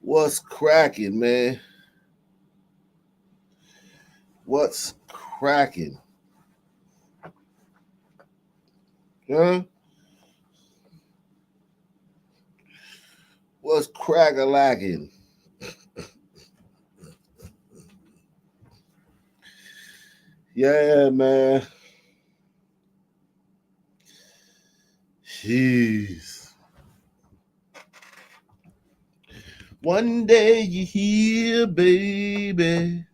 What's cracking, man? What's cracking? Huh? What's crack-a-lacking? Yeah, man. Jeez. One day you hear, baby.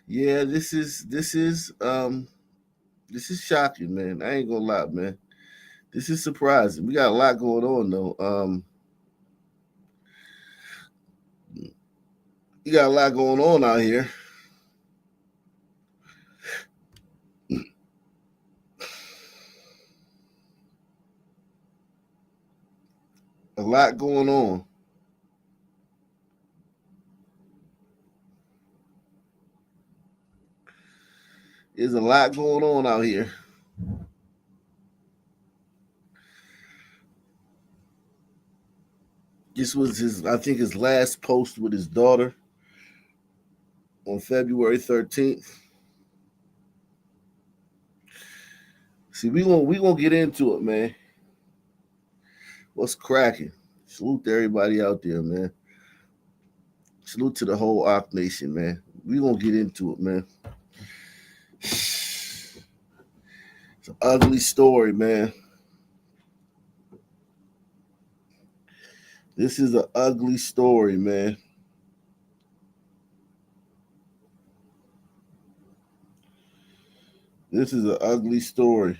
Yeah, this is shocking, man. I ain't gonna lie, man. This is surprising. We got a lot going on though. You got a lot going on out here. A lot going on. There's a lot going on out here. This was I think, his last post with his daughter on February 13th. See, we gonna get into it, man. What's cracking? Salute to everybody out there, man. Salute to the whole Ock Nation, man. We gonna get into it, man. It's an ugly story, man. This is an ugly story, man. This is an ugly story.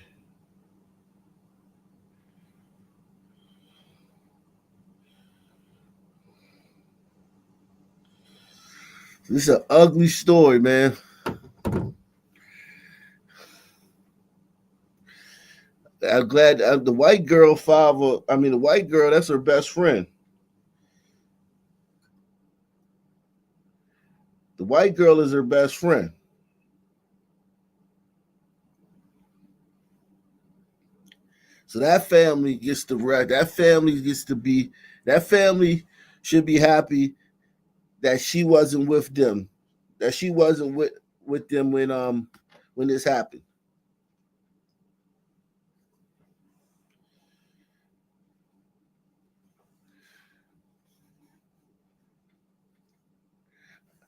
This is an ugly story, man. I'm glad the white girl father. I mean, the white girl. That's her best friend. The white girl is her best friend. So that family gets to rest. That family gets to be. That family should be happy that she wasn't with them. That she wasn't with them when this happened.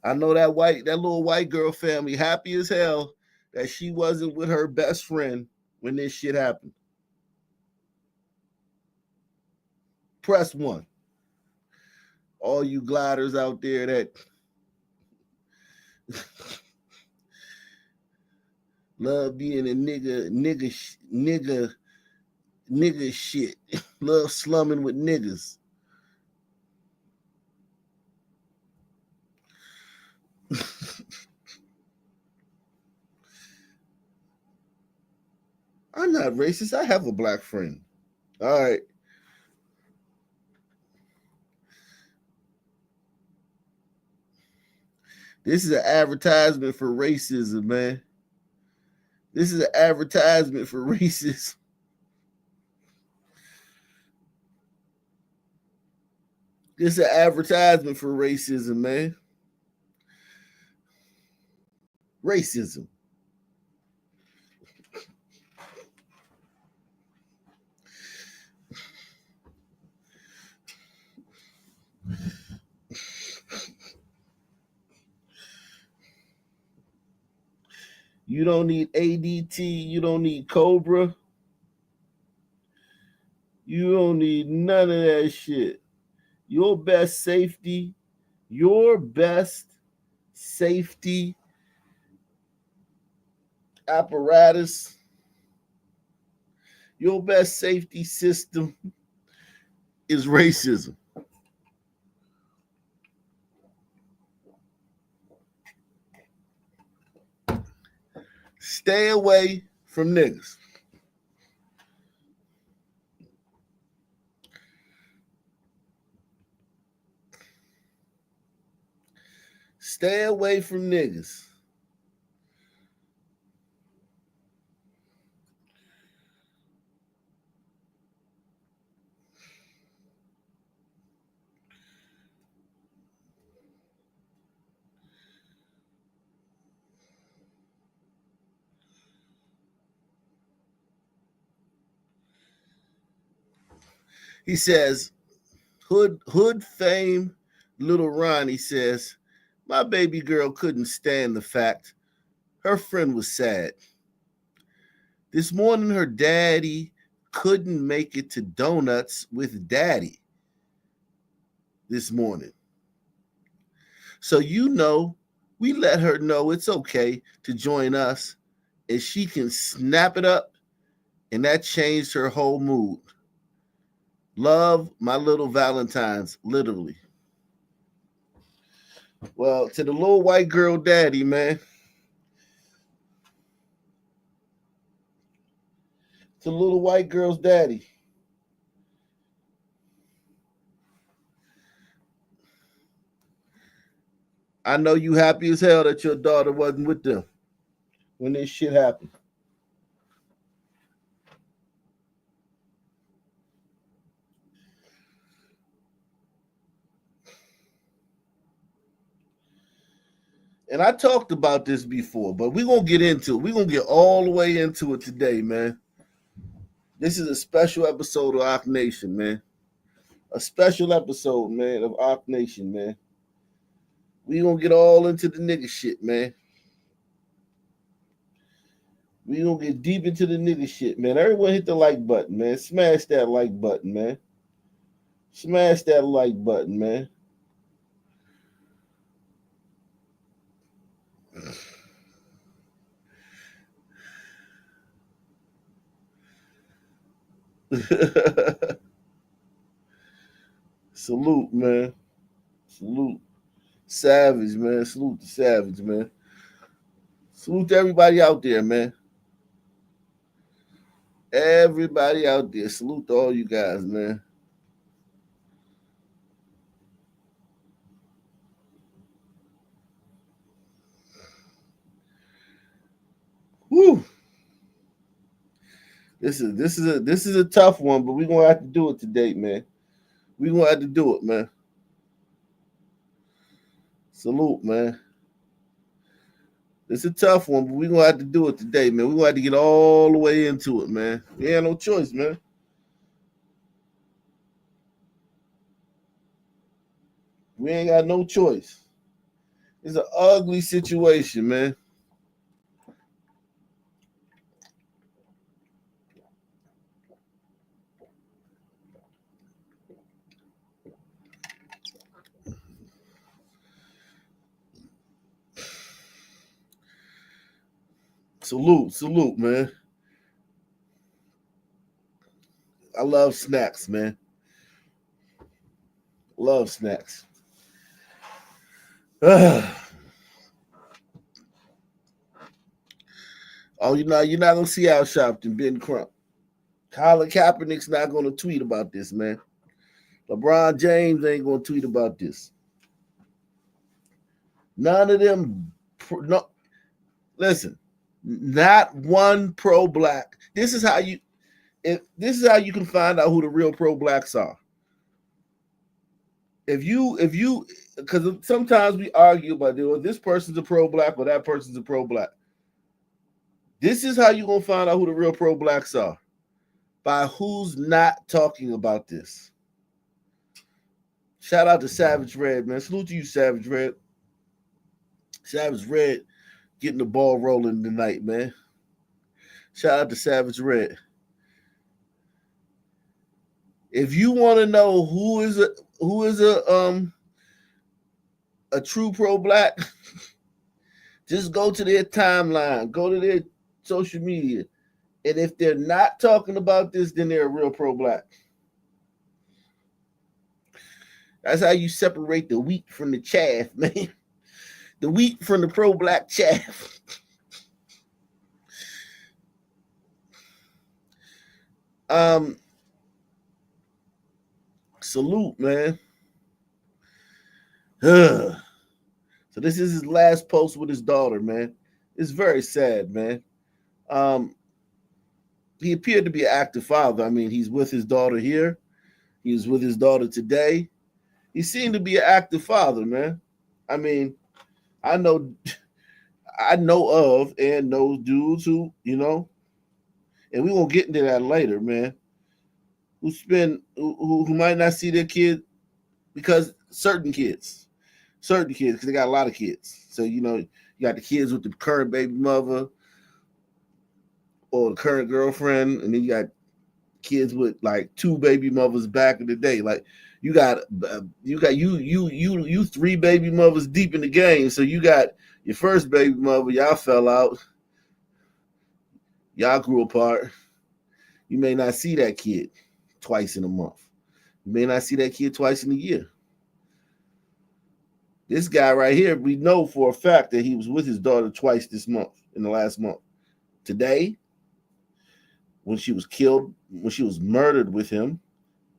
I know that little white girl family happy as hell that she wasn't with her best friend when this shit happened. Press one. All you gliders out there that love being a nigga shit. Love slumming with niggas. I'm not racist. I have a black friend. All right. This is an advertisement for racism, man. This is an advertisement for racism. This is an advertisement for racism, man. Racism. You don't need ADT. You don't need Cobra. You don't need none of that shit. Your best safety, your best safety apparatus, your best safety system is racism. Stay away from niggas. Stay away from niggas. He says, Hood fame, little Ronnie says, my baby girl couldn't stand the fact her friend was sad. This morning, her daddy couldn't make it to donuts with daddy this morning. So, we let her know it's okay to join us and she can snap it up, and that changed her whole mood. Love, my little Valentine's, literally. Well, to the little white girl daddy, man. To the little white girl's daddy. I know you happy as hell that your daughter wasn't with them when this shit happened. And I talked about this before, but we're going to get into it. We're going to get all the way into it today, man. This is a special episode of Arc Nation, man. A special episode, man, of Arc Nation, man. We going to get all into the nigga shit, man. We going to get deep into the nigga shit, man. Everyone hit the like button, man. Smash that like button, man. Smash that like button, man. Salute, man. Salute. Savage, man. Salute to Savage, man. Salute to everybody out there, man. Everybody out there. Salute to all you guys, man. Woo. This is a tough one, but we're gonna have to do it today, man. We're gonna have to do it, man. Salute, man. It's a tough one, but we're gonna have to do it today, man. We're gonna have to get all the way into it, man. We ain't no choice, man. We ain't got no choice. It's an ugly situation, man. Salute, man. I love snacks, man. Love snacks. Oh, you're not gonna see Al Sharpton, Ben Crump. Colin Kaepernick's not gonna tweet about this, man. LeBron James ain't gonna tweet about this. None of them. No, listen. Not one pro black. This is how you. This is how you can find out who the real pro blacks are. If you, because sometimes we argue about this person's a pro black or that person's a pro black. This is how you're gonna find out who the real pro blacks are. By who's not talking about this. Shout out to Savage Red, man. Salute to you, Savage Red. Savage Red getting the ball rolling tonight, man. Shout out to Savage Red. If you want to know who is a true pro black, just go to their timeline, go to their social media, and if they're not talking about this, then they're a real pro black. That's how you separate the wheat from the chaff, man. The wheat from the pro black chaff. Salute, man. So This is his last post with his daughter, man. It's very sad, man. Um, he appeared to be an active father. I mean, he's with his daughter here. He was with his daughter today. He seemed to be an active father, man. I mean, I know I know of and know dudes who, and we won't get into that later, man, who might not see their kid because because they got a lot of kids. So, you got the kids with the current baby mother or the current girlfriend, and then you got kids with like two baby mothers back in the day. Like you three baby mothers deep in the game. So you got your first baby mother, y'all fell out, y'all grew apart. You may not see that kid twice in a month. You may not see that kid twice in a year. This guy right here, we know for a fact that he was with his daughter twice this month, in the last month. Today, when she was killed, when she was murdered with him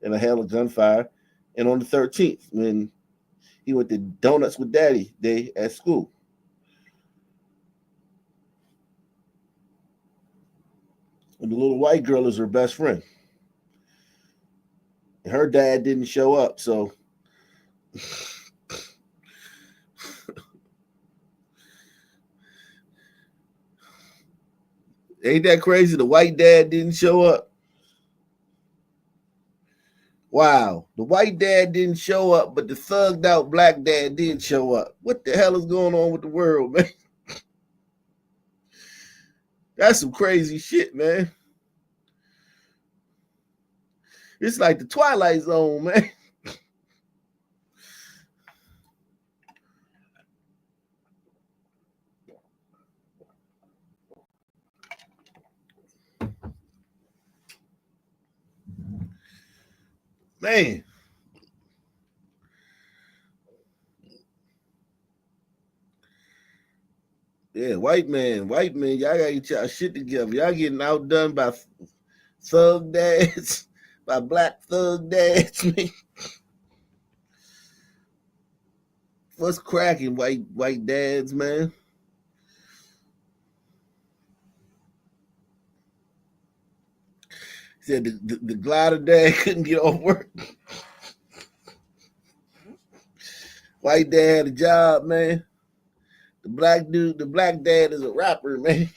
in a hail of gunfire, and on the 13th, when he went to Donuts with Daddy Day at school. And the little white girl is her best friend. And her dad didn't show up, so ain't that crazy? The white dad didn't show up. Wow. The white dad didn't show up, but the thugged out black dad did show up. What the hell is going on with the world, man? That's some crazy shit, man. It's like the Twilight Zone, man. Man. Yeah, white man, y'all gotta get y'all shit together. Y'all getting outdone by thug dads, by black thug dads, man. What's cracking, white dads, man? He said the glider dad couldn't get off work. White dad had a job, man. The black dad is a rapper, man.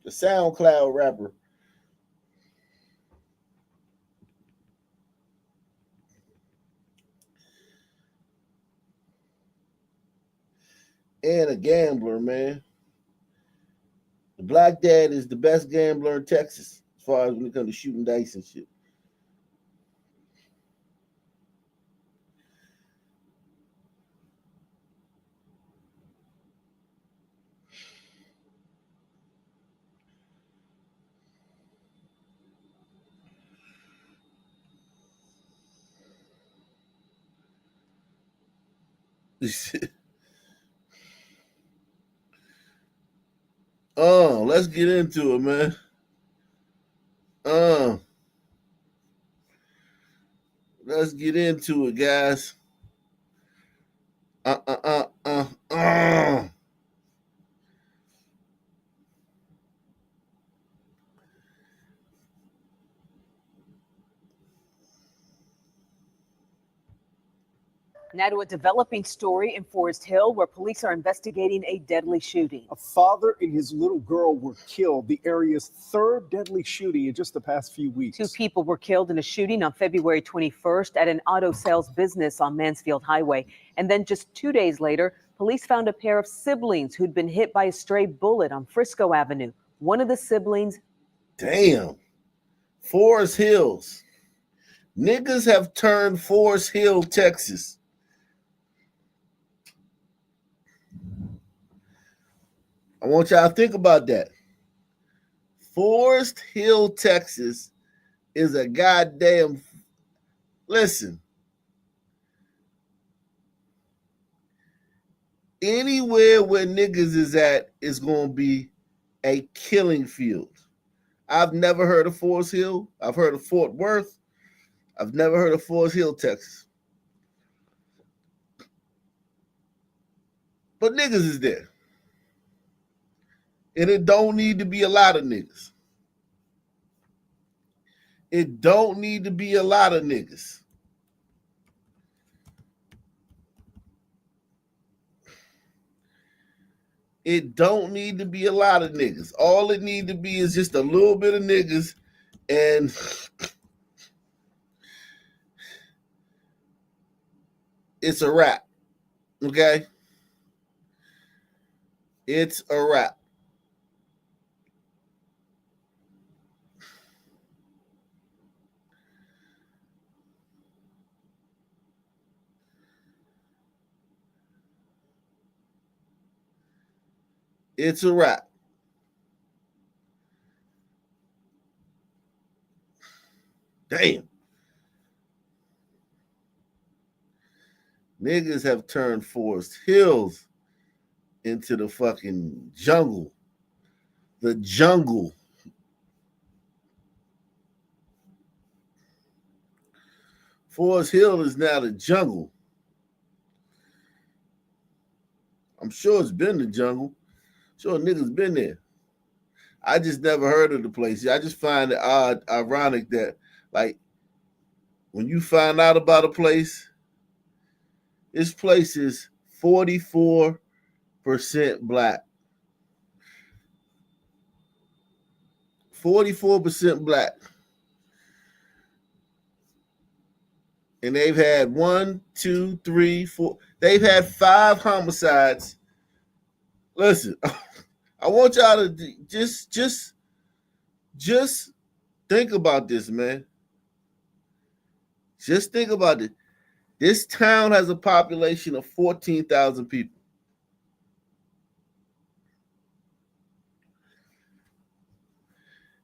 The SoundCloud rapper. And a gambler, man. The black dad is the best gambler in Texas as far as when it comes to shooting dice and shit. Oh, let's get into it, man. Uh, let's get into it, guys. Uh, uh, uh, uh, uh. Now to a developing story in Forest Hill where police are investigating a deadly shooting. A father and his little girl were killed, the area's third deadly shooting in just the past few weeks. Two people were killed in a shooting on February 21st at an auto sales business on Mansfield Highway. And then just 2 days later, police found a pair of siblings who'd been hit by a stray bullet on Frisco Avenue. One of the siblings. Damn. Forest Hills. Niggas have turned Forest Hill, Texas. I want y'all to think about that. Forest Hill, Texas is a goddamn. Listen. Anywhere where niggas is at is going to be a killing field. I've never heard of Forest Hill. I've heard of Fort Worth. I've never heard of Forest Hill, Texas. But niggas is there. And it don't need to be a lot of niggas. It don't need to be a lot of niggas. It don't need to be a lot of niggas. All it need to be is just a little bit of niggas, and it's a wrap. Okay? It's a wrap. It's a wrap. Damn. Niggas have turned Forest Hills into the fucking jungle. The jungle. Forest Hill is now the jungle. I'm sure it's been the jungle. Sure, niggas been there. I just never heard of the place. I just find it ironic that, like, when you find out about a place, this place is 44% black. 44% black. And they've had 1, 2, 3, 4. They've had 5 homicides. Listen, I want y'all to just think about this, man. Just think about it. This town has a population of 14,000 people.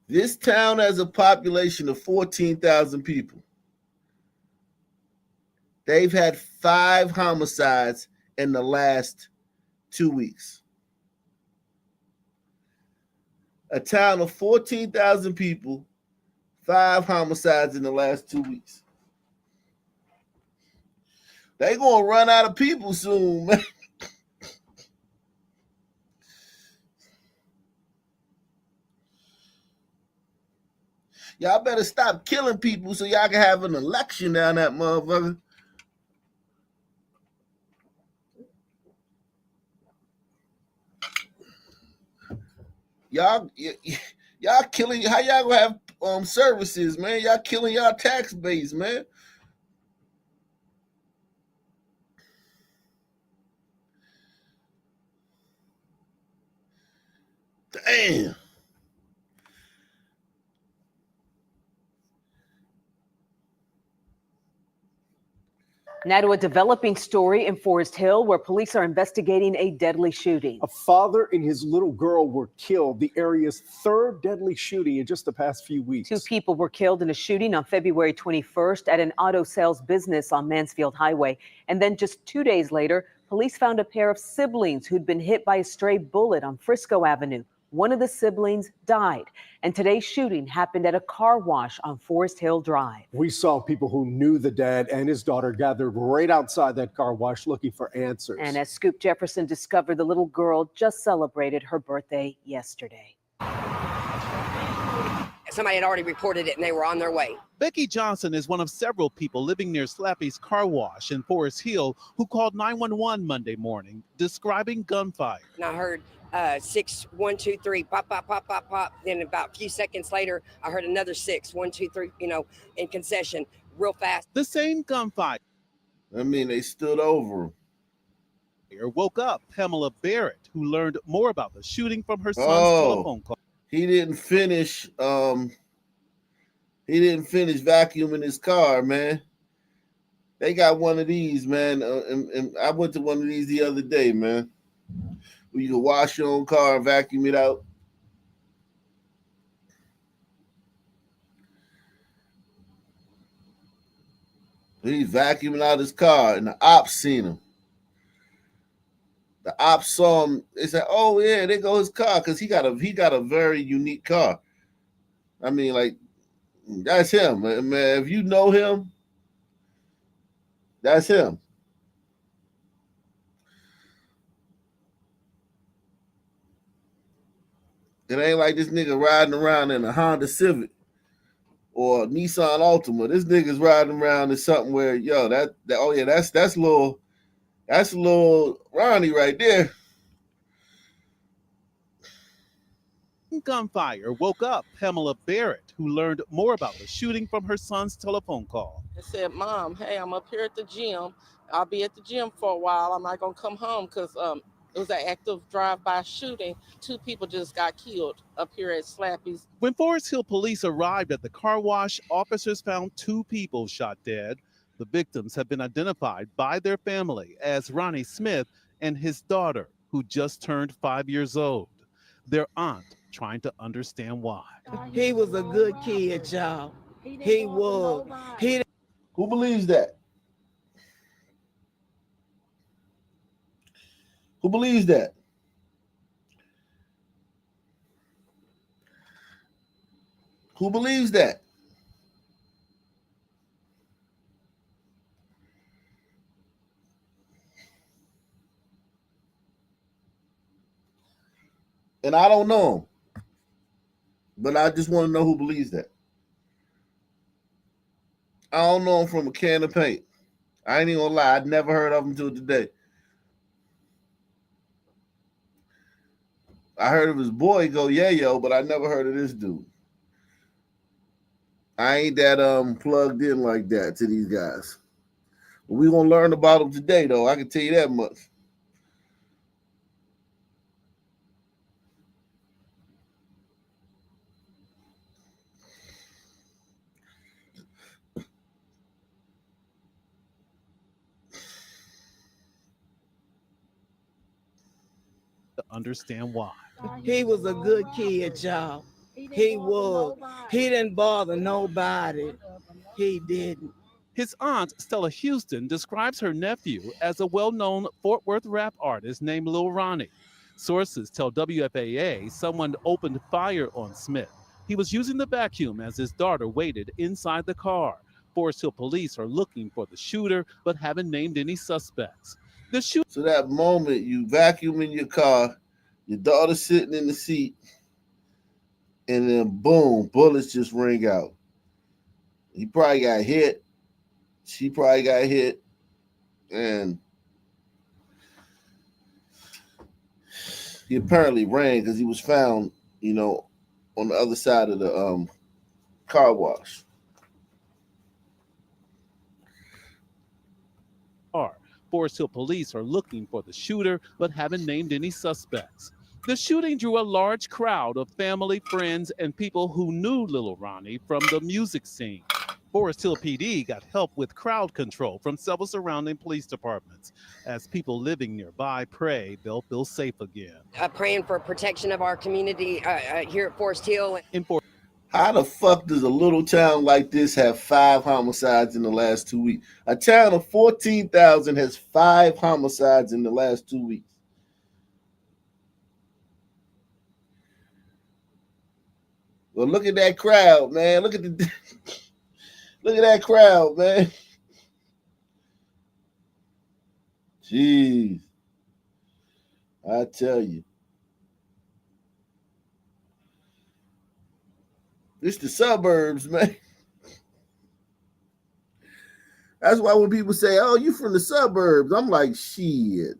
This town has a population of 14,000 people. They've had 5 homicides in the last 2 weeks. A town of 14,000 people, 5 homicides in the last 2 weeks. They gonna run out of people soon, man. Y'all better stop killing people so y'all can have an election down that motherfucker. Y'all killing. How y'all gonna have services, man? Y'all killing y'all tax base, man. Damn. Now to a developing story in Forest Hill where police are investigating a deadly shooting. A father and his little girl were killed, the area's 3rd deadly shooting in just the past few weeks. 2 people were killed in a shooting on February 21st at an auto sales business on Mansfield Highway. And then just 2 days later, police found a pair of siblings who'd been hit by a stray bullet on Frisco Avenue. One of the siblings died. And today's shooting happened at a car wash on Forest Hill Drive. We saw people who knew the dad and his daughter gathered right outside that car wash looking for answers. And as Scoop Jefferson discovered, the little girl just celebrated her birthday yesterday. Somebody had already reported it and they were on their way. Becky Johnson is one of several people living near Slappy's car wash in Forest Hill who called 911 Monday morning describing gunfire. And I heard 6, 1, 2, 3, pop, pop, pop, pop, pop. Then about a few seconds later, I heard another 6, 1, 2, 3, in concession, real fast. The same gunfire. I mean, they stood over him. Woke up Pamela Barrett, who learned more about the shooting from her son's telephone call. He didn't finish. He didn't finish vacuuming his car, man. They got one of these, man. And I went to one of these the other day, man. Where you can wash your own car and vacuum it out. He's vacuuming out his car, and the ops seen him. The ops saw him. They said, "Oh yeah, there goes his car," because he got a very unique car. I mean, like, that's him, man. If you know him, that's him. It ain't like this nigga riding around in a Honda Civic or Nissan Altima. This nigga's riding around in something where, yo, that's little Ronnie right there. Gunfire woke up Pamela Barrett, who learned more about the shooting from her son's telephone call. I said, Mom, hey, I'm up here at the gym. I'll be at the gym for a while. I'm not going to come home because it was an active drive-by shooting. 2 people just got killed up here at Slappy's. When Forest Hill police arrived at the car wash, officers found 2 people shot dead. The victims have been identified by their family as Ronnie Smith and his daughter, who just turned 5 years old. Their aunt trying to understand why. He was a good kid, y'all. He was. Who believes that? Who believes that? Who believes that? And I don't know him. But I just want to know who believes that. I don't know him from a can of paint. I ain't even gonna lie. I'd never heard of him until today. I heard of his boy Go Yayo, but I never heard of this dude. I ain't that plugged in like that to these guys. But we gonna learn about them today, though. I can tell you that much. To understand why. He was a good kid, y'all. He was. He didn't bother nobody. He didn't. His aunt, Stella Houston, describes her nephew as a well-known Fort Worth rap artist named Lil Ronnie. Sources tell WFAA someone opened fire on Smith. He was using the vacuum as his daughter waited inside the car. Forest Hill police are looking for the shooter, but haven't named any suspects. So that moment you vacuum in your car, your daughter sitting in the seat, and then boom, bullets just ring out. He probably got hit. She probably got hit. And he apparently ran because he was found, on the other side of the car wash. Forest Hill police are looking for the shooter, but haven't named any suspects. The shooting drew a large crowd of family, friends, and people who knew Lil Ronnie from the music scene. Forest Hill PD got help with crowd control from several surrounding police departments. As people living nearby pray they'll feel safe again. Praying for protection of our community here at Forest Hill. How the fuck does a little town like this have 5 homicides in the last 2 weeks? A town of 14,000 has 5 homicides in the last 2 weeks. Well, look at that crowd, man. Look at that crowd, man. Jeez. I tell you. It's the suburbs, man. That's why when people say, oh, you from the suburbs, I'm like, shit.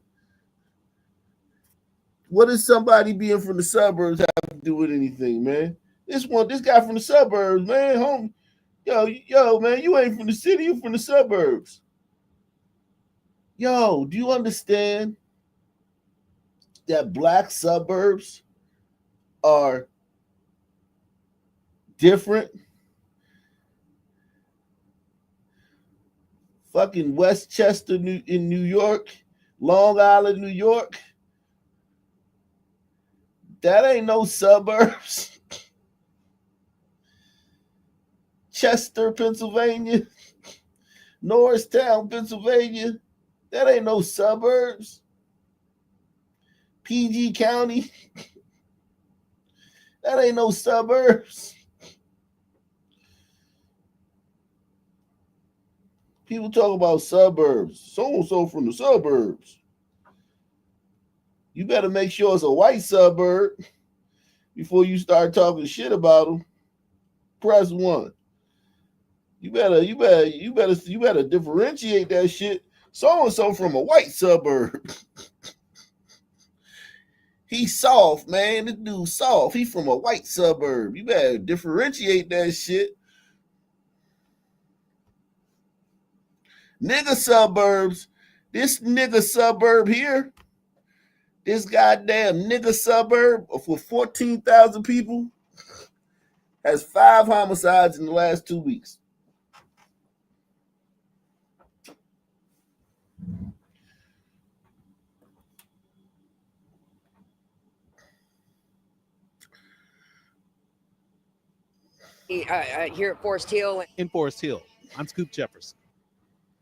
What does somebody being from the suburbs have to do with anything, man? This guy from the suburbs, man, yo, man, you ain't from the city, you from the suburbs. Yo, do you understand that black suburbs are different? Fucking Westchester in New York, Long Island, New York. That ain't no suburbs. Chester, Pennsylvania, Norristown, Pennsylvania. That ain't no suburbs. PG County. That ain't no suburbs. People talk about suburbs. So-and-so from the suburbs. You better make sure it's a white suburb. before you start talking shit about them. Press 1. You better differentiate that shit. So and so from a white suburb. He's soft, man. This dude's soft. He from a white suburb. You better differentiate that shit. Nigga suburbs. This nigga suburb here, this goddamn nigga suburb for 14,000 people has 5 homicides in the last 2 weeks. Here at Forest Hill. In Forest Hill, I'm Scoop Jefferson.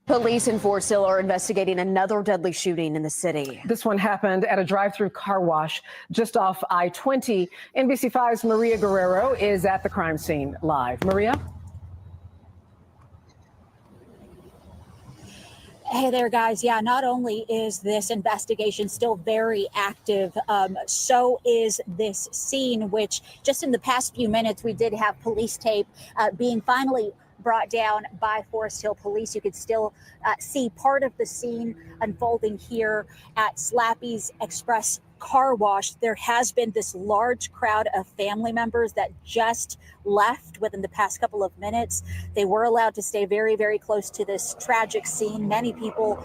Police in Forest Hill are investigating another deadly shooting in the city. This one happened at a drive-through car wash just off I-20. NBC5's Maria Guerrero is at the crime scene live. Maria? Hey there, guys. Yeah, not only is this investigation still very active, so is this scene, which just in the past few minutes, we did have police tape being finally brought down by Forest Hill Police. You could still see part of the scene unfolding here at Slappy's Express Car Wash. There has been this large crowd of family members that just left within the past couple of minutes. They were allowed to stay very, very close to this tragic scene. Many people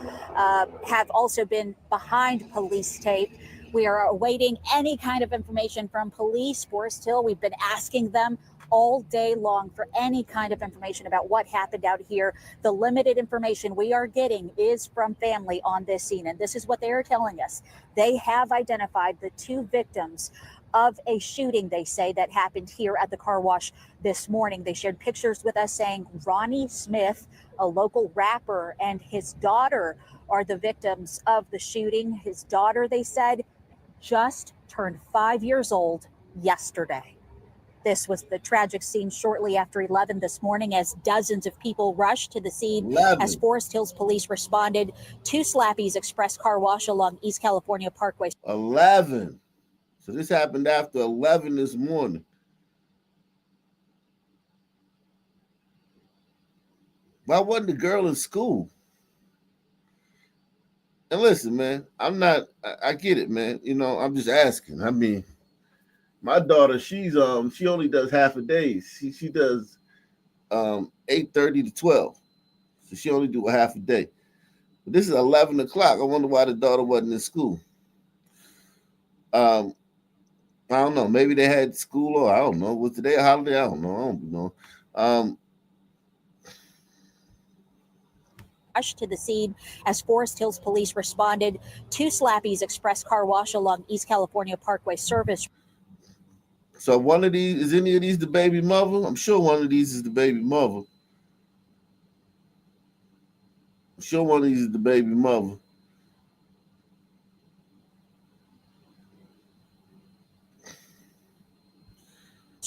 have also been behind police tape. We are awaiting any kind of information from police, Forest Hill. We've been asking them all day long for any kind of information about what happened out here. The limited information we are getting is from family on this scene, and this is what they are telling us. They have identified the 2 victims of a shooting, they say, that happened here at the car wash this morning. They shared pictures with us saying Ronnie Smith, a local rapper, and his daughter are the victims of the shooting. His daughter, they said, just turned 5 years old yesterday. This was the tragic scene shortly after 11 this morning as dozens of people rushed to the scene 11. as Forest Hills Police responded to Slappy's Express Car Wash along East California Parkway. 11. So this happened after 11 this morning. Why wasn't the girl in school? And listen, man, I get it, man. You know, I'm just asking. I mean, my daughter, she only does half a day. She does 8:30 to 12. So she only do a half a day. But this is 11 o'clock. I wonder why the daughter wasn't in school. I don't know. Maybe they had school, or I don't know. Was today a holiday? I don't know. Rushed to the scene as Forest Hills Police responded to Slappy's Express Car Wash along East California Parkway service. So one of these, is any of these the baby mother? I'm sure one of these is the baby mother. I'm sure one of these is the baby mother.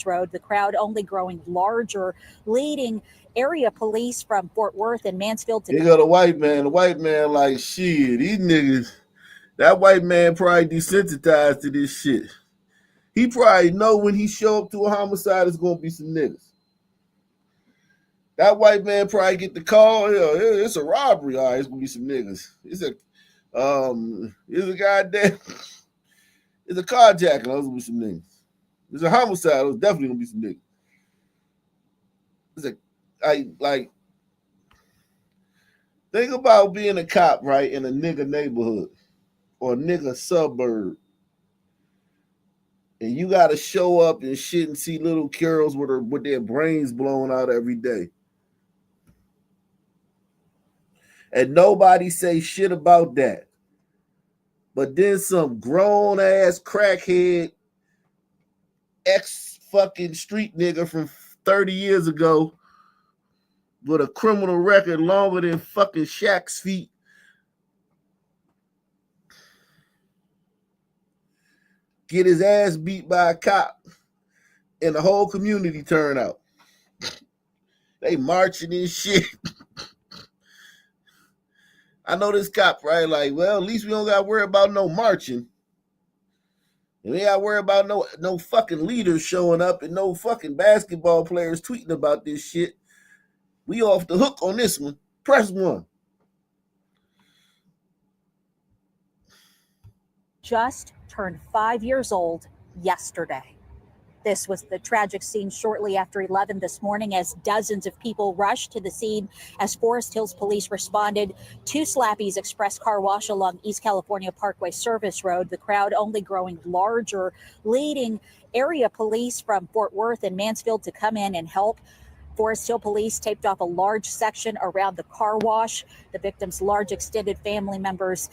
Road, the crowd only growing larger, leading area police from Fort Worth and Mansfield to. They got a white man. The white man, like, shit, these niggas, that white man probably desensitized to this shit. He probably know when he show up to a homicide, it's gonna be some niggas. That white man probably get the call. It's a robbery. All right, it's gonna be some niggas. It's a goddamn. It's a carjacking. Those gonna be some niggas. It's a homicide. It's definitely gonna be some niggas. Think about being a cop, right, in a nigga neighborhood or a nigga suburb. And you got to show up and shit and see little girls with their brains blown out every day. And nobody say shit about that. But then some grown-ass crackhead ex-fucking street nigga from 30 years ago with a criminal record longer than fucking Shaq's feet get his ass beat by a cop and the whole community turn out. They marching and shit. I know this cop, right? Like, well, at least we don't got to worry about no marching. And we ain't gotta worry about no fucking leaders showing up and no fucking basketball players tweeting about this shit. We off the hook on this one. Press 1. Just turned 5 years old yesterday. This was the tragic scene shortly after 11 this morning as dozens of people rushed to the scene as Forest Hills police responded to Slappy's Express Car Wash along East California Parkway Service Road. The crowd only growing larger, leading area police from Fort Worth and Mansfield to come in and help. Forest Hill police taped off a large section around the car wash. The victim's large extended family members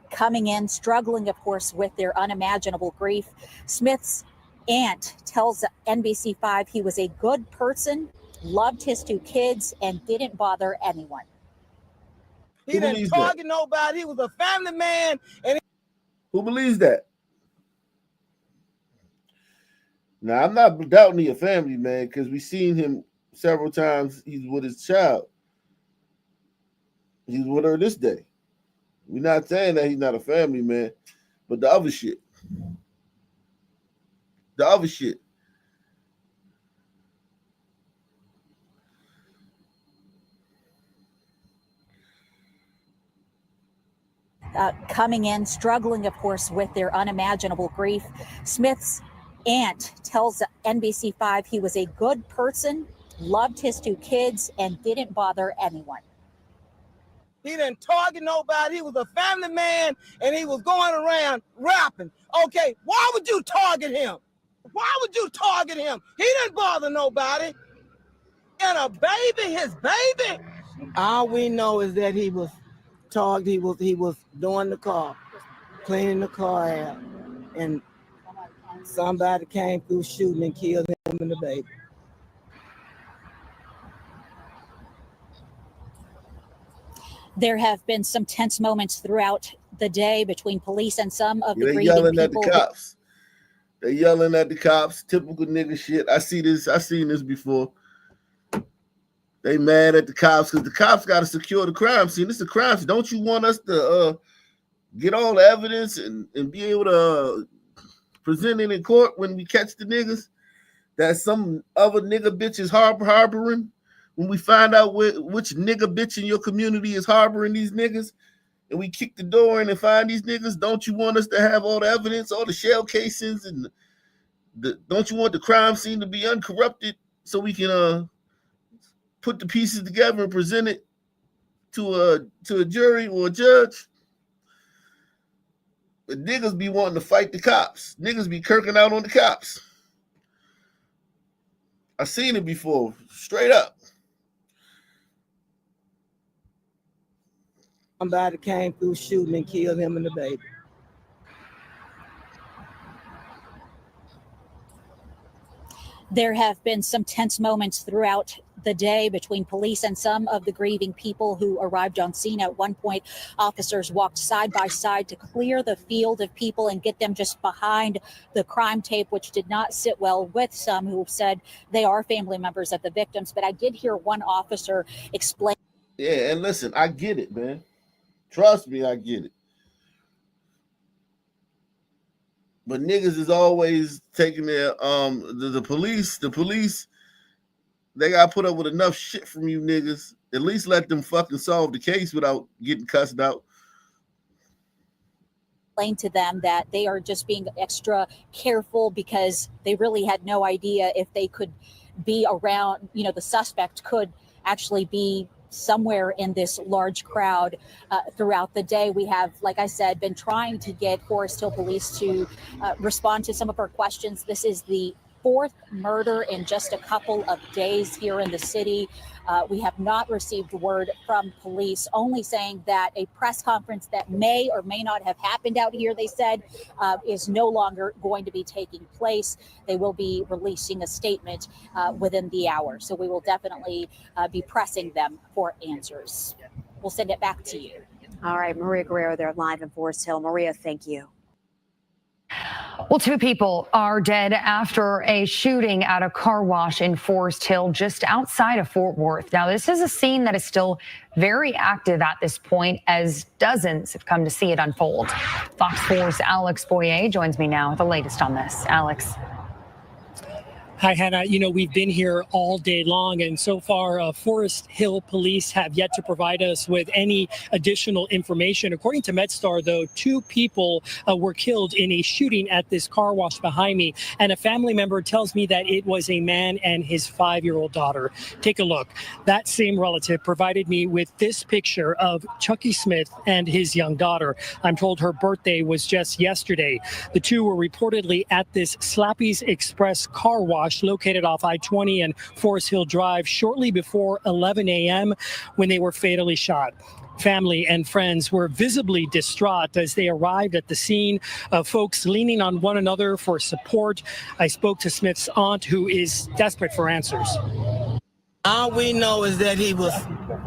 coming in, struggling, of course, with their unimaginable grief. Smith's aunt tells NBC5 he was a good person, loved his 2 kids, and didn't bother anyone. He didn't target nobody. He was a family man. And who believes that? Now, I'm not doubting he a family man because we've seen him several times. He's with his child. He's with her this day. We're not saying that he's not a family man, but the other shit. The other shit. Coming in, struggling, of course, with their unimaginable grief. Smith's aunt tells NBC5 he was a good person, loved his 2 kids, and didn't bother anyone. he didn't target nobody. He was a family man, and he was going around rapping. Okay, why would you target him? Why would you target him? He didn't bother nobody. And a baby, his baby. All we know is that he was targeted. He was doing the car, cleaning the car out, and somebody came through shooting and killed him and the baby. There have been some tense moments throughout the day between police and some of the they grieving yelling people. at the cops. They yelling at the cops. Typical nigga shit. I see this. I seen this before. They mad at the cops because the cops got to secure the crime scene. This is a crime scene. Don't you want us to get all the evidence and be able to present it in court when we catch the niggas that some other nigga bitch is harboring? When we find out which nigga bitch in your community is harboring these niggas and we kick the door in and find these niggas, don't you want us to have all the evidence, all the shell casings, and don't you want the crime scene to be uncorrupted so we can put the pieces together and present it to a jury or a judge? But niggas be wanting to fight the cops. Niggas be kirking out on the cops. I seen it before, straight up. Somebody came through shooting and killed him and the baby. There have been some tense moments throughout the day between police and some of the grieving people who arrived on scene. At one point, officers walked side by side to clear the field of people and get them just behind the crime tape, which did not sit well with some who said they are family members of the victims. But I did hear one officer explain. Yeah, and listen, I get it, man. Trust me, I get it. But niggas is always taking their the police, they gotta put up with enough shit from you niggas. At least let them fucking solve the case without getting cussed out. Explain to them that they are just being extra careful because they really had no idea if they could be around, the suspect could actually be somewhere in this large crowd throughout the day. We have, like I said, been trying to get Forest Hill Police to respond to some of our questions. This is the 4th murder in just a couple of days here in the city. We have not received word from police, only saying that a press conference that may or may not have happened out here, they said, is no longer going to be taking place. They will be releasing a statement within the hour. So we will definitely be pressing them for answers. We'll send it back to you. All right, Maria Guerrero there live in Forest Hill. Maria, thank you. Well, two people are dead after a shooting at a car wash in Forest Hill, just outside of Fort Worth. Now, this is a scene that is still very active at this point, as dozens have come to see it unfold. Fox 4's Alex Boyer joins me now with the latest on this. Alex. Hi, Hannah. You know, we've been here all day long, and so far, Forest Hill police have yet to provide us with any additional information. According to MedStar, though, two people were killed in a shooting at this car wash behind me, and a family member tells me that it was a man and his 5-year-old daughter. Take a look. That same relative provided me with this picture of Chucky Smith and his young daughter. I'm told her birthday was just yesterday. The two were reportedly at this Slappy's Express car wash located off I-20 and Forest Hill Drive shortly before 11 a.m. when they were fatally shot. Family and friends were visibly distraught as they arrived at the scene, folks leaning on one another for support. I spoke to Smith's aunt, who is desperate for answers. All we know is that he was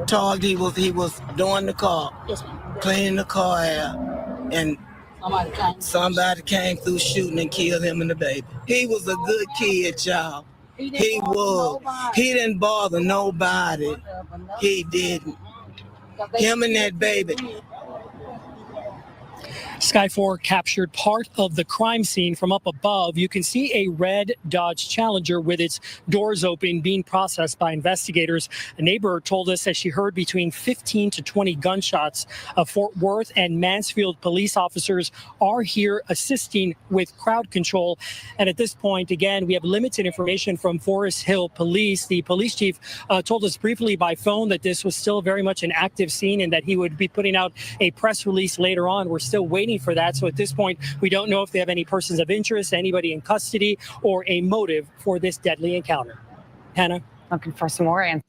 told he was doing the car, cleaning the car out, and somebody came through shooting and killed him and the baby. He was a good kid, y'all. He was. He didn't bother nobody. He didn't. Him and that baby. Sky 4 captured part of the crime scene from up above. You can see a red Dodge Challenger with its doors open being processed by investigators. A neighbor told us that she heard between 15 to 20 gunshots. Fort Worth and Mansfield police officers are here assisting with crowd control. And at this point, again, we have limited information from Forest Hill Police. The police chief told us briefly by phone that this was still very much an active scene and that he would be putting out a press release later on. We're still waiting for that. So at this point, we don't know if they have any persons of interest, anybody in custody, or a motive for this deadly encounter. Hannah? Looking for some more answers.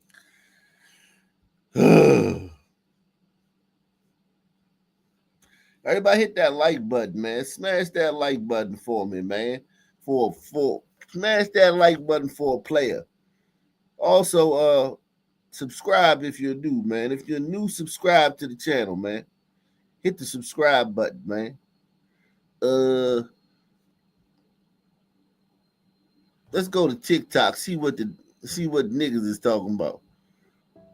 Everybody hit that like button, man. Smash that like button for me, man. Smash that like button for a player. Also, subscribe if you're new, man. If you're new, subscribe to the channel, man. Hit the subscribe button, man. Let's go to TikTok, see what niggas is talking about.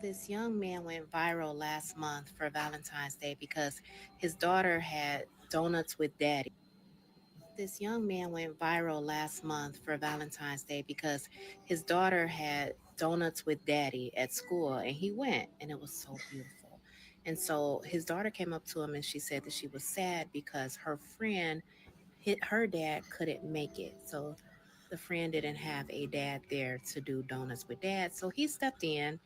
This young man went viral last month for Valentine's Day because his daughter had donuts with daddy. This young man went viral last month for Valentine's Day because his daughter had donuts with daddy at school, and he went, and it was so beautiful. And so his daughter came up to him and she said that she was sad because her friend, her dad couldn't make it. So the friend didn't have a dad there to do donuts with dad. So he stepped in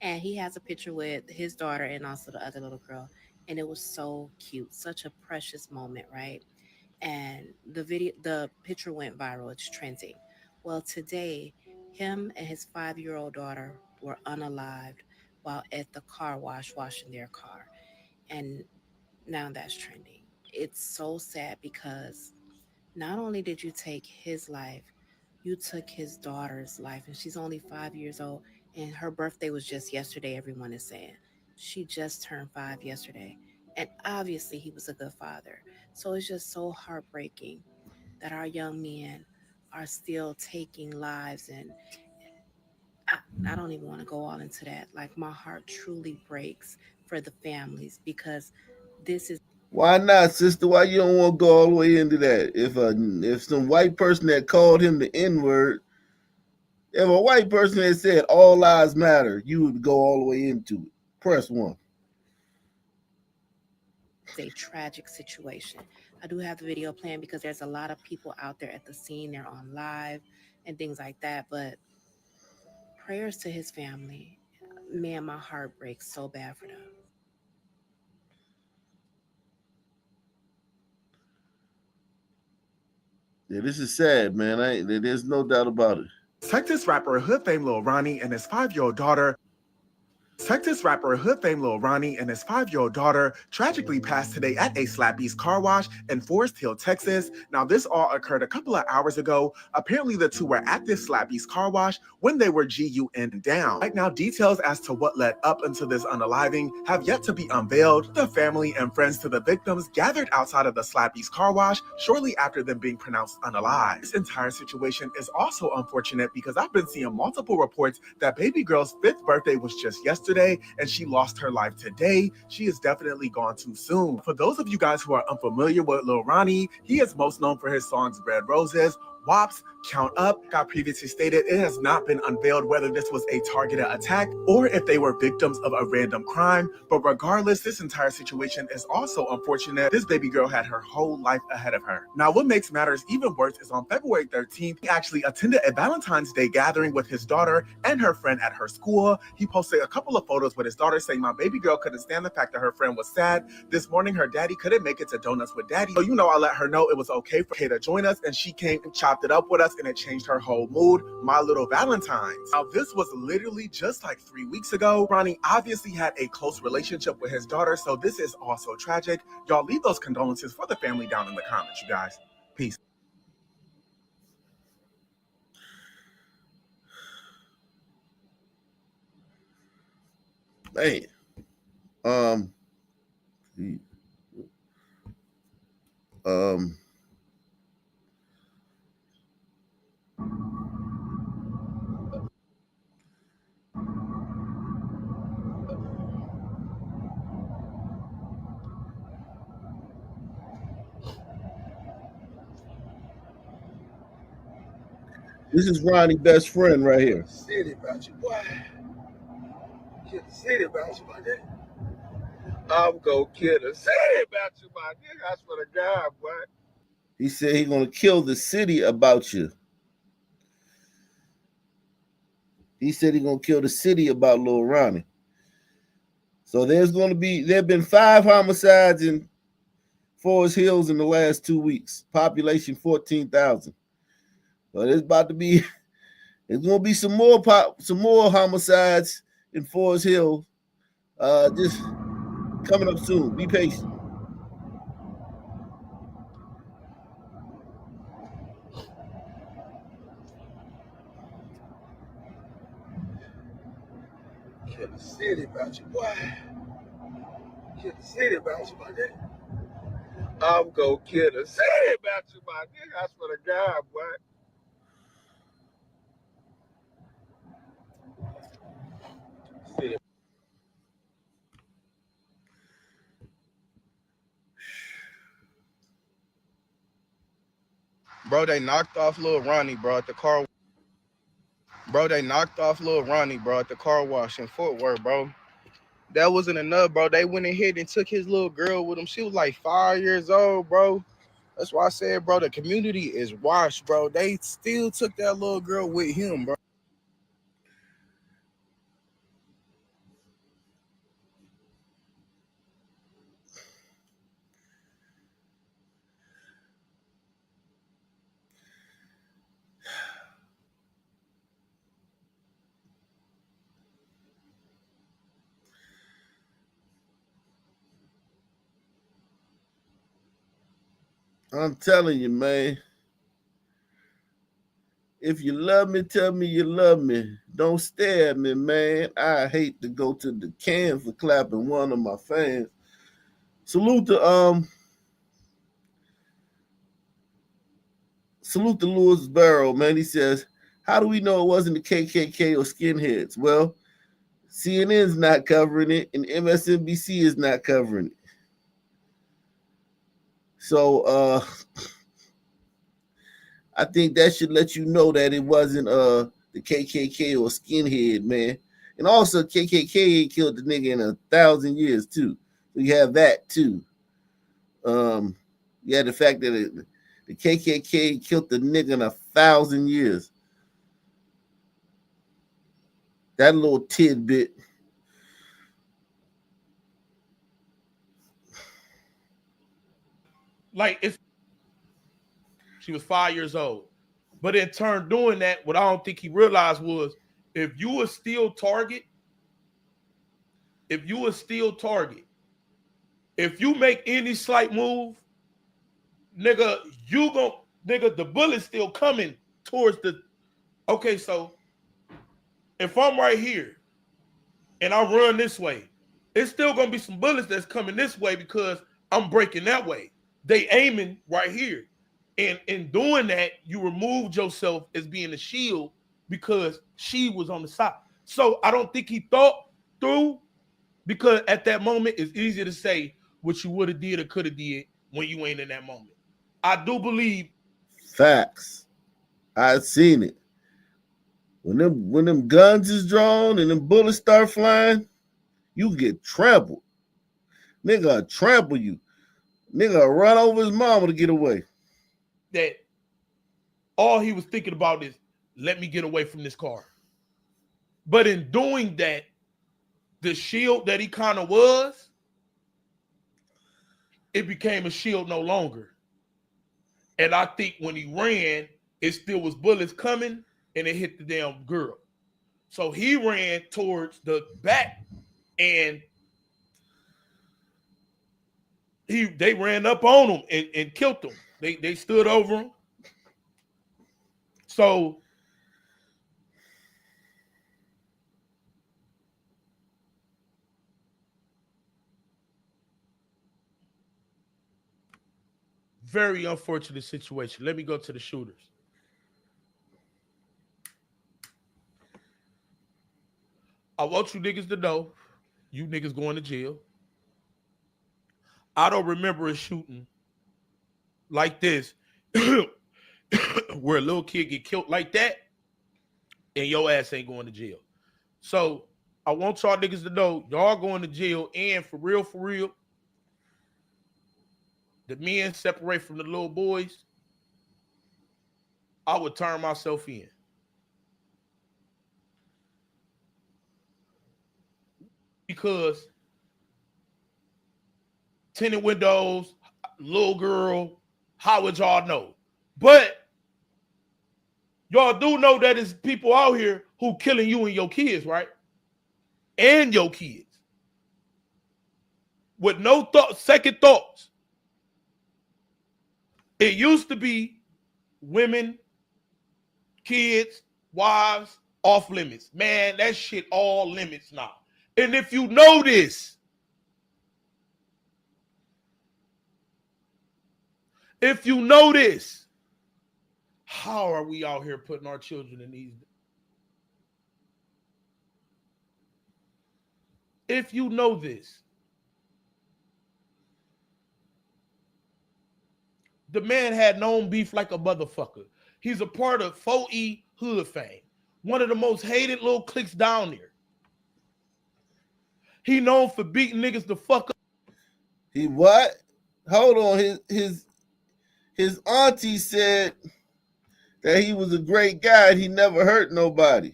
and he has a picture with his daughter and also the other little girl. And it was so cute, such a precious moment, right? And the picture went viral. It's trending. Well, today, him and his 5-year-old daughter were unalived while at the car wash washing their car. And now that's trending. It's so sad because not only did you take his life, you took his daughter's life, and she's only 5 years old, and her birthday was just yesterday, everyone is saying. She just turned 5 yesterday. And obviously, he was a good father. So it's just so heartbreaking that our young men are still taking lives. And I don't even want to go all into that. Like, my heart truly breaks for the families because this is. Why not, sister? Why you don't want to go all the way into that? If some white person that called him the N-word, if a white person had said all lives matter, you would go all the way into it. Press 1. It's a tragic situation. I do have the video playing because there's a lot of people out there at the scene. They're on live and things like that. But prayers to his family. Man, my heart breaks so bad for them. Yeah, this is sad, man. There's no doubt about it. Texas rapper Hood fame Lil Ronnie and his 5-year-old daughter. Texas rapper Hood fame Lil Ronnie and his 5-year-old daughter tragically passed today at a Slappy's car wash in Forest Hill, Texas. Now, this all occurred a couple of hours ago. Apparently, the two were at this Slappy's car wash when they were GUN down. Right now, details as to what led up into this unaliving have yet to be unveiled. The family and friends to the victims gathered outside of the Slappy's car wash shortly after them being pronounced unalive. This entire situation is also unfortunate because I've been seeing multiple reports that baby girl's 5th birthday was just yesterday and she lost her life today. She is definitely gone too soon. For those of you guys who are unfamiliar with Lil Ronnie, he is most known for his songs Red Roses, WAPs, Count Up. I previously stated it has not been unveiled whether this was a targeted attack or if they were victims of a random crime. But regardless, this entire situation is also unfortunate. This baby girl had her whole life ahead of her. Now, what makes matters even worse is on February 13th, he actually attended a Valentine's Day gathering with his daughter and her friend at her school. He posted a couple of photos with his daughter saying, "My baby girl couldn't stand the fact that her friend was sad. This morning, her daddy couldn't make it to Donuts with Daddy. So, I let her know it was okay for her to join us, and she came and chopped it up with us, and it changed her whole mood. My little Valentine's." Now, this was literally just like 3 weeks ago. Ronnie obviously had a close relationship with his daughter, so this is also tragic. Y'all leave those condolences for the family down in the comments, you guys. Peace. Man, this is Ronnie's best friend right here. City about you, boy. Get the city about you, my nigga. I'm gonna kill the city about you, my nigga. I swear to God, boy. He said he's gonna kill the city about you. He said he's gonna kill the city about Lil Ronnie. So there have been 5 homicides in Forest Hills in the last 2 weeks. Population 14,000. So there's about to be gonna be some more homicides in Forest Hills. Just coming up soon. Be patient. Kill the city about you, boy. Kill the city about you, my nigga. I'm gonna kill the city about you, my nigga. I swear to God, boy. City. Bro, they knocked off Lil Ronnie, bro, at the car. Bro, they knocked off Lil Ronnie, bro, at the car wash in Fort Worth, bro. That wasn't enough, bro. They went ahead and took his little girl with him. She was like 5 years old, bro. That's why I said, bro, the community is washed, bro. They still took that little girl with him, bro. I'm telling you, man. If you love me, tell me you love me. Don't stare at me, man. I hate to go to the can for clapping one of my fans. Salute to Louis Barrow, man. He says, "How do we know it wasn't the KKK or skinheads?" Well, CNN's not covering it, and MSNBC is not covering it. So I think that should let you know that it wasn't the KKK or skinhead, man. And also, KKK ain't killed the nigga in 1,000 years too. So you have that too. You had the fact that the KKK killed the nigga in 1,000 years. That little tidbit. Like she was 5 years old. But in turn doing that, what I don't think he realized was if you were still target, if you a steel target, if you make any slight move, nigga, the bullet's still coming towards the. Okay, so if I'm right here and I run this way, it's still gonna be some bullets that's coming this way because I'm breaking that way. They aiming right here. And in doing that, you removed yourself as being a shield because she was on the side. So I don't think he thought through, because at that moment it's easy to say what you would have did or could have did when you ain't in that moment. I do believe facts. I seen it. When them guns is drawn and them bullets start flying, you get trampled. Nigga trample you. Nigga run over his mama to get away. that all he was thinking about is, let me get away from this car. But in doing that, the shield that he kind of was, it became a shield no longer. And I think when he ran, it still was bullets coming and it hit the damn girl. So he ran towards the back and they ran up on him and killed him. They stood over him. So very unfortunate situation. Let me go to the shooters. I want you niggas to know, you niggas going to jail. I don't remember a shooting like this where a little kid get killed like that and your ass ain't going to jail. So I want y'all niggas to know y'all going to jail, and for real, the men separate from the little boys. I would turn myself in. Because tinted windows, little girl, how would y'all know? But y'all do know that there's people out here who killing you and your kids, right? And your kids. With no second thoughts. It used to be women, kids, wives, off limits. Man, that shit all limits now. And if you know this, how are we out here putting our children in these? If you know this, the man had known beef like a motherfucker. He's a part of 4E hood fame, one of the most hated little cliques down there. He known for beating niggas the fuck up. He what? Hold on. His auntie said that he was a great guy and he never hurt nobody.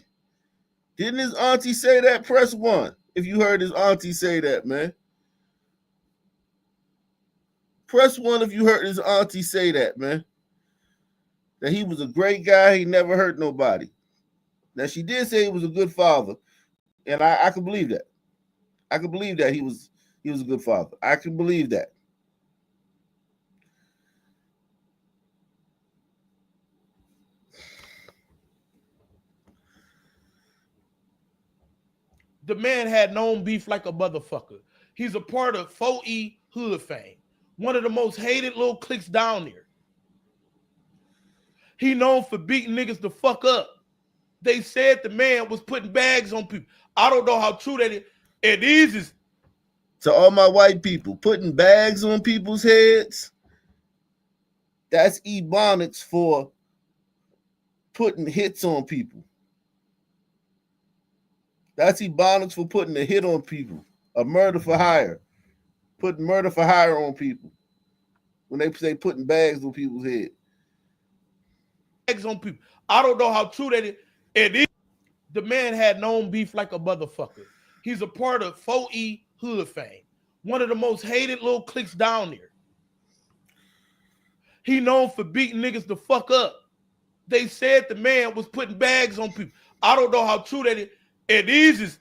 Didn't his auntie say that? Press 1 if you heard his auntie say that, man. Press 1 if you heard his auntie say that, man. That he was a great guy, he never hurt nobody. Now, she did say he was a good father, and I can believe that. I can believe that he was a good father. I can believe that. The man had known beef like a motherfucker. He's a part of 4E hood fame, one of the most hated little cliques down there. He known for beating niggas the fuck up. They said the man was putting bags on people. I don't know how true that is. And these is to all my white people, putting bags on people's heads. That's Ebonics for putting hits on people. That's Ebonics for putting a hit on people. A murder for hire. Putting murder for hire on people. When they say putting bags on people's head. Bags on people. I don't know how true that is. And the man had known beef like a motherfucker. He's a part of 4E hood fame, one of the most hated little cliques down there. He known for beating niggas the fuck up. They said the man was putting bags on people. I don't know how true that is. And these is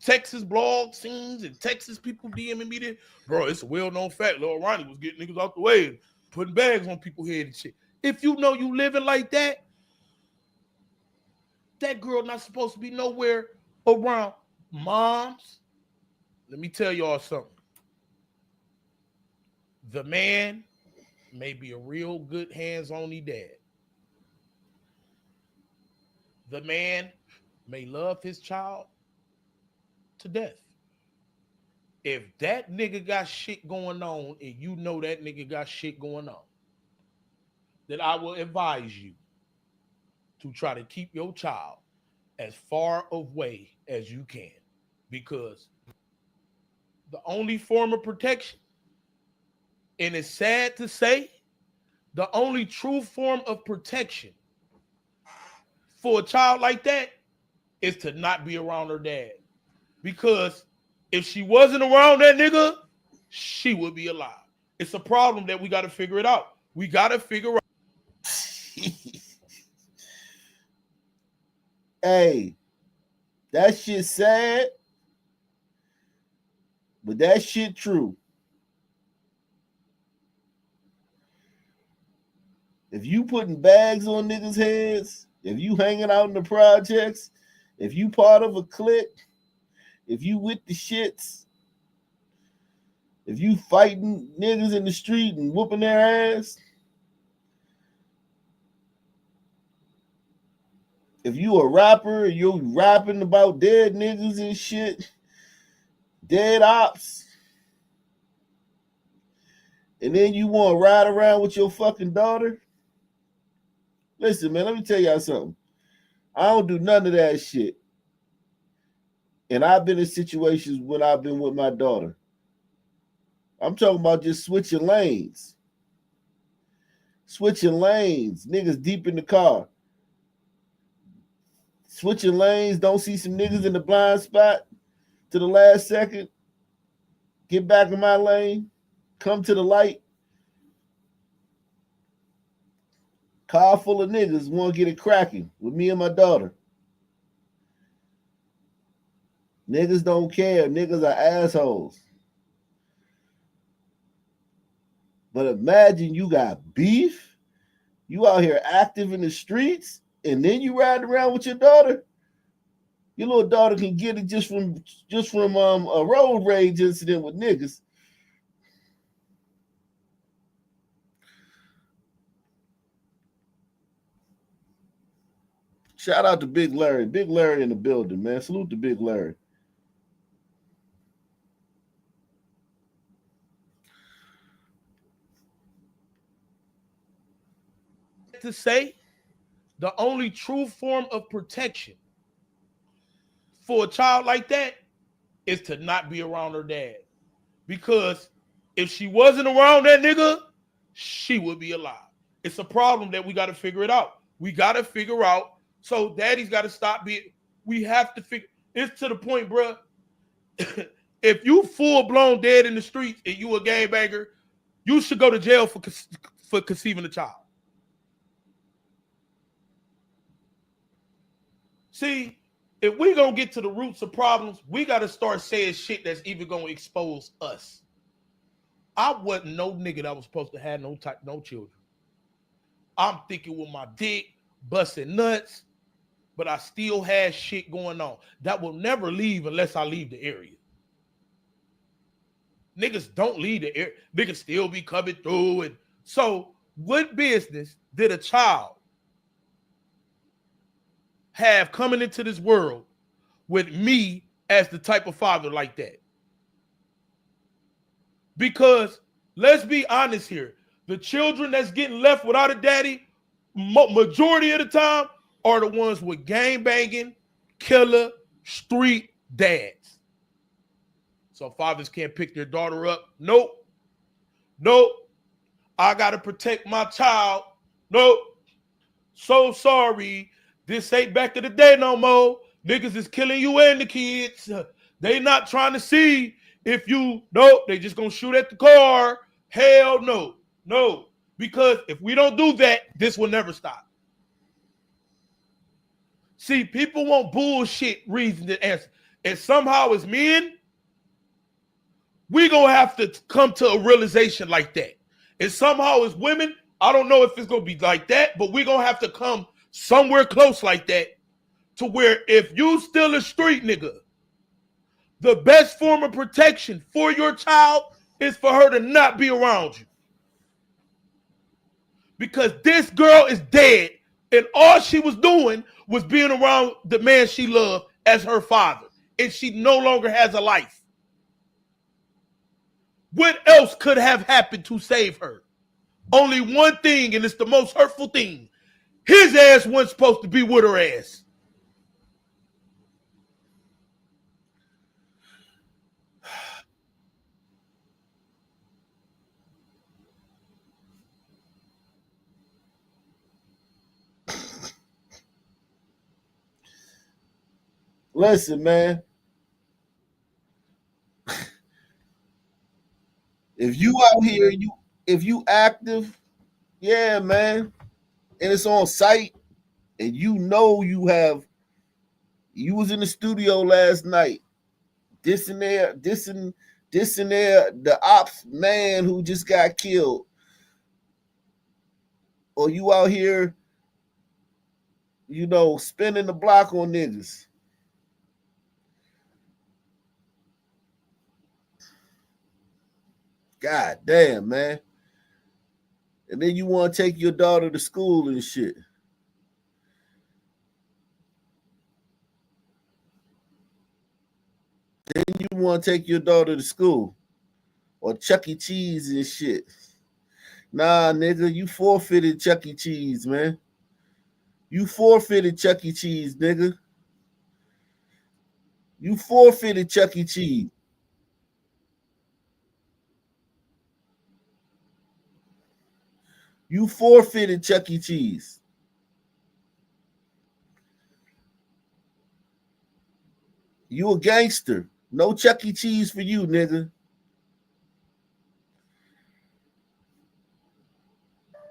Texas blog scenes and Texas people DMing me there. Bro, it's a well-known fact. Lil Ronnie was getting niggas out the way and putting bags on people's head and shit. If you know you living like that, that girl not supposed to be nowhere around moms. Let me tell y'all something. The man may be a real good hands-on-y dad. The man may love his child to death. If that nigga got shit going on and you know that nigga got shit going on, then I will advise you to try to keep your child as far away as you can, because the only form of protection, and it's sad to say, the only true form of protection for a child like that is to not be around her dad. Because if she wasn't around that nigga, she would be alive. It's a problem that we got to figure it out. We got to figure out. Hey, that shit sad, but that shit true. If you putting bags on niggas' heads, if you hanging out in the projects, if you part of a clique, if you with the shits, if you fighting niggas in the street and whooping their ass, if you a rapper, you rapping about dead niggas and shit, dead ops, and then you want to ride around with your fucking daughter. Listen, man, let me tell y'all something. I don't do none of that shit. And I've been in situations when I've been with my daughter. I'm talking about just switching lanes. Switching lanes. Niggas deep in the car. Switching lanes, don't see some niggas in the blind spot to the last second. Get back in my lane. Come to the light. Car full of niggas want to get it cracking with me and my daughter. Niggas don't care. Niggas are assholes. But imagine you got beef. You out here active in the streets, and then you ride around with your daughter. Your little daughter can get it just from a road rage incident with niggas. Shout out to Big Larry. Big Larry in the building, man. Salute to Big Larry. To say, the only true form of protection for a child like that is to not be around her dad. Because if she wasn't around that nigga, she would be alive. It's a problem that we got to figure it out. We got to figure out. So daddy's got to stop being. We have to figure. It's to the point, bro. If you full blown dead in the streets and you a gangbanger, you should go to jail for conceiving a child. See, if we gonna get to the roots of problems, we gotta start saying shit that's even gonna expose us. I wasn't no nigga that was supposed to have no children. I'm thinking with my dick, busting nuts, but I still had shit going on. That will never leave unless I leave the area. Niggas don't leave the area. Niggas still be coming through. And so what business did a child have coming into this world with me as the type of father like that? Because let's be honest here, the children that's getting left without a daddy, majority of the time, are the ones with gang banging, killer, street dads. So fathers can't pick their daughter up. Nope. I gotta protect my child. Nope. So sorry. This ain't back to the day no more. Niggas is killing you and the kids. They not trying to see if you, nope, they just gonna shoot at the car. Hell no. Because if we don't do that, this will never stop. See, people want bullshit reasons to answer. And somehow as men, we gonna have to come to a realization like that. And somehow as women, I don't know if it's gonna be like that, but we gonna have to come somewhere close like that to where if you still a street nigga, the best form of protection for your child is for her to not be around you. Because this girl is dead, and all she was doing was being around the man she loved as her father, and she no longer has a life. What else could have happened to save her? Only one thing, and it's the most hurtful thing. His ass wasn't supposed to be with her ass. Listen, man. If you out here, if you active, yeah, man, and it's on site, and you know you was in the studio last night, dissing there the ops man who just got killed, or you out here, spinning the block on niggas. God damn, man. And then you want to take your daughter to school and shit. Then you want to take your daughter to school or Chuck E. Cheese and shit. Nah, nigga, you forfeited Chuck E. Cheese, man. You forfeited Chuck E. Cheese, nigga. You forfeited Chuck E. Cheese. You forfeited Chuck E. Cheese. You a gangster. No Chuck E. Cheese for you, nigga.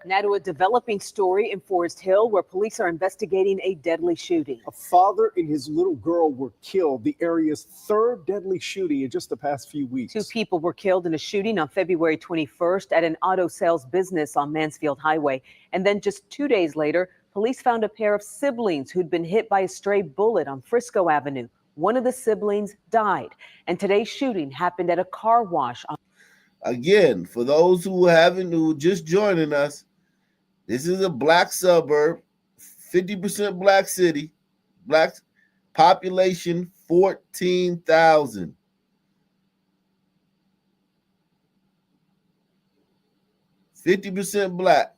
Now to a developing story in Forest Hill where police are investigating a deadly shooting. A father and his little girl were killed, the area's third deadly shooting in just the past few weeks. 2 people were killed in a shooting on February 21st at an auto sales business on Mansfield Highway. And then just 2 days later, police found a pair of siblings who'd been hit by a stray bullet on Frisco Avenue. One of the siblings died. And today's shooting happened at a car wash. Again, for those who just joining us, this is a black suburb, 50% black city, black population 14,000. %50 black.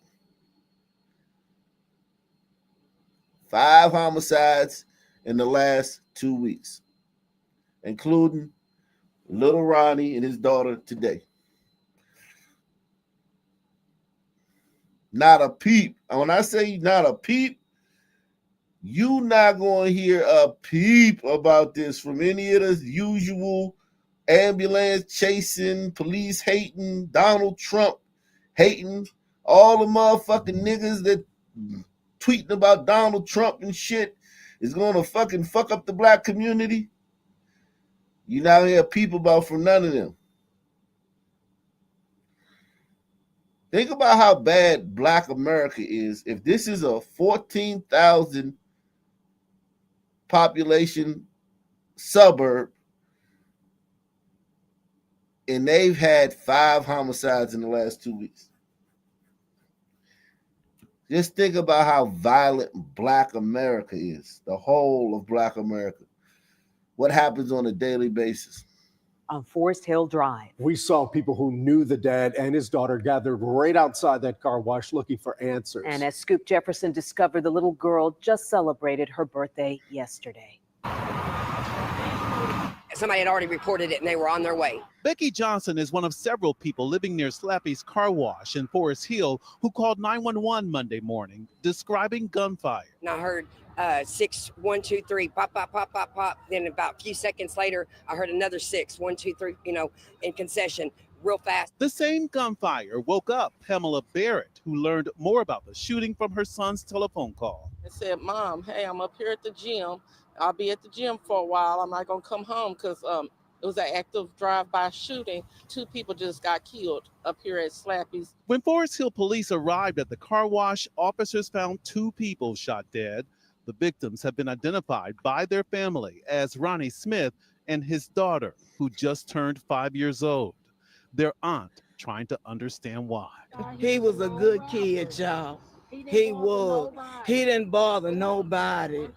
5 homicides in the last 2 weeks, including little Ronnie and his daughter today. Not a peep. And when I say not a peep, you not going to hear a peep about this from any of the usual ambulance chasing, police hating, Donald Trump hating, all the motherfucking niggas that tweeting about Donald Trump and shit is going to fucking fuck up the black community. You not hear a peep about from none of them. Think about how bad black America is. If this is a 14,000 population suburb and they've had 5 homicides in the last 2 weeks. Just think about how violent black America is, the whole of black America. What happens on a daily basis? On Forest Hill Drive. We saw people who knew the dad and his daughter gathered right outside that car wash looking for answers. And as Scoop Jefferson discovered, the little girl just celebrated her birthday yesterday. Somebody had already reported it and they were on their way. Becky Johnson is one of several people living near Slappy's car wash in Forest Hill who called 911 Monday morning describing gunfire. And I heard 6, 1, 2, 3, pop, pop, pop, pop, pop. Then about a few seconds later, I heard another 6, 1, 2, 3, in concession. real fast. The same gunfire woke up Pamela Barrett, who learned more about the shooting from her son's telephone call. I said, Mom, hey, I'm up here at the gym. I'll be at the gym for a while. I'm not going to come home because it was an active drive-by shooting. 2 people just got killed up here at Slappy's. When Forest Hill police arrived at the car wash, officers found 2 people shot dead. The victims have been identified by their family as Ronnie Smith and his daughter, who just turned 5 years old. Their aunt trying to understand why. He was a good kid, y'all. He was. He didn't bother nobody.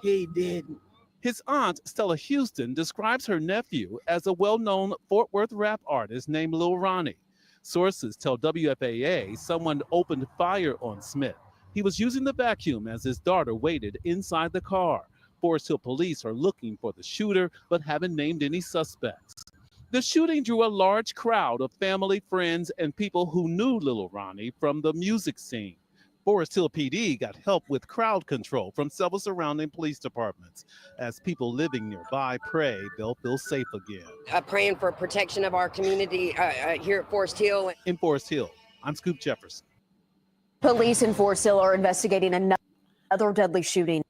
He didn't. His aunt, Stella Houston, describes her nephew as a well-known Fort Worth rap artist named Lil Ronnie. Sources tell WFAA someone opened fire on Smith. He was using the vacuum as his daughter waited inside the car. Forest Hill police are looking for the shooter, but haven't named any suspects. The shooting drew a large crowd of family, friends, and people who knew Lil Ronnie from the music scene. Forest Hill PD got help with crowd control from several surrounding police departments. As people living nearby pray they'll feel safe again. Praying for protection of our community here at Forest Hill. In Forest Hill, I'm Scoop Jefferson. Police in Forest Hill are investigating another deadly shooting.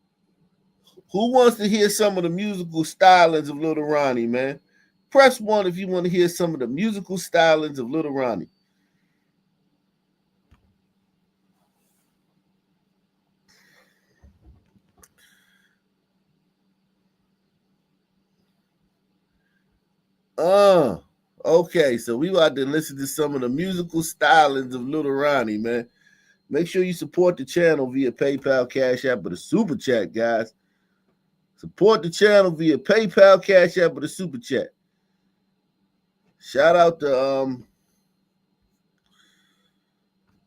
Who wants to hear some of the musical stylings of Lil Ronnie, man? Press 1 if you want to hear some of the musical stylings of Lil Ronnie. Okay, so we about to listen to some of the musical stylings of Lil Ronnie, man. Make sure you support the channel via PayPal, Cash App, or the Super Chat, guys. Support the channel via PayPal, Cash App, or the Super Chat. Shout out to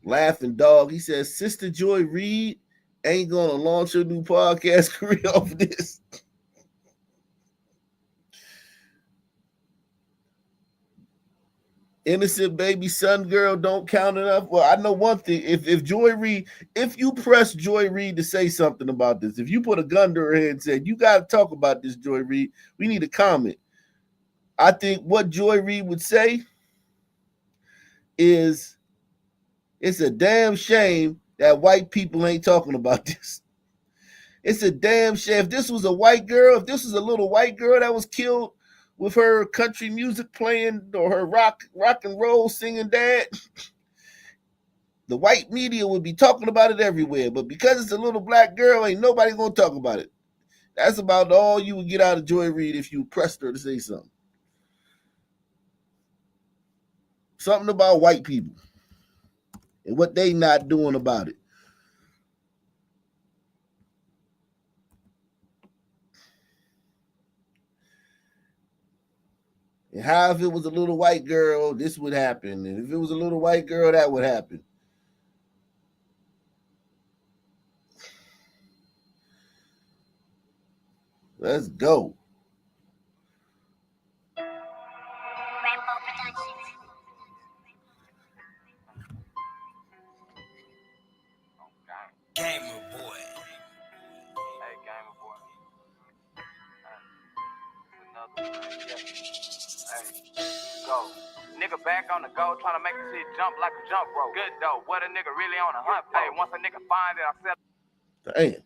Laughing Dog. He says, Sister Joy Reid ain't gonna launch her new podcast career off this. Innocent baby son girl don't count enough. Well, I know one thing. If Joy Reid, if you press Joy Reid to say something about this, if you put a gun to her head and said, you got to talk about this, Joy Reid, we need a comment. I think what Joy Reid would say is, it's a damn shame that white people ain't talking about this. It's a damn shame. If this was a white girl, if this was a little white girl that was killed with her country music playing or her rock and roll singing dad, the white media would be talking about it everywhere. But because it's a little black girl, ain't nobody gonna talk about it. That's about all you would get out of Joy Reid if you pressed her to say something. Something about white people and what they not doing about it. And how if it was a little white girl, this would happen. And if it was a little white girl, that would happen. Let's go. Gamer boy. Hey, gamer boy. Another one, yeah. Hey, go. Nigga back on the go, trying to make the shit jump like a jump rope. Good though, what a nigga really on a hunt. Hey, once a nigga find it, I sell. Damn.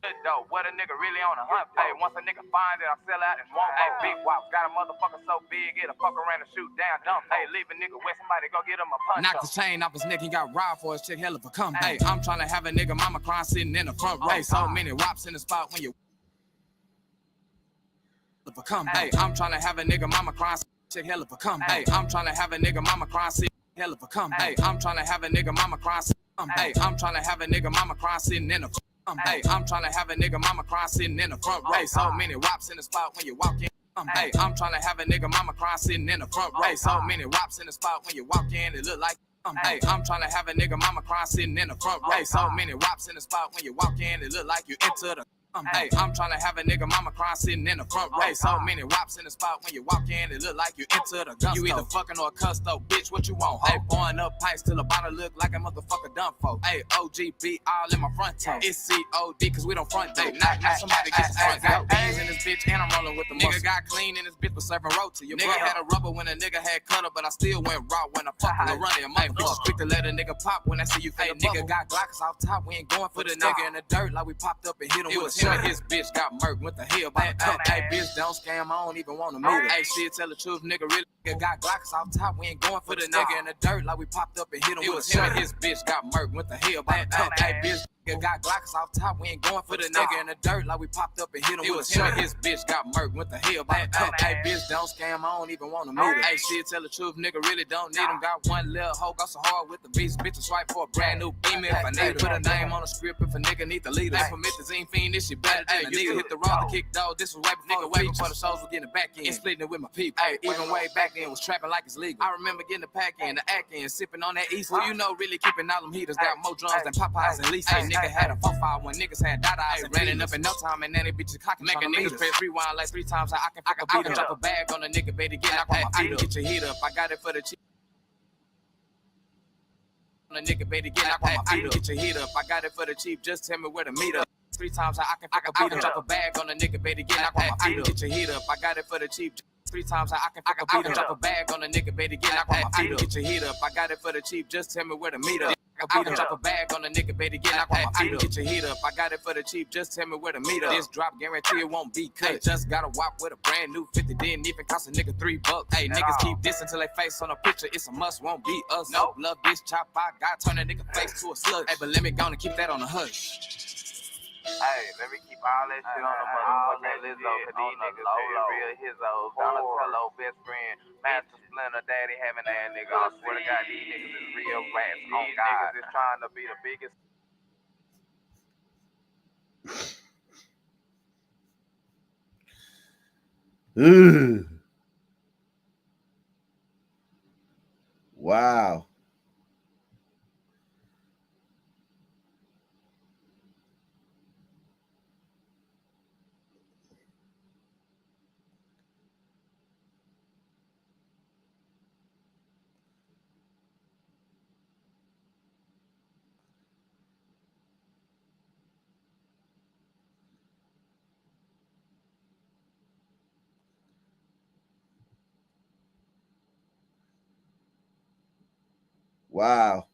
Good though, what a nigga really on a hunt. Hey, once a nigga find it, I sell out and won't. Hey, big wop, got a motherfucker so big, it'll fuck around and shoot down dumb. Hey, leave a nigga with somebody, go get him a punch. Knocked the chain off his neck and got robbed for his chick, hell of a come. Hey, I'm trying to have a nigga mama crying sitting in the front row. Hey, so many wops in the spot when you come. Hey, I'm trying to have a nigga mama crying chick, hell of a come. Hey, I'm trying to have a nigga mama crying sitting hell of a come. Hey, I'm trying to have a nigga mama crying. Hey, I'm trying to have a nigga mama crying sitting in the front. Hey, I'm trying to have a nigga mama crying sitting in the front row. Hey, so many wops in the spot when you walk in. Hey, I'm trying to have a nigga mama crying sitting in the front row. Hey, so many wops in the spot when you walk in, it look like. Hey, I'm trying to have a nigga mama crying sitting in the front row. Hey, so many wops in the spot when you walk in, it look like you enter the. Hey, I'm tryna have a nigga mama crying sitting in the front row. Hey, so many wops in the spot when you walk in, it look like you into the gun. You either fucking or a custo, bitch, what you want? Hey, pouring up pints till the bottle look like a motherfucker done for. Hey, OGB all in my front toe. It's COD cause we don't front date. Not somebody get the front. Got beans in this bitch and I'm rolling with the muscle. Nigga got clean in this bitch was serving roti. Your nigga had a rubber when a nigga had cutter, but I still went raw when I fucking the Ronnie. My bitches quick to let a nigga pop when I see you. Hey, nigga got Glocks off top. We ain't going for the nigga in the dirt like we popped up and hit him with a shot. His bitch got murked with the hell by the cup. Hey, bitch, don't scam. I don't even want to meet her. Hey, shit, tell the truth, nigga. Really, nigga got Glocks off top. We ain't going for the nigga in the dirt like we popped up and hit him with a shot. His bitch got murked with the hell by the cup. Hey, bitch. Nigga got Glocks off top, we ain't going for the nigga in the dirt like we popped up and hit him with a shot. His bitch got murked with the hell by the cup. Hey, bitch, don't scam, I don't even want to meet her. Hey, shit, tell the truth, nigga, really don't need him. Got one little hoe, got so hard with the beast. Bitch, swipe for a brand new beam if I need to. Put a name on the script if a nigga need the leader. Hey, promethazine fiend, this shit better than a nigga. Hit the road to kick dog, this was right before the way before the shows was getting back in. Splitting it with my people. Hey, even way back then was trapping like it's legal. I remember getting the pack in, the act in, sipping on that East. Well, you know, really keeping all them heaters. Got more drums than Popeyes and Lisa. Hey, nigga had a 4-5 when niggas had dot-eyes and ran up in no time and then they bitches cocking. Make a niggas press rewind like 3 times so I can beat him. Drop a bag on a nigga, baby, get knocked on my feet up. Get your heat up, I got it for the cheap. On a nigga, baby, get knocked on my feet up. Get your heat up, I got it for the cheap, just tell me where to meet up. 3 times so I can beat him. Drop a bag on a nigga, baby, get knocked on my feet up. Get your heat up, I got it for the cheap. 3 times so I can beat him. Drop a bag on a nigga, baby, get knocked on my feet up. Get your heat up, I got it for the cheap, just tell me where to meet up. Beat him, drop a bag on a nigga, baby, get knocked on my feet up. Get your heat up, I got it for the cheap, just tell me where to meet up. This drop guarantee it won't be cut. Just gotta walk with a brand new 50, didn't even cost a nigga $3. Hey, niggas keep dissing till they face on a picture, it's a must, won't be us. No love, this chop, I got turn a nigga face to a slug. Hey, but let me go and keep that on the hush. Hey, let me keep all that shit on the motherfucking Lizzo, cause these niggas real hizzos. Donatello, best friend, Master Splinter, daddy having that nigga. I swear to God, these niggas is real rats. These niggas is trying to be the biggest. Wow. Wow.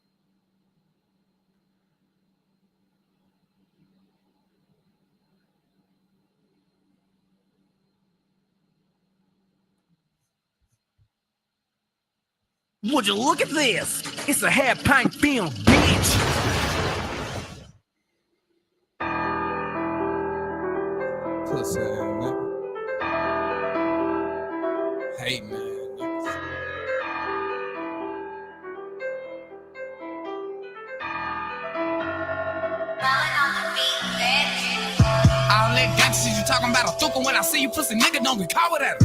Would you look at this? It's a half-pint film, bitch. Pussy, man. Hey, man. All that gangsta shit you talking about a thuka when I see you, pussy nigga, don't get caught with that.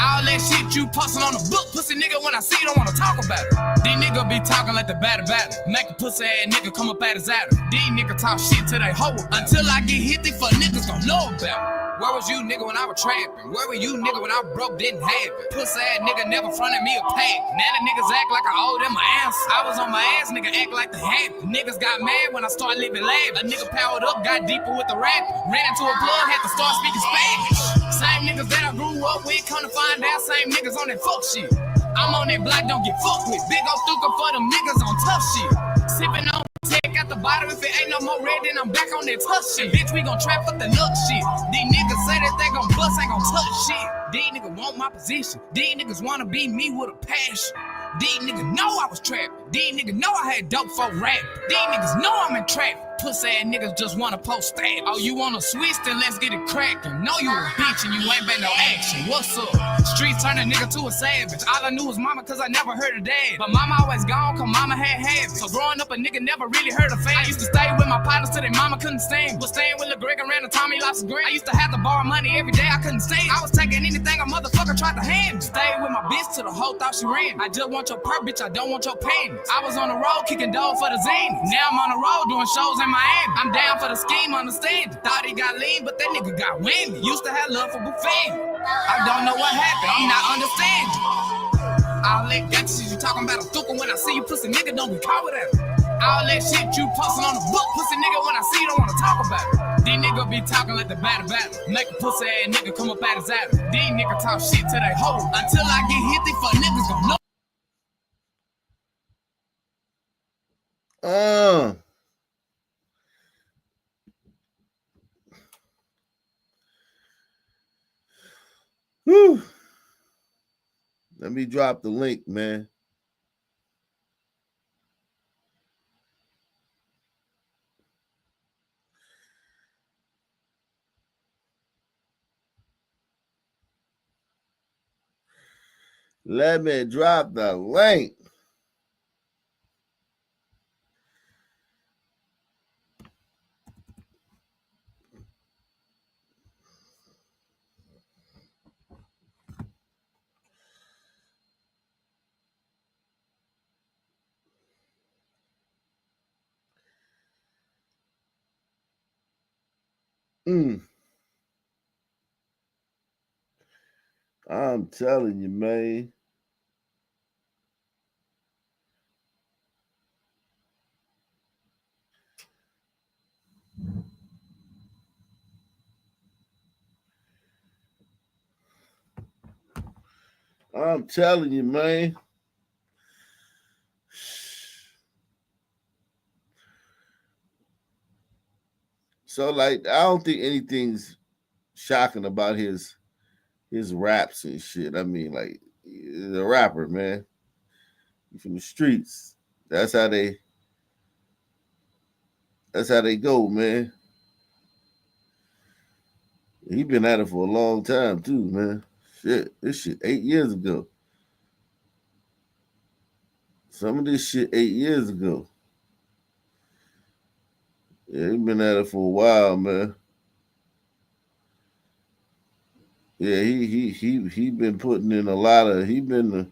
All that shit you posting on the book, pussy nigga, when I see you, don't wanna talk about it. These niggas be talking like the batter. Make a pussy ass nigga come up at his adder. These niggas talk shit till they hoe. Until I get hit, they fuck niggas gon' know about it. Where was you, nigga, when I was trapping? Where were you, nigga, when I broke, didn't have it? Pussy ass nigga never fronted me a pack. Now the niggas act like I owe them my answer. I was on my ass, nigga, act like the happy. Niggas got mad when I started living lavish. A nigga powered up, got deeper with the rap. Ran into a plug, had to start speaking Spanish. Same niggas that I grew up with, come to find out, same niggas on that fuck shit. I'm on that block, don't get fucked with. Big ol' thuka for them niggas on tough shit. Sippin' on take out the bottom, if it ain't no more red, then I'm back on that tough shit. Bitch, we gon' trap for the luck shit. These niggas say that they gon' bust, ain't gon' touch shit. These niggas want my position. These niggas wanna be me with a passion. These niggas know I was trapping. These niggas know I had dope for rap. These niggas know I'm in traffic. Pussy ass niggas just wanna post stats. Oh, you wanna switch? Then let's get it crackin'. Know you a bitch and you ain't been no action. What's up? Streets turn a nigga to a savage. All I knew was mama cause I never heard of dad. But mama always gone cause mama had habits. So growing up a nigga never really heard of fans. I used to stay with my partners till their mama couldn't stand. Was staying with Lil Greg and ran to Tommy Lobster Green. I used to have to borrow money every day I couldn't stand. I was taking anything a motherfucker tried to hand me. Stayed with my bitch till the whole thought she ran. I just want your purse, bitch, I don't want your panties. I was on the road kicking dough for the zany. Now I'm on the road doing shows in Miami. I'm down for the scheme, understand it. Thought he got lean, but that nigga got whammy. Used to have love for buffet. I don't know what happened, I'm not understanding. All that gangsta shit you talking about a thuka. When I see you pussy nigga, don't be caught with that. All that shit you posting on the book, pussy nigga, when I see you don't wanna talk about it. These niggas be talking like the batter. Make a pussy ass nigga come up out his attic. These niggas talk shit to they hoe. Until I get hit, they fuck niggas gon' know. Whew. Let me drop the link, man. Let me drop the link. I'm telling you, man. I'm telling you, man. So, like, I don't think anything's shocking about his raps and shit. I mean, like, he's a rapper, man. He's from the streets. That's how they go, man. He been at it for a long time too, man. Shit, this shit 8 years ago. Some of this shit 8 years ago. Yeah, he been at it for a while, man. Yeah, he been putting in a lot of he been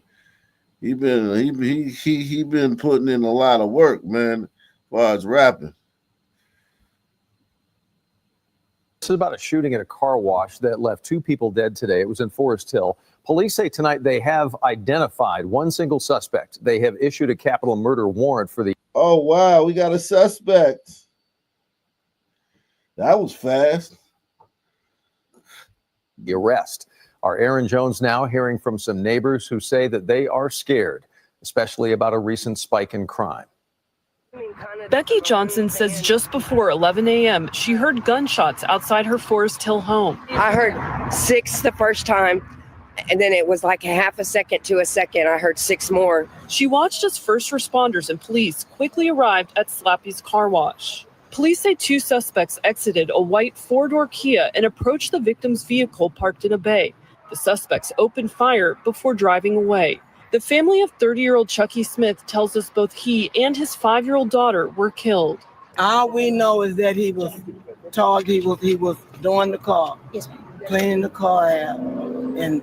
putting in a lot of work, man, as far as rapping. This is about a shooting at a car wash that left 2 people dead today. It was in Forest Hill. Police say tonight they have identified one single suspect. They have issued a capital murder warrant for the... Oh, wow, we got a suspect. That was fast. The arrest. Our Aaron Jones now hearing from some neighbors who say that they are scared, especially about a recent spike in crime. Becky Johnson says just before 11 a.m., she heard gunshots outside her Forest Hill home. I heard 6 the first time, and then it was like a half a second to a second. I heard 6 more. She watched as first responders and police quickly arrived at Slappy's car wash. Police say 2 suspects exited a white 4-door Kia and approached the victim's vehicle parked in a bay. The suspects opened fire before driving away. The family of 30-year-old Chucky Smith tells us both he and his 5-year-old daughter were killed. All we know is that he was doing the car, cleaning the car out, and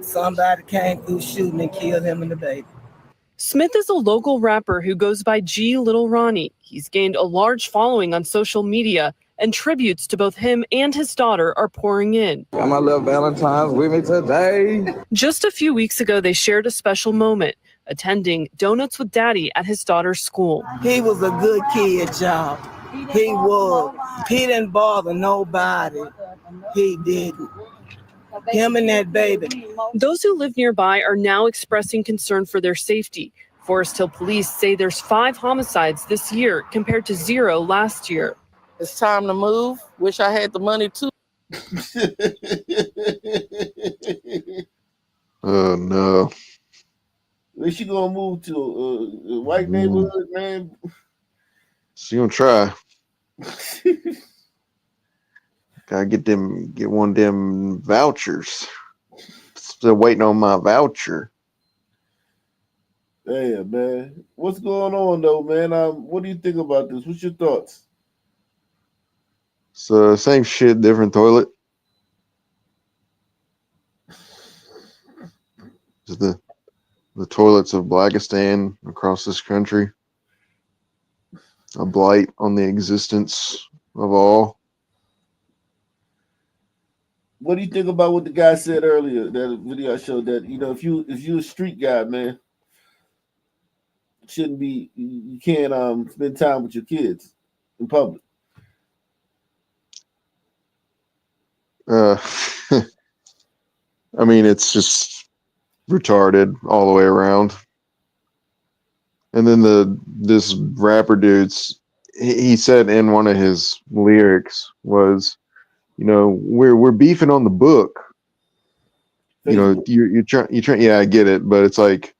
somebody came through shooting and killed him and the baby. Smith is a local rapper who goes by G. Little Ronnie. He's gained a large following on social media, and tributes to both him and his daughter are pouring in. Got my little Valentine's with me today. Just a few weeks ago, they shared a special moment, attending Donuts with Daddy at his daughter's school. He was a good kid, y'all. He was. He didn't bother nobody. He didn't. Him and that baby. Those who live nearby are now expressing concern for their safety. Forest Hill police say there's 5 homicides this year compared to 0 last year. It's time to move. Wish I had the money too. Oh no. Where she gonna move to? A white neighborhood, man? She gonna try. Gotta get one of them vouchers. Still waiting on my voucher. Damn, man. What's going on though, man? What do you think about this? What's your thoughts? So same shit, different toilet. Just the toilets of Blackistan across this country. a blight on the existence of all. What do you think about what the guy said earlier? That video I showed that if you're a street guy, man, shouldn't be you can't spend time with your kids in public. I mean, it's just retarded all the way around. And then this rapper dude's he said in one of his lyrics was, we're beefing on the book. You're trying. Yeah, I get it, but it's like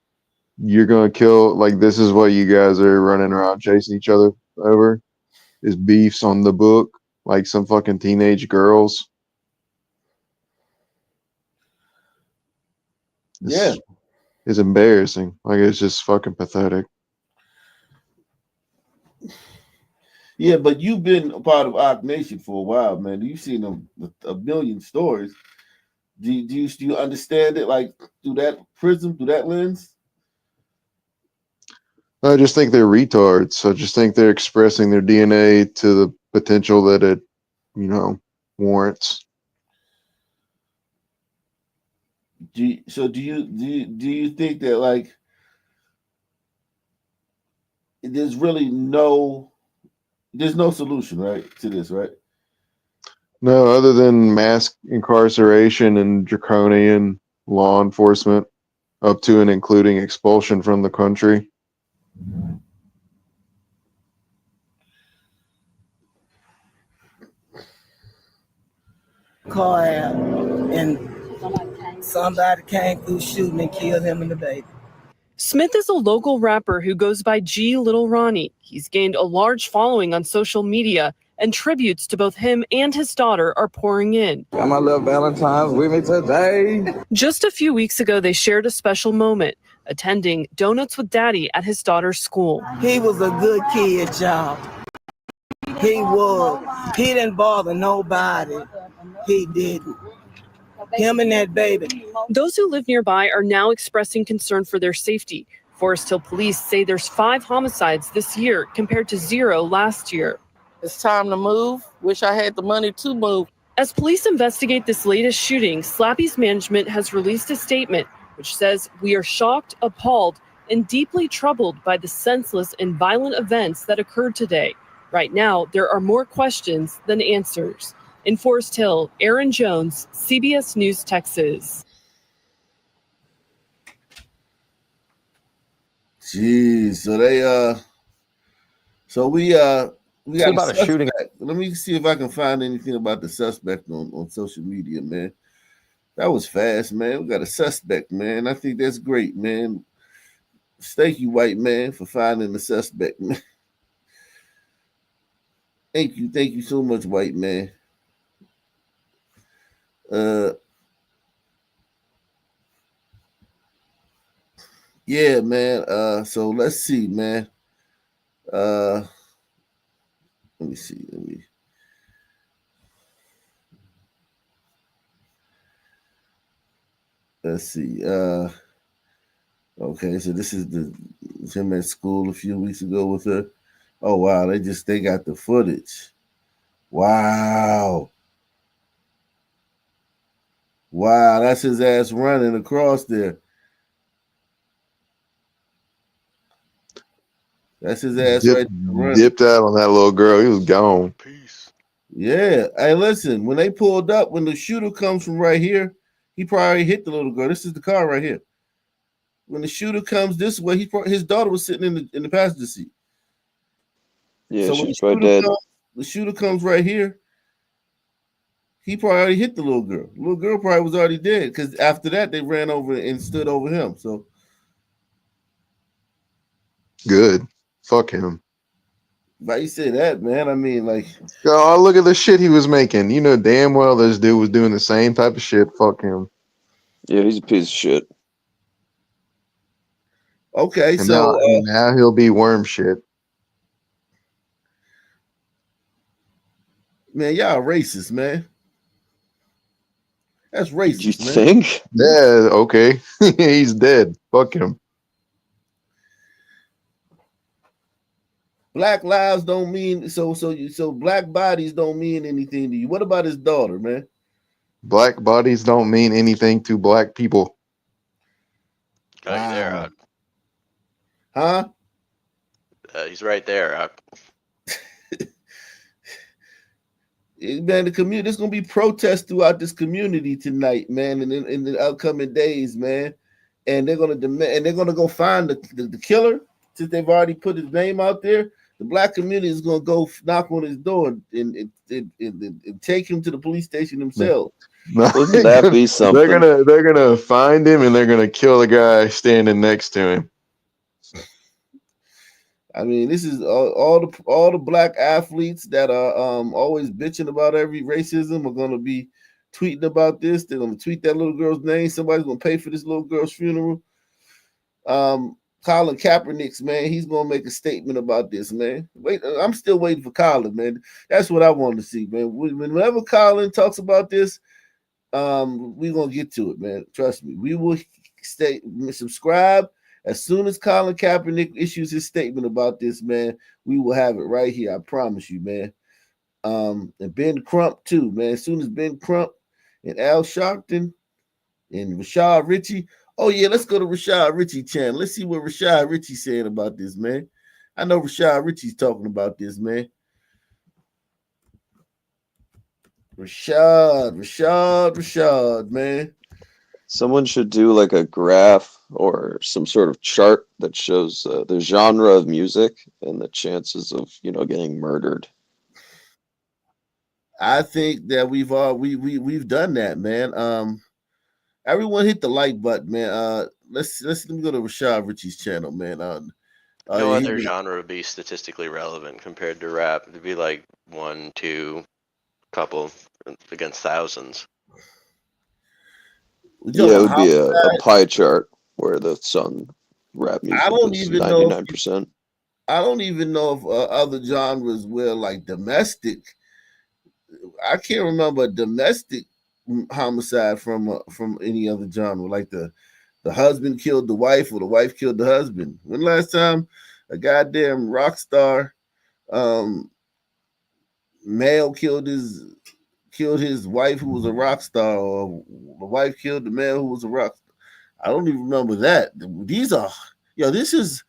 you're gonna kill. Like this is what you guys are running around chasing each other over is beefs on the book, like some fucking teenage girls. It's embarrassing. Like it's just fucking pathetic. Yeah, but you've been a part of Ock Nation for a while, man. You've seen a million stories. Do you understand it like through that prism, through that lens? I just think they're retards. I just think they're expressing their DNA to the potential that it, warrants. Do you think that like there's no solution, right, to this, right? No, other than mass incarceration and draconian law enforcement, up to and including expulsion from the country. Car out and somebody came through shooting and killed him and the baby. Smith is a local rapper who goes by G Little Ronnie. He's gained a large following on social media, and tributes to both him and his daughter are pouring in. Got my little Valentine's with me today. Just a few weeks ago, they shared a special moment, attending Donuts with Daddy at his daughter's school. He was a good kid, y'all. He was. He didn't bother nobody. He didn't. Him and that baby. Those who live nearby are now expressing concern for their safety. Forest Hill police say there's 5 homicides this year compared to 0 last year. It's time to move. Wish I had the money to move. As police investigate this latest shooting, Slappy's management has released a statement which says, "We are shocked, appalled, and deeply troubled by the senseless and violent events that occurred today. Right now, there are more questions than answers." In Forest Hill, Aaron Jones, CBS News, Texas. Jeez, so we got about a shooting. Let me see if I can find anything about the suspect on social media, man. That was fast, man. We got a suspect, man. I think that's great, man. Thank you, white man, for finding the suspect, man. Thank you so much, white man. Yeah, man. So let's see, man. Let me see. Let's see. Okay, so this is him at school a few weeks ago with her. Oh wow, they got the footage. Wow. Wow, that's his ass running across there. That's his ass right there. Dipped out on that little girl. He was gone. Peace. Yeah. Hey, listen, when they pulled up, when the shooter comes from right here, he probably hit the little girl. This is the car right here. When the shooter comes this way, his daughter was sitting in the passenger seat. Yeah, So she's probably dead. The shooter comes right here. He probably already hit the little girl. The little girl probably was already dead because after that they ran over and stood over him. So Good. Fuck him. why you say that, man? I mean, like, Oh, look at the shit he was making. You know damn well this dude was doing the same type of shit. Fuck him. Yeah, he's a piece of shit. Okay, and so now he'll be worm shit. Man, y'all racist, man. That's racist. You man. think? Yeah, okay. He's dead. Fuck him. Black lives don't mean so black bodies don't mean anything to you. What about his daughter, man? Black bodies don't mean anything to black people. Oh, you're there, Wow. Huh? He's right there. Man, the community. There's gonna be protests throughout this community tonight, man, and in the upcoming days, man. And they're gonna demand, and they're gonna go find the killer since they've already put his name out there. The black community is gonna go knock on his door and take him to the police station themselves. No, Wouldn't that be something? they're gonna find him and they're gonna kill the guy standing next to him. I mean, this is all the black athletes that are always bitching about every racism are gonna be tweeting about this. They're gonna tweet that little girl's name. Somebody's gonna pay for this little girl's funeral. Colin Kaepernick's man, he's gonna make a statement about this, man. Wait, I'm still waiting for Colin, man. That's what I want to see, man. Whenever Colin talks about this, we're gonna get to it, man. Trust me. We will subscribe. As soon as Colin Kaepernick issues his statement about this, man, we will have it right here. I promise you, man. And Ben Crump too, man. As soon as Ben Crump and Al Sharpton and Rashad Ritchie. Oh yeah, let's go to Rashad Ritchie channel. Let's see what Rashad Ritchie's saying about this, man. I know Rashad Ritchie's talking about this, man. Rashad, man. Someone should do like a graph or some sort of chart that shows the genre of music and the chances of, getting murdered. I think that we've done that, man. Everyone hit the like button, man. Let me go to Rashad Ritchie's channel, man. No other genre would be statistically relevant compared to rap. It'd be like 1, 2, couple against thousands. Yeah, it would be a pie chart where the rap music I don't is even know. 99%. I don't even know if other genres where like domestic. I can't remember a domestic homicide from any other genre, like the husband killed the wife or the wife killed the husband. When last time a goddamn rock star male killed his wife who was a rock star, or the wife killed the man who was a rock star? I don't even remember that. This is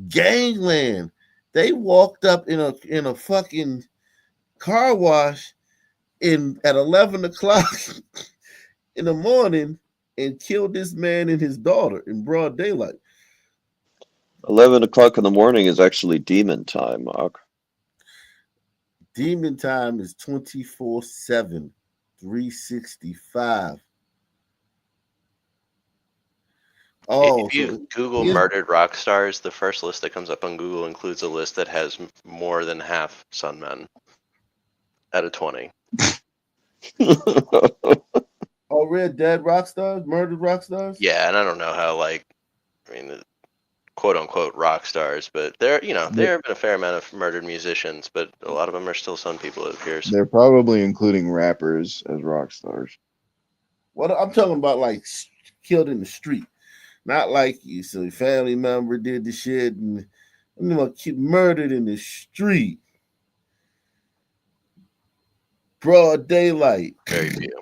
gangland. They walked up in a fucking car wash at 11 o'clock in the morning and killed this man and his daughter in broad daylight. 11 o'clock in the morning is actually demon time, Mark. Demon time is 24/7, 365. Oh, if you Google murdered rock stars, the first list that comes up on Google includes a list that has more than half Sun Men out of 20. Oh, Red Dead rock stars, murdered rock stars. Yeah, and I don't know how quote unquote rock stars, but there have been a fair amount of murdered musicians, but a lot of them are still Sun people, it appears. They're probably including rappers as rock stars. Well, I'm talking about like killed in the street, not like a family member did the shit and murdered in the street, broad daylight. Very few.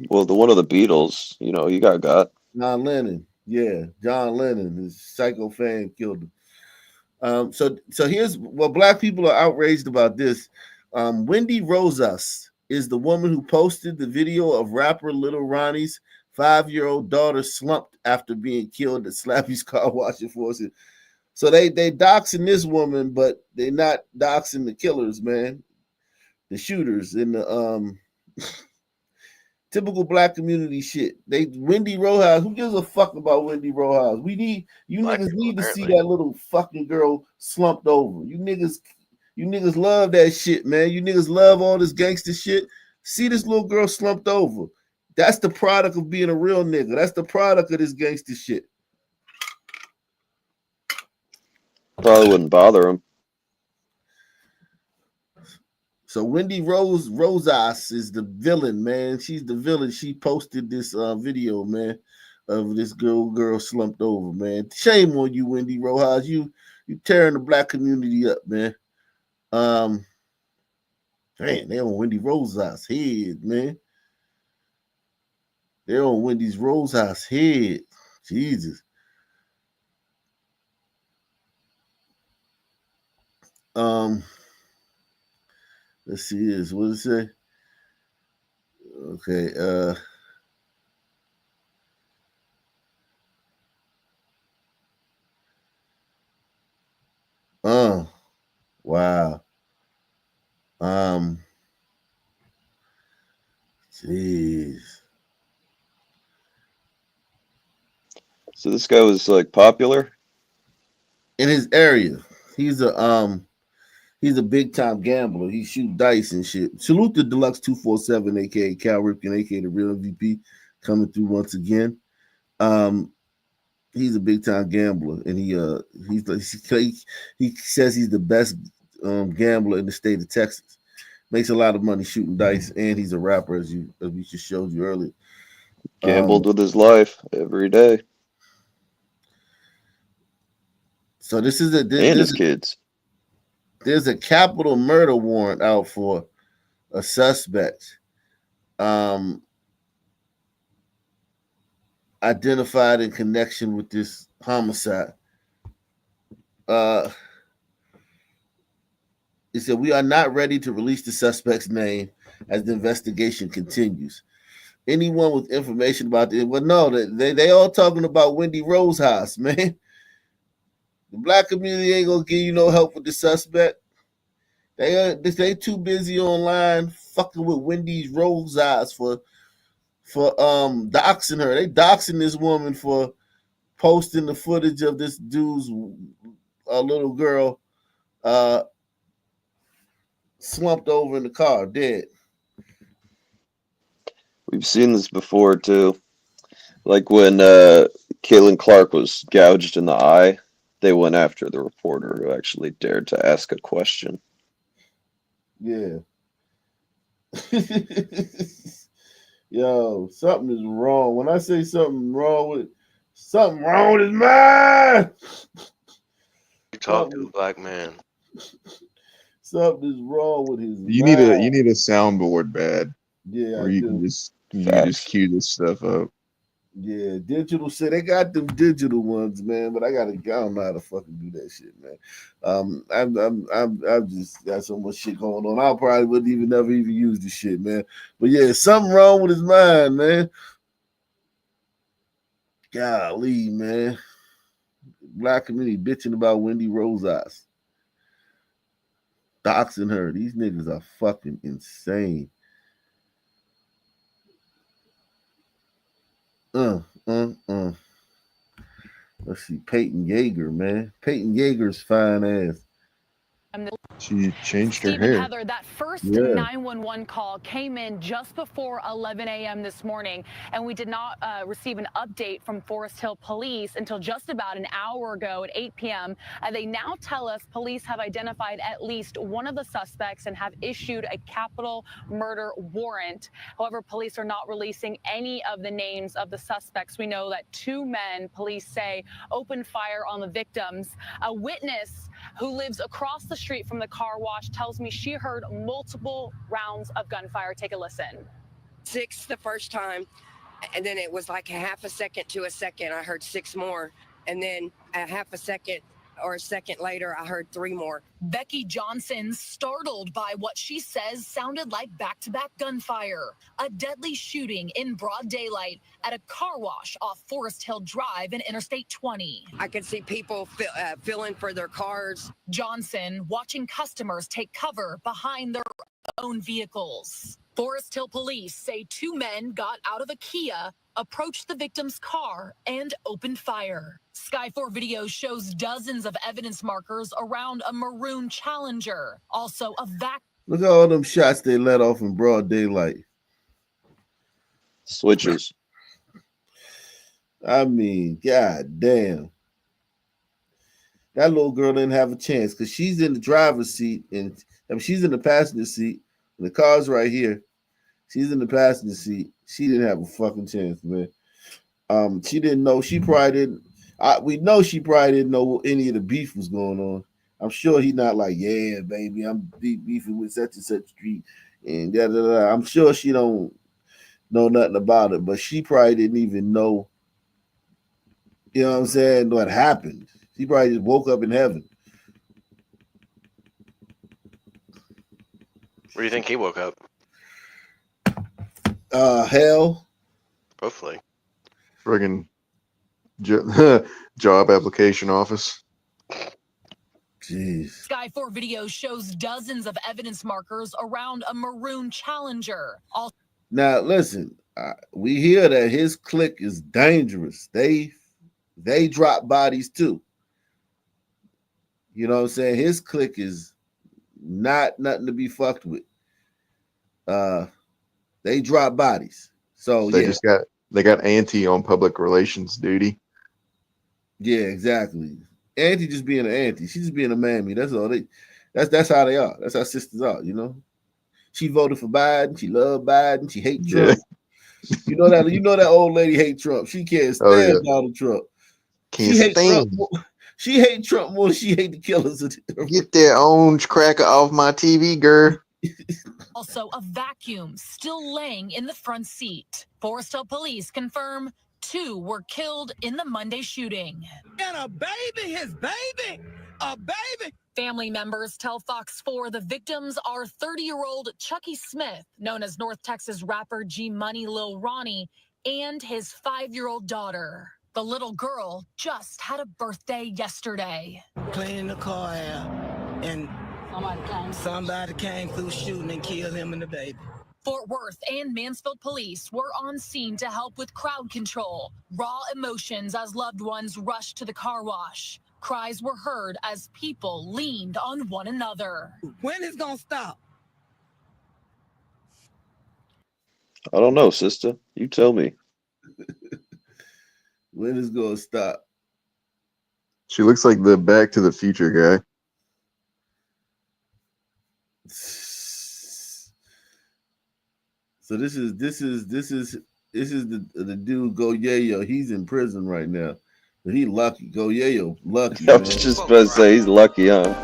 Well, the one of the Beatles, you got. John Lennon. Yeah, John Lennon, his psycho fan killed him. So here's what black people are outraged about this. Wendy Rosas is the woman who posted the video of rapper Little Ronnie's 5-year-old daughter slumped after being killed at Slappy's car wash in Forest Hill. So they doxing this woman, but they're not doxing the killers, man. The shooters in the typical black community shit. Wendy Rojas. Who gives a fuck about Wendy Rojas? Niggas need to see that little fucking girl slumped over. You niggas love that shit, man. You niggas love all this gangster shit. See this little girl slumped over. That's the product of being a real nigga. That's the product of this gangster shit. Probably wouldn't bother him. So Wendy Rosas is the villain, man. She's the villain. She posted this video, man, of this girl slumped over, man. Shame on you, Wendy Rojas. You You tearing the black community up, man. Man, they on Wendy Rose's head, man. They're on Wendy's Rose's head. Jesus. Let's see this. What does it say? Okay, wow. Jeez. So this guy was like popular In his area. He's a big time gambler. He shoot dice and shit. Salute the Deluxe 247, aka Cal Ripken, aka the real MVP, coming through once again. He's a big time gambler, and he says he's the best gambler in the state of Texas. Makes a lot of money shooting dice, and he's a rapper, as we just showed you earlier. gambled with his life every day. So this is and his kids. There's a capital murder warrant out for a suspect identified in connection with this homicide. It said, we are not ready to release the suspect's name as the investigation continues. Anyone with information about it, well, no, they all talking about Wendy Rosehouse, man. The black community ain't gonna give you no help with the suspect. They too busy online fucking with Wendy's Rosehouse for doxing her. They doxing this woman for posting the footage of this dude's little girl slumped over in the car, dead. We've seen this before too. Like when Caitlin Clark was gouged in the eye, they went after the reporter who actually dared to ask a question. Yeah. Yo, something is wrong. When I say something wrong with his mind. You talk to a black man. Something is wrong with his You mind. need a soundboard bad. Yeah, where I you do. can just cue this stuff up. Yeah, digital shit. They got them digital ones, man. But I don't know how to fucking do that shit, man. I've just got so much shit going on. I probably wouldn't never even use the shit, man. But yeah, something wrong with his mind, man. Golly, man. Black community bitching about Wendy Rosehouse. Doxing her. These niggas are fucking insane. Let's see, Peyton Yeager, man. Peyton Yeager's fine ass. She changed her Stephen hair. Heather, that first Yeah. 911 call came in just before 11 a.m. this morning, and we did not receive an update from Forest Hill Police until just about an hour ago at 8 p.m. They now tell us police have identified at least one of the suspects and have issued a capital murder warrant. However, police are not releasing any of the names of the suspects. We know that two men, police say, opened fire on the victims. A witness who lives across the street from the car wash tells me she heard multiple rounds of gunfire. Take a listen. 6 the first time, and then it was like a half a second to a second. I heard 6 more, and then a half a second or a second later, I heard 3 more. Becky Johnson startled by what she says sounded like back-to-back gunfire. A deadly shooting in broad daylight at a car wash off Forest Hill Drive and Interstate 20. I could see people filling for their cars. Johnson watching customers take cover behind their own vehicles. Forest Hill police say 2 men got out of a Kia, approached the victim's car, and opened fire. Sky 4 video shows dozens of evidence markers around a maroon Challenger. Also a vac. Look at all them shots they let off in broad daylight. Switches. I mean, god damn. That little girl didn't have a chance because she's in the driver's seat and she's in the passenger seat. And the car's right here. She's in the passenger seat. She didn't have a fucking chance, man. She didn't know. She probably didn't. We know she probably didn't know any of the beef was going on. I'm sure he's not like, yeah, baby, I'm beefing with such and such street and da da da. I'm sure she don't know nothing about it, but she probably didn't even know, you know what I'm saying, what happened. She probably just woke up in heaven. Where do you think he woke up? Hell. Hopefully. Friggin' job application office. Jeez. Sky 4 video shows dozens of evidence markers around a maroon Challenger. Now listen, we hear that his clique is dangerous. They drop bodies too. You know what I'm saying? His clique is not nothing to be fucked with. They drop bodies. So They yeah. just got Auntie on public relations duty. Yeah, exactly. Auntie just being an auntie. She's just being a mammy. That's all that's how they are. That's how sisters are, you know. She voted for Biden. She loved Biden. She hates Trump. Yeah. You know that old lady hate Trump. She can't stand Oh, yeah. Donald Trump. Can't She hate stand. Trump. She hate Trump more than she hate the killers. Get that orange cracker off my TV, girl. Also, a vacuum still laying in the front seat. Forest Hill police confirm 2 were killed in the Monday shooting. And a baby, his baby, a baby. Family members tell Fox 4 the victims are 30-year-old Chucky Smith, known as North Texas rapper G Money Lil Ronnie, and his 5-year-old daughter. The little girl just had a birthday yesterday. Cleaning the car out, and somebody came through shooting and killed him and the baby. Fort Worth and Mansfield police were on scene to help with crowd control. Raw emotions as loved ones rushed to the car wash. Cries were heard as people leaned on one another. When is gonna stop? I don't know, sister. You tell me. When is gonna stop? She looks like the Back to the Future guy. So this is the dude Go Yayo. He's in prison right now. But he lucky. Go Yayo lucky. I was just about to say he's lucky, huh?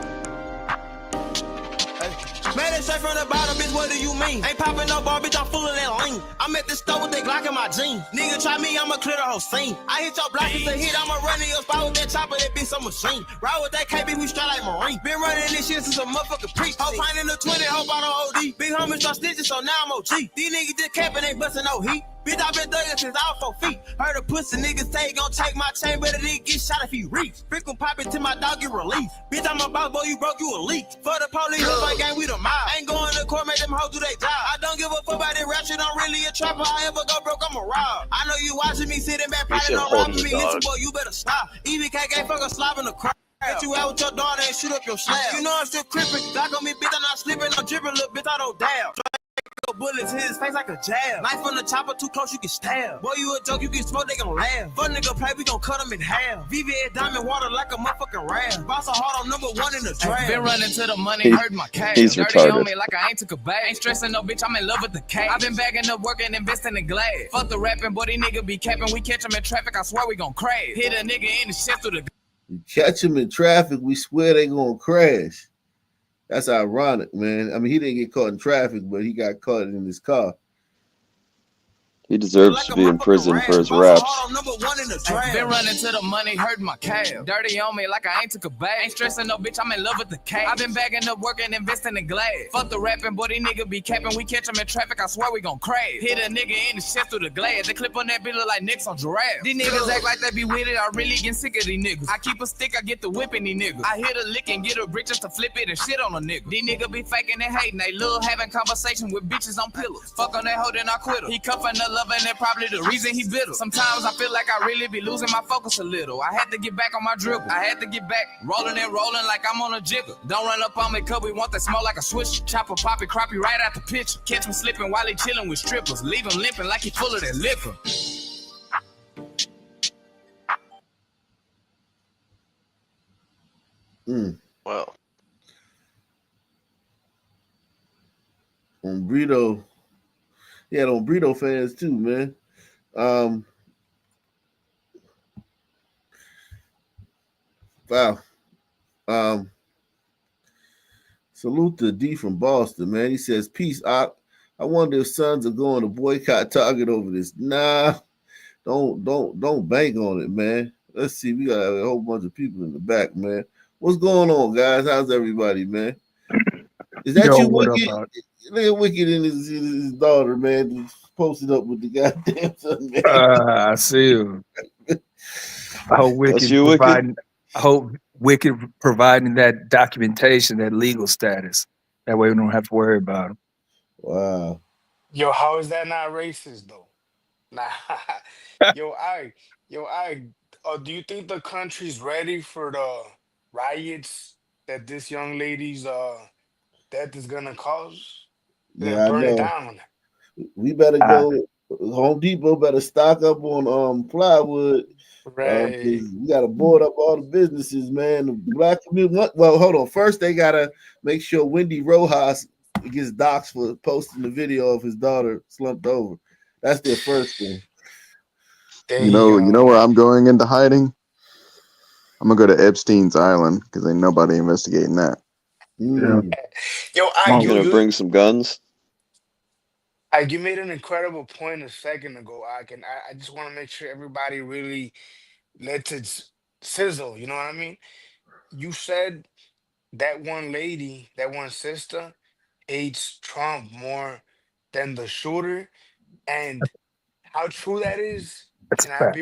Man, it's straight from the bottom, bitch, what do you mean? Ain't popping no bar, bitch, I'm full of that lean. I'm at the store with that Glock in my jeans. Nigga try me, I'ma clear the whole scene. I hit your block, it's a hit, I'ma run in your spot with that chopper, that bitch some machine. Ride with that KB, we straight like Marine. Been running this shit since a motherfucking preach. Hope pint in the 20, hope I don't OD. Big homies start snitching, so now I'm OG. These niggas just capping, ain't busting no heat. Bitch, I been thugging since I was 4 feet. Heard a pussy niggas say he gon' take my chain, better than get shot if he reach. Frequent poppin' till my dog get released. Bitch, I'm a boss, boy, you broke, you a leak. For the police, look like gang, we the mob. Ain't going to court, make them hoes do they job. I don't give a fuck about that rap shit, I'm really a trapper. I ever go broke, I'm a rob. I know you watching me sitting back, probably no robbing me. Listen, boy, you better stop. EBK can't fuck a slob in the crowd. Get you out with your daughter and shoot up your slab. You know I'm still crippin'. Glock on me, bitch, I'm not slipping, I'm drippin', little bitch, I don't dab. Bullets hit his face like a jab. Knife on the chopper, too close, you get stabbed. Boy, you a joke, you get smoked, they gon' laugh. Fuck nigga play, we gon' cut him in half. VVS diamond water like a motherfucking ram. Boss a hard on number 1 in the draft. Been running to the money, hurting my cash. He's Dirty retarded. on me like I ain't took a bath. Ain't stressing no bitch, I'm in love with the cash. I been bagging up, working, investing in glass. Fuck the rapping, boy, these nigga be capping. We catch him in traffic, I swear we gon' crash. Hit a nigga in the shit through the. You catch him in traffic, we swear they gonna crash. That's ironic, man. I mean, he didn't get caught in traffic, but he got caught in his car. He deserves to be in prison for his raps. Been running to the money, hurting my calf. Dirty on me like I ain't took a bath. Ain't stressing no bitch, I'm in love with the cash. I been bagging up, working, investing in glass. Fuck the rapping, boy, these nigga be capping. We catch him in traffic, I swear we gon' crash. Hit a nigga in the shit through the glass. They clip on that bitch look like Nicks on giraffe. These niggas act like they be with it, I really get sick of these niggas. I keep a stick, I get the whipping these niggas. I hit a lick and get a brick just to flip it and shit on a nigga. These niggas be faking and hating, they love having conversation with bitches on pillows. Fuck on that hoe, then I quit her. He cuffing the lover and that probably the reason he bitter. Sometimes I feel like I really be losing my focus a little. I had to get back on my dribble. I had to get back rolling and rolling like I'm on a jigger. Don't run up on me cause we want that smoke like a swish. Chopper poppy crappie right out the picture. Catch him slipping while he chilling with strippers. Leave him limping like he full of that liquor. Well, On Brito, he had on Brito fans too, man. Wow. Salute to D from Boston, man. He says, "Peace, Ock. I wonder if Sons are going to boycott Target over this." Nah, don't bank on it, man. Let's see. We got a whole bunch of people in the back, man. What's going on, guys? How's everybody, man? Is that Yo, you, what up, Wicked? Art? Look at Wicked and his daughter, man. Just posted up with the goddamn son, man. I see you. I hope That's Wicked you, Wicked. providing. I hope Wicked providing that documentation, that legal status. That way we don't have to worry about him. Wow. Yo, how is that not racist though? Nah. Yo, I. Do you think the country's ready for the riots that this young lady's death is gonna cause? They're gonna Yeah, I burn it know. down. We better go. Home Depot better stock up on plywood. 'Cause Right. we gotta board up all the businesses, man. The black community. Well, hold on. First, they gotta make sure Wendy Rojas gets doxxed for posting the video of his daughter slumped over. That's their first thing. You know where I'm going into hiding? I'm gonna go to Epstein's Island because ain't nobody investigating that. Mm. Yo, You gonna bring some guns? You made an incredible point a second ago, I just want to make sure everybody really lets it sizzle. You know what I mean? You said that one lady, that one sister, hates Trump more than the shooter, and how true that is That's a fact.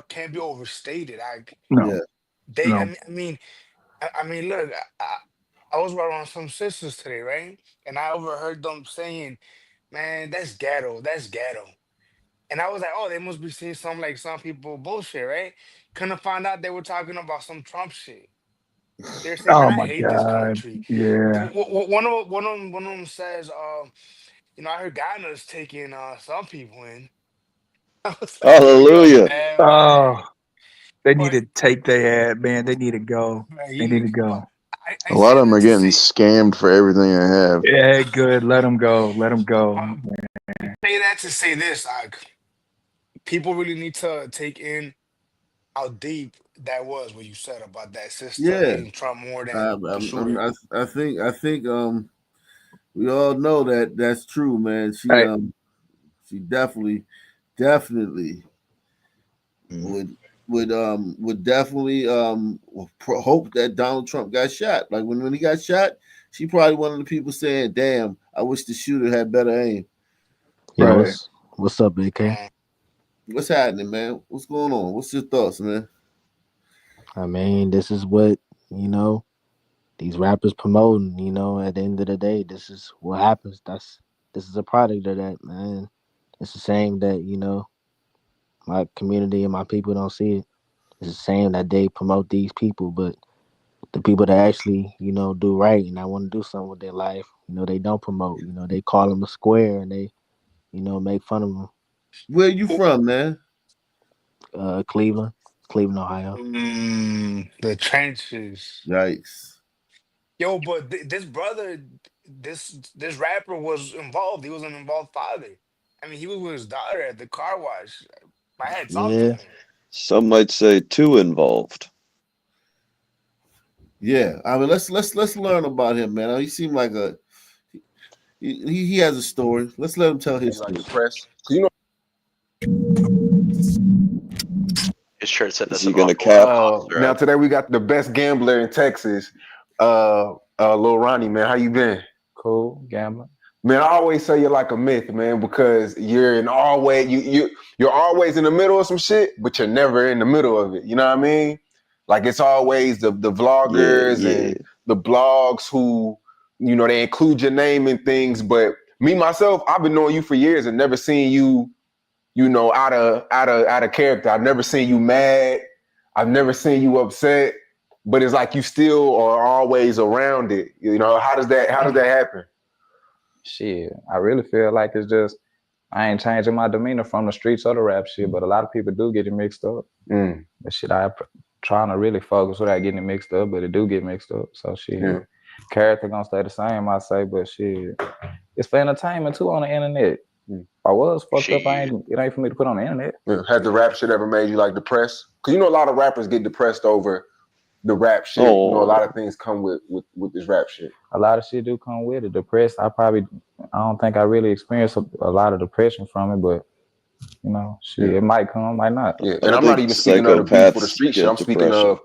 can't be overstated. No, They, no. I mean, look, I was around some sisters today, right? And I overheard them saying, "Man, that's ghetto. That's ghetto." And I was like, "Oh, they must be seeing some like some people bullshit, right?" Couldn't find out they were talking about some Trump shit. They're saying, "Man, Oh I my hate this God. country." Yeah. One of them says, "I heard Ghana's taking some people in." I was like, "Yo, you're a Hallelujah. bad Oh, man." they need to take their ad, man. They need to go. Man, They need to go. A lot of them are getting scammed for everything they have. Yeah, good. Let them go. Let them go. Say that to say this, people really need to take in how deep that was what you said about that sister Yeah. hating Trump more than the shooter. I think we all know that that's true, man. Hey. She definitely would definitely hope that Donald Trump got shot. Like when he got shot, she probably one of the people saying, "Damn, I wish the shooter had better aim." Yeah, Right. what's up, AK? What's happening, man? What's going on? What's your thoughts, man? I mean, this is what, these rappers promoting, at the end of the day, this is what happens. This is a product of that, man. It's a shame that, my community and my people don't see it. It's a shame that they promote these people, but the people that actually, do right and I want to do something with their life, they don't promote. They call them a square and they, make fun of them. Where you from, man? Cleveland, Ohio. The trenches. Yikes. Yo, but this brother, this rapper was involved. He was an involved father. I mean, he was with his daughter at the car wash. I had talked to Yeah. him. Some might say too involved. Yeah, I mean, let's learn about him, man. He seemed like he has a story. Let's let him tell his story. Press. His shirt said Is that's he an gonna awful cap? Now today we got the best gambler in Texas, Lil Ronnie, man. How you been? Cool, gambling. Man, I always say you're like a myth, man, because you're you're always in the middle of some shit, but you're never in the middle of it. You know what I mean? Like it's always the vloggers Yeah. and the blogs who, they include your name in things. But me myself, I've been knowing you for years and never seen you, out of character. I've never seen you mad. I've never seen you upset. But it's like you still are always around it. How does that happen? Shit, I really feel like it's just I ain't changing my demeanor from the streets or the rap shit, but a lot of people do get it mixed up. Mm. But shit, trying to really focus without getting it mixed up, but it do get mixed up. So shit, Yeah. character gonna stay the same, I say, but shit, it's for entertainment too on the internet. If I was fucked up, it ain't for me to put on the internet. Yeah. Has the rap shit ever made you like depressed? Because a lot of rappers get depressed over the rap shit. You know, a lot of things come with this rap shit. A lot of shit do come with it. Depressed, I don't think I really experienced a lot of depression from it, but you know, shit, it might come, might not. Yeah, and I'm not even speaking of the beef for the street shit. I'm speaking depression. of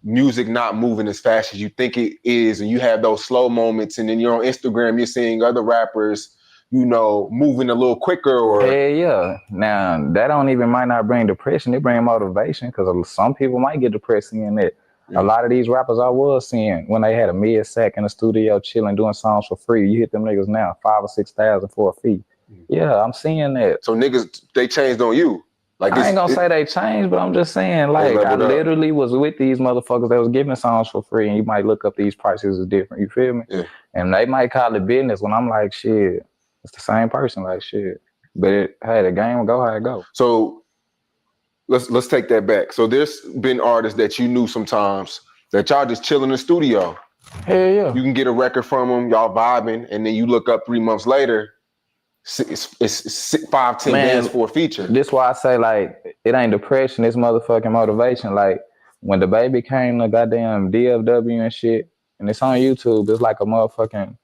music not moving as fast as you think it is, and you have those slow moments, and then you're on Instagram, you're seeing other rappers, you know, moving a little quicker. Or hell yeah. Now that don't even might not bring depression, it bring motivation, because some people might get depressed seeing that. A lot of these rappers I was seeing when they had a mid-sack in the studio chilling doing songs for free, you hit them niggas now 5,000 or 6,000 for a fee. Yeah, I'm seeing that. So niggas, they changed on you. Like, I ain't gonna say they changed, but I'm just saying, like, I literally was with these motherfuckers that was giving songs for free, and you might look up these prices is different. You feel me? Yeah. And they might call it business when I'm like, shit, it's the same person, like shit. But hey, the game will go how it go. So let's take that back. So there's been artists that you knew sometimes that y'all just chill in the studio. Hell yeah. You can get a record from them, y'all vibing, and then you look up 3 months later, it's 5, 10 bands for a feature. This why I say, like, it ain't depression, it's motherfucking motivation. Like, when the baby came to goddamn DFW and shit, and it's on YouTube, it's like a motherfucking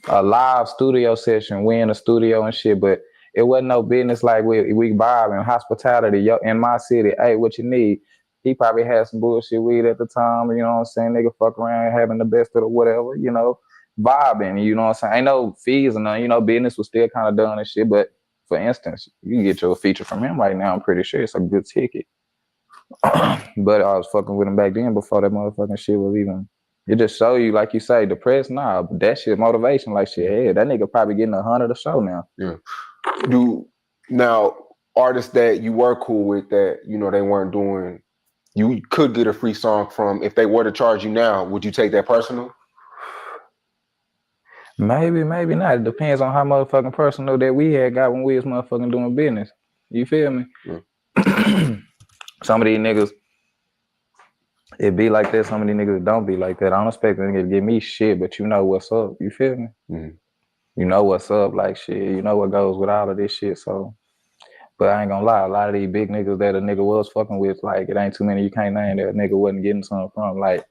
a live studio session. We in the studio and shit, but it wasn't no business like we vibing, hospitality in my city. Hey, what you need? He probably had some bullshit weed at the time, you know what I'm saying? Nigga fuck around having the best of the whatever, you know, vibing, you know what I'm saying? Ain't no fees or nothing, you know, business was still kind of done and shit, but for instance, you can get your feature from him right now, I'm pretty sure it's a good ticket. But I was fucking with him back then before that motherfucking shit was even. It just show you, like you say, depressed. Nah, but that shit motivation. Like shit, hey, that nigga probably getting 100 a show now. Yeah. Now artists that you were cool with that, you know, they weren't doing, you could get a free song from, if they were to charge you now, would you take that personal? Maybe, maybe not. It depends on how motherfucking personal that we had got when we was motherfucking doing business. You feel me? Yeah. Some of these niggas, it be like that. Some of these niggas don't be like that. I don't expect them to give me shit, but you know what's up. You feel me? Mm-hmm. You know what's up, like shit. You know what goes with all of this shit. So, but I ain't gonna lie, a lot of these big niggas that a nigga was fucking with, like it ain't too many you can't name that a nigga wasn't getting something from. Like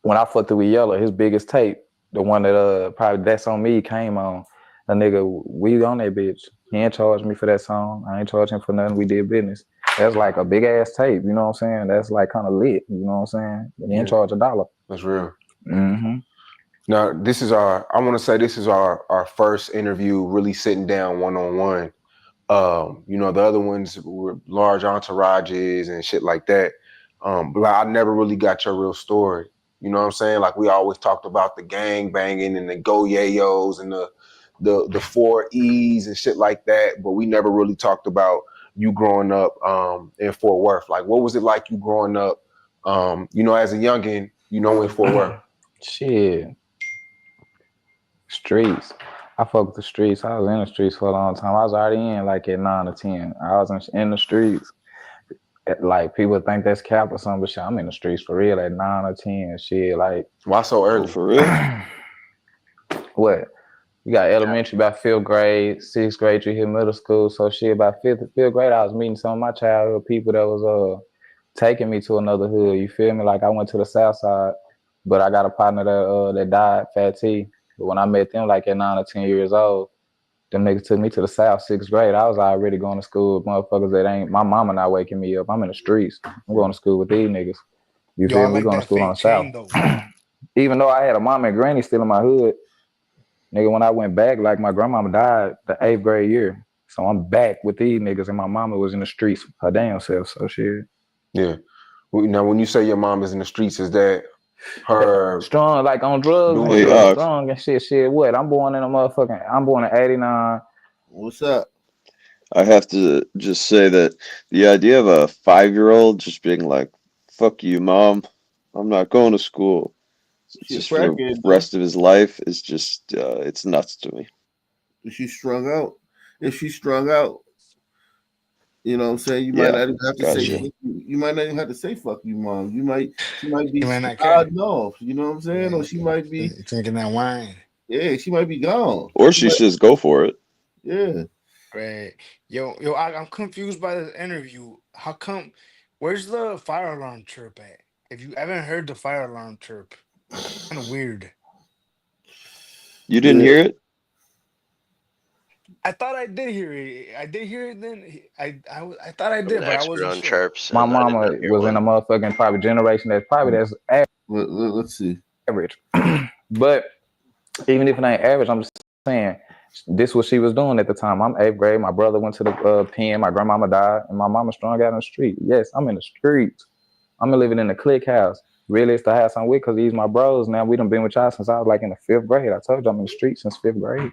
when I fucked with Yellow, his biggest tape, the one that probably That's On Me came on. A nigga, we on that bitch. He ain't charged me for that song. I ain't charged him for nothing. We did business. That's like a big ass tape, you know what I'm saying? That's like kind of lit, you know what I'm saying? He ain't charge $1. That's real. Mm-hmm. Now, I want to say this is our first interview really sitting down one-on-one. You know, the other ones were large entourages and shit like that. But I never really got your real story. You know what I'm saying? Like we always talked about the gang banging and the go yayos and the 4 E's and shit like that. But we never really talked about you growing up in Fort Worth. Like, what was it like you growing up, you know, as a youngin', you know, in Fort Worth? Shit. Streets. I fuck with the streets. I was in the streets for a long time. I was already in like at 9 or 10. I was in the streets. Like people think that's cap or something, but shit, I'm in the streets for real at 9 or 10. Shit, like why so early? For real? What? You got elementary by 5th grade, 6th grade, you hit middle school. So shit, by 5th grade, I was meeting some of my childhood people that was taking me to another hood. You feel me? Like I went to the south side, but I got a partner that died, Fat T. But when I met them like at 9 or 10 years old, them niggas took me to the south, 6th grade. I was already going to school with motherfuckers that ain't, my mama not waking me up. I'm in the streets. I'm going to school with these niggas. You feel me? We going to school on the south. Even though I had a mom and granny still in my hood, nigga, when I went back, like my grandmama died the 8th grade year. So I'm back with these niggas and my mama was in the streets her damn self. So shit. Yeah. Now, when you say your mom is in the streets, is that her strong, like on drugs and shit, strong and shit? What? I'm born in 89. What's up? I have to just say that the idea of a 5-year-old just being like, fuck you, mom, I'm not going to school, just for the rest of his life is just, it's nuts to me. If she's strung out, you know what I'm saying? You might not even have to say you might not even have to say fuck you, mom. She might be nodding off, you know what I'm saying? Yeah, or she might be drinking that wine. Yeah, she might be gone. Or she says go for it. Yeah. Right. Yo, I'm confused by this interview. How come? Where's the fire alarm chirp at? If you haven't heard the fire alarm chirp, kind of weird. You didn't hear it? I thought I did hear it. I did hear it then. I thought I I'm did, an but I expert wasn't on sure. chirps, My and I did mama not hear was in a one. motherfucking probably generation that's probably that's Let's see. average. But even if it ain't average, I'm just saying this what she was doing at the time. I'm 8th grade. My brother went to the pen. My grandmama died, and my mama strung out in the street. Yes, I'm in the streets. I'm living in the clique house. Really, it's the house I'm with because these my bros. Now we done been with y'all since I was like in the 5th grade. I told you I'm in the streets since 5th grade.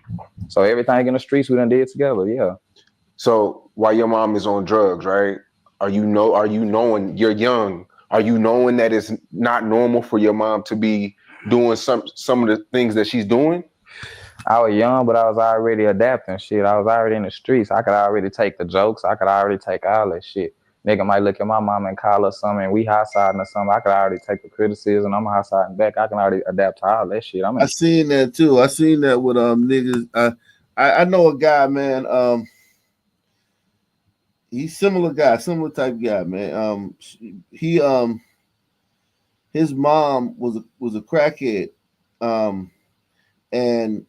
So everything in the streets we done did together. Yeah. So while your mom is on drugs, right? Are you knowing you're young? Are you knowing that it's not normal for your mom to be doing some of the things that she's doing? I was young, but I was already adapting shit. I was already in the streets. I could already take the jokes. I could already take all that shit. Nigga might look at my mom and call her something, and we high-siding or something. I could already take the criticism. I'm high-siding back. I can already adapt to all that shit. I seen that too. I seen that with niggas. I know a guy, man. He's similar guy, similar type guy, man. He his mom was a crackhead, and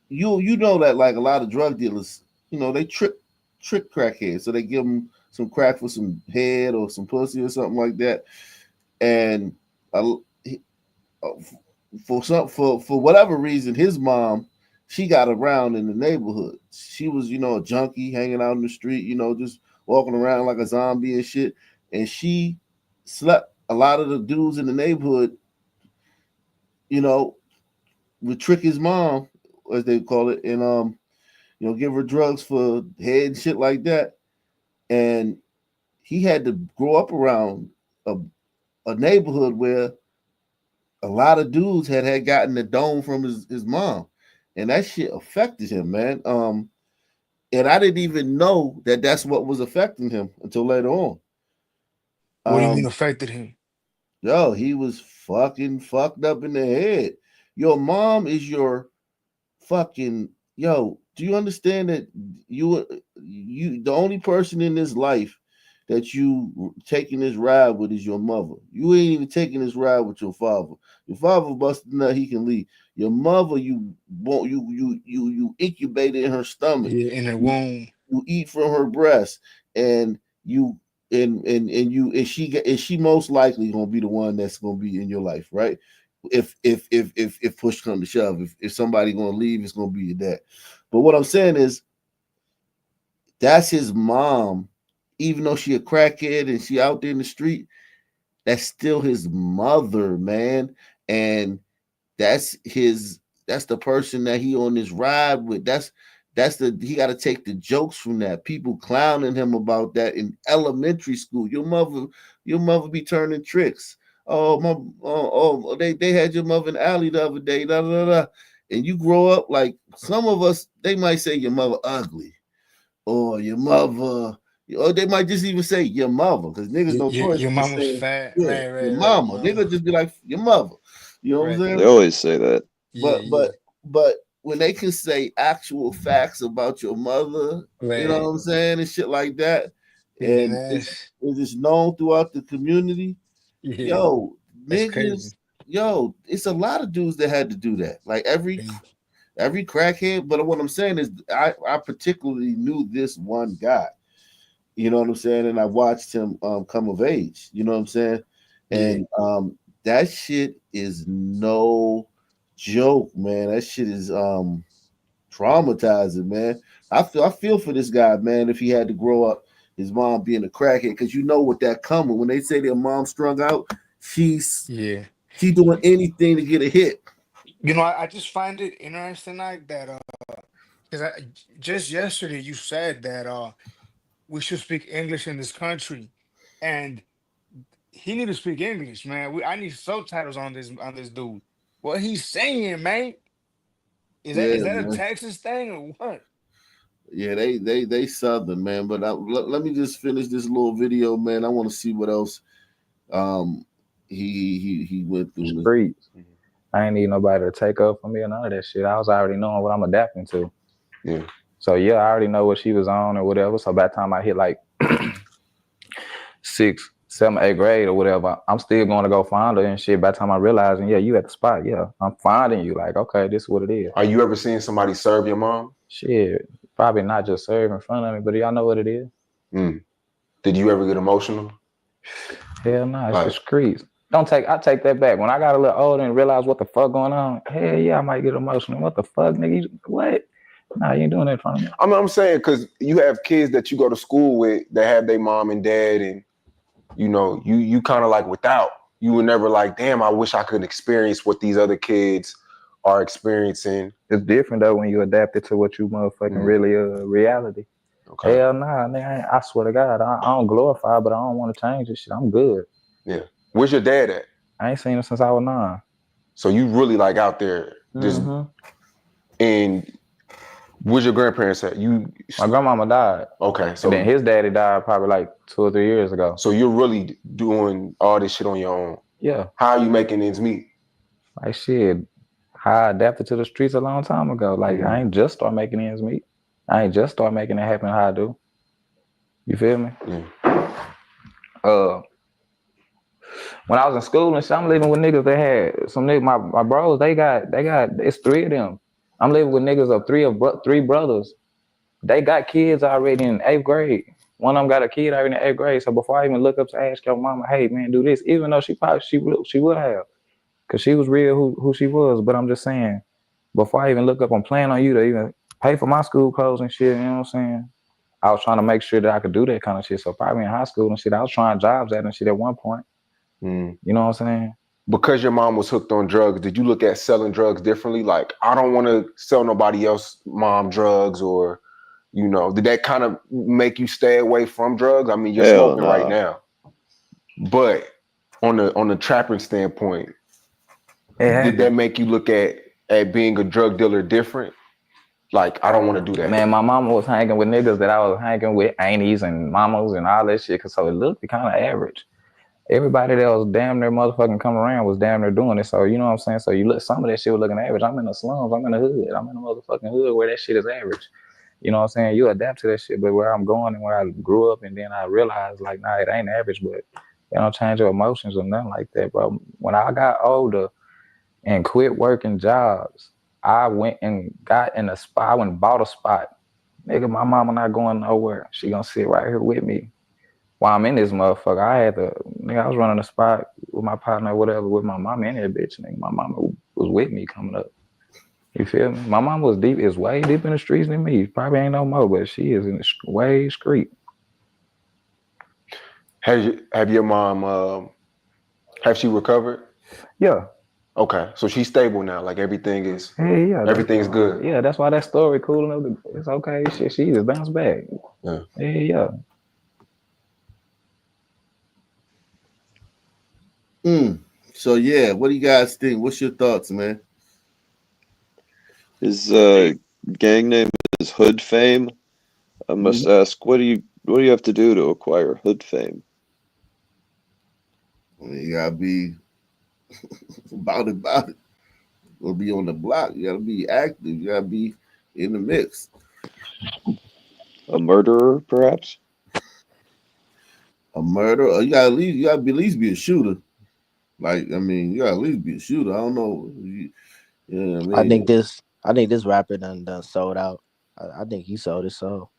you know that like a lot of drug dealers, they trick crackheads, so they give them some crack for some head or some pussy or something like that, and he, for whatever reason, his mom, she got around in the neighborhood. She was, a junkie hanging out in the street, just walking around like a zombie and shit. And she slept a lot of the dudes in the neighborhood, would trick his mom, as they call it, and give her drugs for head and shit like that. And he had to grow up around a neighborhood where a lot of dudes had gotten the dome from his mom, and that shit affected him, man. And I didn't even know that that's what was affecting him until later on. What do you mean affected him? Yo, he was fucking fucked up in the head. Your mom is your fucking yo. Do you understand that you the only person in this life that you taking this ride with is your mother. You ain't even taking this ride with your father. Your father busted nut, he can leave. Your mother, you incubated in her stomach. Yeah, in her womb. You eat from her breast, and you and she most likely gonna be the one that's gonna be in your life, right? If push comes to shove, if somebody gonna leave, it's gonna be your dad. But what I'm saying is that's his mom, even though she a crackhead and she out there in the street, that's still his mother, man. And that's the person that he on this ride with. He got to take the jokes from that. People clowning him about that in elementary school. Your mother be turning tricks. They had your mother in the alley the other day. Da, da, da. And you grow up like some of us. They might say your mother ugly, or your mother, or they might just even say your mother, because niggas Your notoriously mom was say, fat. yeah, Right, your right, right. mama. Mama. Nigga just be like your mother. You know what I'm Right. saying? They always say that. Yeah, yeah. But when they can say actual facts about your mother, you know Right. what I'm saying, and shit like that, Yeah, and that's it's known throughout the community, yeah. yo, That's crazy. niggas, yo, it's a lot of dudes that had to do that. Like every crackhead. But what I'm saying is, I particularly knew this one guy. You know what I'm saying? And I watched him come of age. You know what I'm saying? Yeah. And that shit is no joke, man. That shit is traumatizing, man. I feel for this guy, man. If he had to grow up, his mom being a crackhead, because you know what that coming when they say their mom strung out, she's doing anything to get a hit. You know, I just find it interesting like that because just yesterday you said that we should speak English in this country, and he need to speak English, man. I need subtitles on this dude. What he's saying, man. Yeah, Is that a man. Texas thing or what? Yeah, they southern, man. But let me just finish this little video, man. I want to see what else um he went through. Streets. I ain't need nobody to take up for me or none of that shit. I was already knowing what I'm adapting to. Yeah. So yeah, I already know what she was on or whatever. So by the time I hit like 6th, 7th, 8th grade or whatever, I'm still going to go find her and shit. By the time I realize, yeah, you at the spot, yeah, I'm finding you. Like, okay, this is what it is. Are you ever seeing somebody serve your mom? Shit, probably not just serve in front of me, but y'all know what it is. Did you ever get emotional? Hell no, it's the streets. I take that back. When I got a little older and realized what the fuck going on, hell yeah, I might get emotional. What the fuck, nigga? What? Nah, you ain't doing that in front of me. I'm saying because you have kids that you go to school with that have their mom and dad, and you know, you kind of like without. You were never like, damn, I wish I could experience what these other kids are experiencing. It's different though when you adapt it to what you motherfucking really reality. Okay. Hell nah, nigga, I swear to God, I don't glorify, but I don't want to change this shit. I'm good. Yeah. Where's your dad at? I ain't seen him since I was 9. So you really like out there just and where's your grandparents at? My grandmama died. Okay. So and then his daddy died probably like 2 or 3 years ago. So you're really doing all this shit on your own. Yeah. How are you making ends meet? Like shit. How I adapted to the streets a long time ago. Like I ain't just start making ends meet. I ain't just start making it happen how I do. You feel me? When I was in school and shit, I'm living with niggas that had some niggas, my bros, they got it's 3 of them. I'm living with niggas of 3 brothers. They got kids already in 8th grade. One of them got a kid already in 8th grade. So before I even look up to ask your mama, hey man, do this, even though she would have, cause she was real who she was. But I'm just saying, before I even look up, I'm planning on you to even pay for my school clothes and shit. You know what I'm saying? I was trying to make sure that I could do that kind of shit. So probably in high school and shit, I was trying jobs at and shit at one point. You know what I'm saying? Because your mom was hooked on drugs, did you look at selling drugs differently? Like, I don't want to sell nobody else mom drugs, or, you know, did that kind of make you stay away from drugs? I mean, you're smoking right now. But on the trapping standpoint, did that make you look at being a drug dealer different? Like, I don't want to do that. Man, my mama was hanging with niggas that I was hanging with, aunties and mamas and all that shit, cause so it looked kind of average. Everybody that was damn near motherfucking come around was damn near doing it. So you know what I'm saying? So you look, some of that shit was looking average. I'm in the slums, I'm in the hood, I'm in the motherfucking hood where that shit is average. You know what I'm saying? You adapt to that shit, but where I'm going and where I grew up, and then I realized like, nah, it ain't average, but you don't change your emotions or nothing like that, bro. When I got older and quit working jobs, I went and got in a spot, I went and bought a spot. Nigga, my mama not going nowhere. She gonna sit right here with me. While I'm in this motherfucker, I was running a spot with my partner or whatever, with my mama in that bitch, nigga. My mama was with me coming up. You feel me? My mama is way deep in the streets than me. Probably ain't no more, but she is in the way street. Have your mom, have she recovered? Yeah. Okay, so she's stable now. Like everything is, everything's good. Yeah, that's why that story cool enough. It's okay. Shit, she just bounced back. Yeah. So yeah, what do you guys think? What's your thoughts, man? His gang name is Hood Fame. I must ask, what do you have to do to acquire Hood Fame? I mean, you gotta be about it. Or be on the block. You gotta be active. You gotta be in the mix. A murderer, perhaps? A murderer? You gotta at least be a shooter. Like, I mean, you gotta at least be a shooter. I don't know. I mean, I think this rapper done sold out. I think he sold his soul.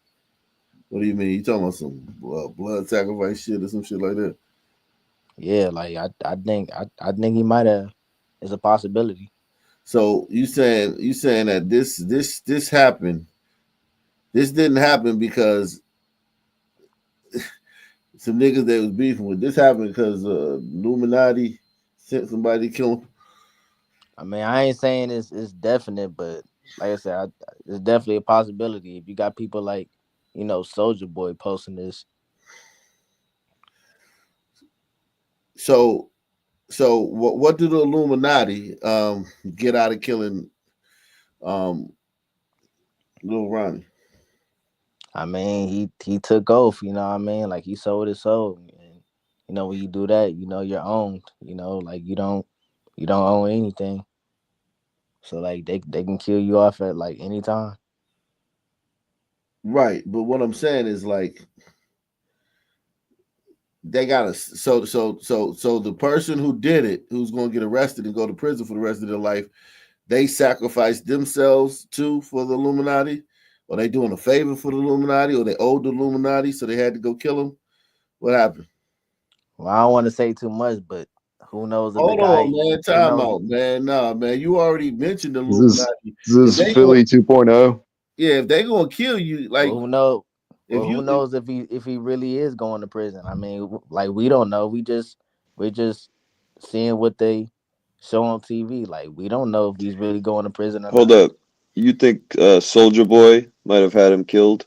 What do you mean? You talking about some blood sacrifice shit or some shit like that? Yeah, like I think he might have. It's a possibility. So you saying that this happened? This didn't happen because some niggas that was beefing with. This happened because Illuminati sent somebody to kill him. I mean, I ain't saying it's definite, but like I said, it's definitely a possibility. If you got people like, Soulja Boy posting this. So what do the Illuminati get out of killing Lil Ronnie? I mean, he took oath, you know what I mean? Like he sold his soul. And when you do that, you're owned, like you don't own anything. So like they can kill you off at like any time. Right, but what I'm saying is like they gotta so the person who did it, who's gonna get arrested and go to prison for the rest of their life, they sacrificed themselves too for the Illuminati? Or they doing a favor for the Illuminati, or they owed the Illuminati, so they had to go kill him? What happened? Well, I don't want to say too much, but who knows if the Hold guy, on, man. who Time knows? out, man. Nah, man. You already mentioned the Is this Illuminati. is If this they gonna, Philly 2.0? yeah, if they gonna kill you, Well, like who knows? if Well, who you, knows if he really is going to prison? I mean, like we don't know. We're just seeing what they show on TV. Like we don't know if he's really going to prison or Hold not. up. You think Soldier Boy might have had him killed?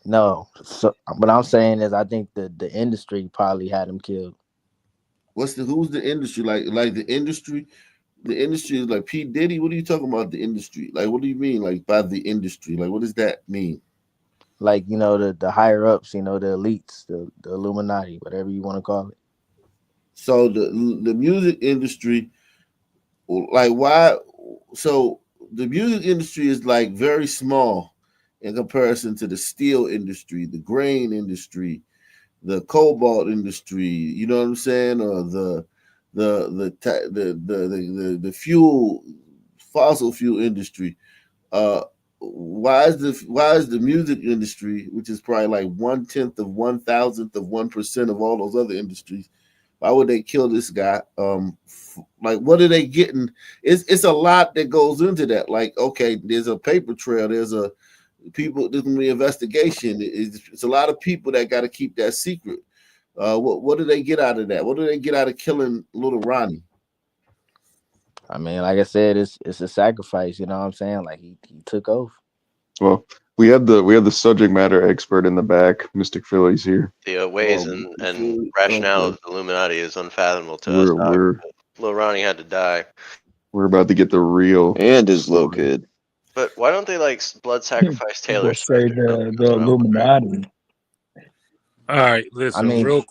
No. So what I'm saying is, I think the industry probably had him killed. who's the industry? Like the industry. The industry is like P Diddy. What are you talking about? The industry? Like, what do you mean? Like by the industry? Like, what does that mean? Like the higher ups, the elites, the Illuminati, whatever you want to call it. So the music industry, like why? So the music industry is like very small in comparison to the steel industry, the grain industry, the cobalt industry. You know what I'm saying? Or the fuel, fossil fuel industry. Uh, why is the music industry, which is probably like 1/10 of 1,000th of 1% of all those other industries, why would they kill this guy? Like, what are they getting? It's a lot that goes into that. Like, okay, there's a paper trail. There's gonna be investigation. It's a lot of people that got to keep that secret. What do they get out of that? What do they get out of killing little Ronnie? I mean, like I said, it's a sacrifice. You know what I'm saying? Like he took oath. Well, we have the subject matter expert in the back. Mystic Philly's here. The ways and rationale of the Illuminati is unfathomable to us, We're Doc. we're Lil Ronnie had to die. we're about to get the real And his little story. kid. But why don't they like blood sacrifice Taylor We'll Swift say or something? the That's what I'm wondering. Illuminati. All right, I listen, mean, real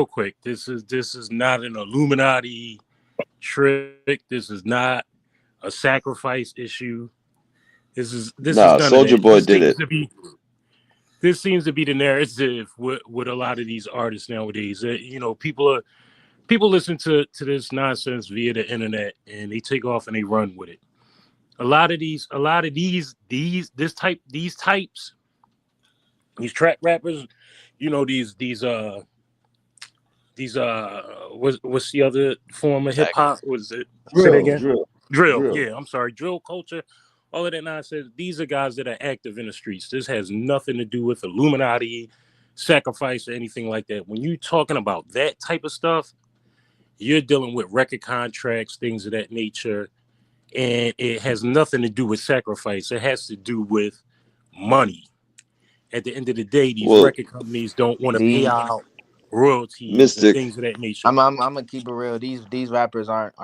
quick. This is not an Illuminati trick. This is not a sacrifice issue. This is Nah, none of Soldier that. Boy did it. This seems to be the narrative with a lot of these artists nowadays. People listen to this nonsense via the internet and they take off and they run with it. These types, these trap rappers, what's the other form of hip hop? Was it say that again? Drill. Yeah, I'm sorry. Drill culture, all of that nonsense. These are guys that are active in the streets. This has nothing to do with Illuminati, sacrifice, or anything like that. When you're talking about that type of stuff, you're dealing with record contracts, things of that nature, and it has nothing to do with sacrifice. It has to do with money. At the end of the day, these Well, record companies don't want to pay these out royalties and Mystic. things of that nature. I'm gonna keep it real. These rappers aren't